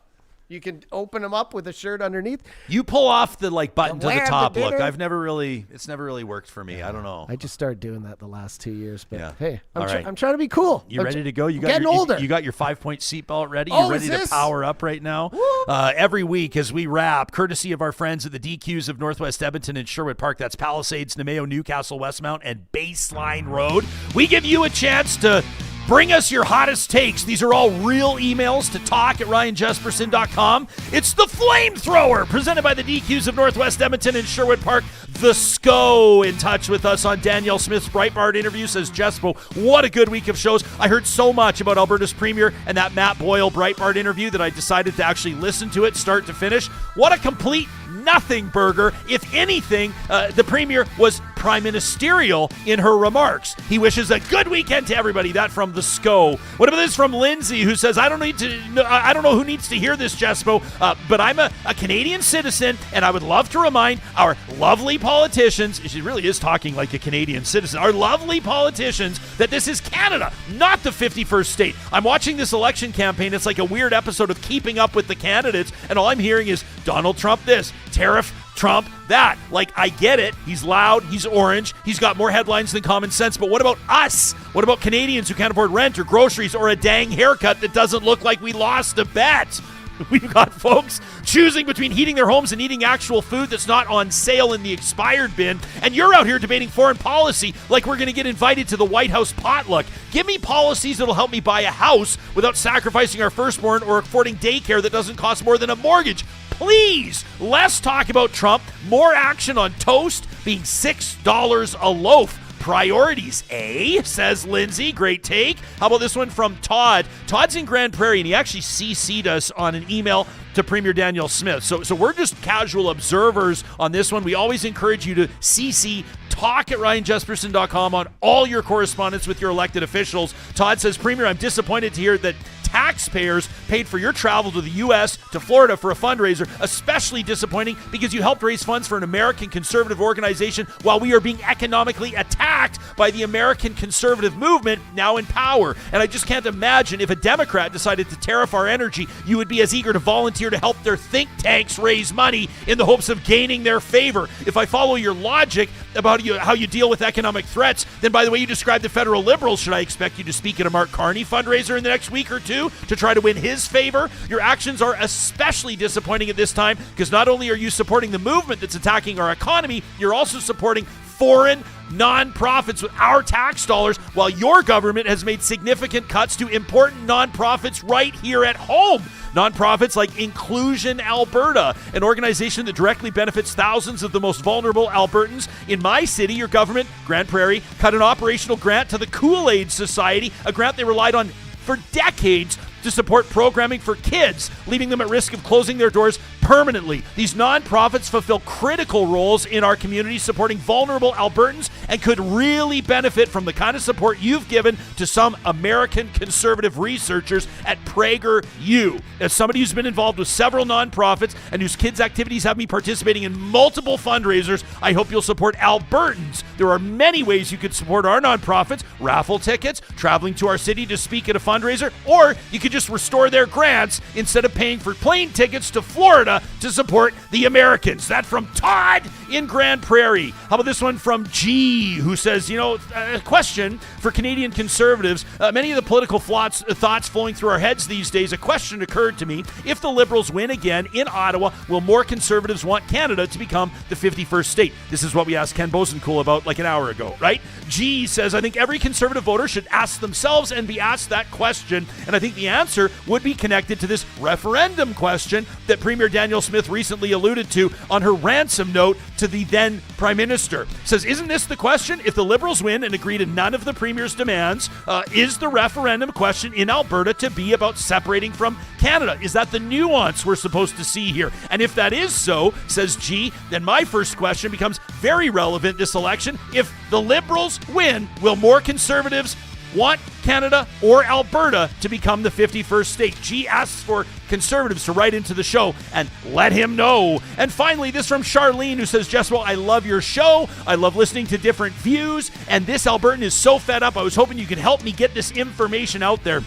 You can open them up with a shirt underneath. You pull off the button to the top look. It's never really worked for me. I don't know. I just started doing that the last 2 years. But hey, right. I'm trying to be cool. You ready to go? You got getting older. You got your 5-point seatbelt ready. You're ready to power up right now. Every week as we wrap, courtesy of our friends at the DQs of Northwest Edmonton and Sherwood Park, that's Palisades, Nemeo, Newcastle, Westmount, and Baseline Road, we give you a chance to Bring us your hottest takes. These are all real emails to talk@ryanjesperson.com. It's the Flamethrower, presented by the DQs of Northwest Edmonton and Sherwood Park. TheSco in touch with us on Danielle Smith's Breitbart interview, says, Jespo, what a good week of shows. I heard so much about Alberta's Premier and that Matt Boyle Breitbart interview that I decided to actually listen to it start to finish. What a complete nothing burger. If anything, the Premier was prime ministerial in her remarks. He wishes a good weekend to everybody. That from TheSco. What about this from Lindsay, who says, I don't know who needs to hear this, Jespo, but I'm a Canadian citizen, and I would love to remind our lovely politicians, she really is talking like a Canadian citizen, our lovely politicians, that this is Canada, not the 51st state. I'm watching this election campaign. It's like a weird episode of Keeping Up with the Candidates, and all I'm hearing is Donald Trump this, tariff, Trump that. Like, I get it. He's loud. He's orange. He's got more headlines than common sense. But what about us? What about Canadians who can't afford rent or groceries or a dang haircut that doesn't look like we lost a bet? We've got folks choosing between heating their homes and eating actual food that's not on sale in the expired bin. And you're out here debating foreign policy like we're going to get invited to the White House potluck. Give me policies that'll help me buy a house without sacrificing our firstborn or affording daycare that doesn't cost more than a mortgage. Please, less talk about Trump, more action on toast being $6 a loaf. Priorities, eh? Says Lindsay. Great take. How about this one from Todd? Todd's in Grande Prairie, and he actually CC'd us on an email to Premier Danielle Smith. So we're just casual observers on this one. We always encourage you to CC talk@ryanjesperson.com on all your correspondence with your elected officials. Todd says, Premier, I'm disappointed to hear that taxpayers paid for your travel to the U.S., to Florida for a fundraiser. Especially disappointing because you helped raise funds for an American conservative organization while we are being economically attacked by the American conservative movement now in power. And I just can't imagine if a Democrat decided to tariff our energy, you would be as eager to volunteer to help their think tanks raise money in the hopes of gaining their favor. If I follow your logic about how you deal with economic threats, then by the way you describe the federal Liberals, should I expect you to speak at a Mark Carney fundraiser in the next week or two to try to win his favor? Your actions are especially disappointing at this time because not only are you supporting the movement that's attacking our economy, you're also supporting foreign nonprofits with our tax dollars, while your government has made significant cuts to important nonprofits right here at home. Nonprofits like Inclusion Alberta, an organization that directly benefits thousands of the most vulnerable Albertans. In my city, your government, Grande Prairie, cut an operational grant to the Kool-Aid Society, a grant they relied on for decades to support programming for kids, leaving them at risk of closing their doors permanently. These nonprofits fulfill critical roles in our community, supporting vulnerable Albertans, and could really benefit from the kind of support you've given to some American conservative researchers at PragerU. As somebody who's been involved with several nonprofits and whose kids' activities have me participating in multiple fundraisers, I hope you'll support Albertans. There are many ways you could support our nonprofits: raffle tickets, traveling to our city to speak at a fundraiser, or you could just restore their grants instead of paying for plane tickets to Florida to support the Americans. That from Todd in Grande Prairie. How about this one from G, who says, a question for Canadian conservatives. Many of the political thoughts flowing through our heads these days, a question occurred to me. If the Liberals win again in Ottawa, will more conservatives want Canada to become the 51st state? This is what we asked Ken Boessenkool about like an hour ago, right? G says, I think every conservative voter should ask themselves and be asked that question, and I think the answer would be connected to this referendum question that Premier Danielle Smith recently alluded to on her ransom note to the then Prime Minister. Says, isn't this the question? If the Liberals win and agree to none of the Premier's demands, is the referendum question in Alberta to be about separating from Canada? Is that the nuance we're supposed to see here? And if that is so, says G, then my first question becomes very relevant this election. If the Liberals win, will more conservatives want Canada or Alberta to become the 51st state? G asks for conservatives to write into the show and let him know. And finally, this from Charlene, who says, Jesswell, I love your show. I love listening to different views. And this Albertan is so fed up. I was hoping you could help me get this information out there.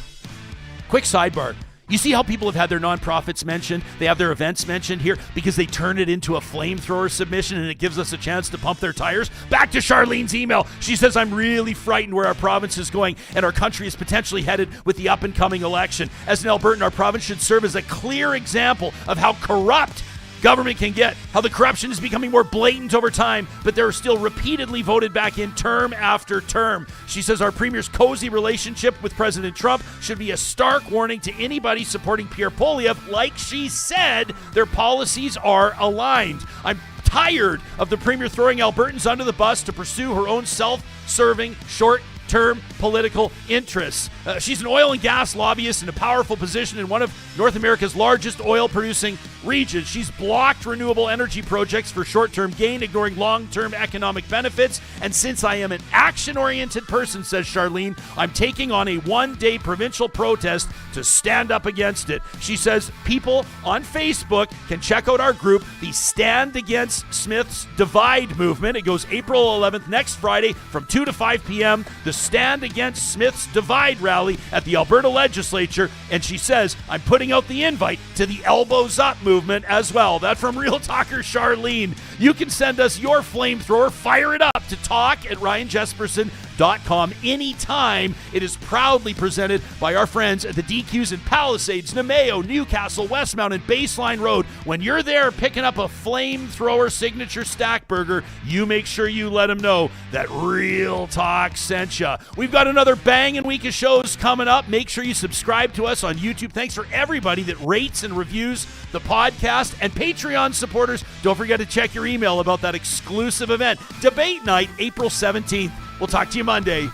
Quick sidebar. You see how people have had their nonprofits mentioned? They have their events mentioned here because they turn it into a flamethrower submission and it gives us a chance to pump their tires. Back to Charlene's email. She says, I'm really frightened where our province is going and our country is potentially headed with the up-and-coming election. As an Albertan, our province should serve as a clear example of how corrupt government can get, how the corruption is becoming more blatant over time, but they're still repeatedly voted back in term after term. She says our premier's cozy relationship with President Trump should be a stark warning to anybody supporting Pierre Poilievre. Like she said, their policies are aligned. I'm tired of the premier throwing Albertans under the bus to pursue her own self-serving, short-term political interests. She's an oil and gas lobbyist in a powerful position in one of North America's largest oil-producing regions. She's blocked renewable energy projects for short-term gain, ignoring long-term economic benefits. And since I am an action-oriented person, says Charlene, I'm taking on a one-day provincial protest to stand up against it. She says people on Facebook can check out our group, the Stand Against Smith's Divide movement. It goes April 11th, next Friday, from 2 to 5 p.m., the Stand Against Smith's Divide rally at the Alberta Legislature. And she says, I'm putting out the invite to the Elbows Up movement as well. That from Real Talker Charlene. You can send us your flamethrower. Fire it up to talk@ryanjesperson.com anytime. It is proudly presented by our friends at the DQs in Palisades, Nemeo, Newcastle, Westmount, and Baseline Road. When you're there picking up a flamethrower signature stack burger, you make sure you let them know that Real Talk sent you. We've got another banging week of shows coming up. Make sure you subscribe to us on YouTube. Thanks for everybody that rates and reviews the podcast. And Patreon supporters, don't forget to check your email about that exclusive event. Debate night, April 17th. We'll talk to you Monday.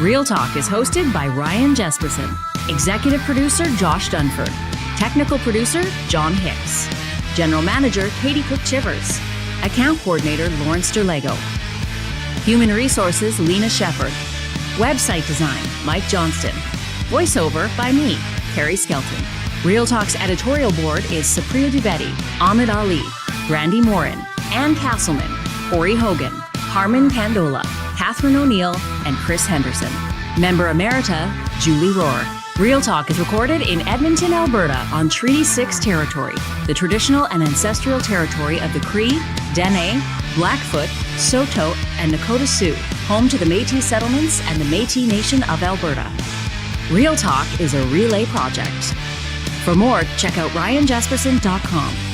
Real Talk is hosted by Ryan Jesperson. Executive producer Josh Dunford. Technical producer John Hicks. General manager Katie Cook-Chivers. Account coordinator Lawrence Derlego. Human resources Lena Shepard. Website design Mike Johnston. Voiceover by me, Carrie Skelton. Real Talk's editorial board is Supriya Dwivedi, Ahmed Ali, Brandy Morin, Ann Castleman, Corey Hogan, Harman Pandola, Catherine O'Neill, and Chris Henderson. Member Emerita, Julie Rohr. Real Talk is recorded in Edmonton, Alberta on Treaty 6 territory, the traditional and ancestral territory of the Cree, Dene, Blackfoot, Saulteaux, and Nakota Sioux, home to the Métis settlements and the Métis Nation of Alberta. Real Talk is a relay project. For more, check out ryanjesperson.com.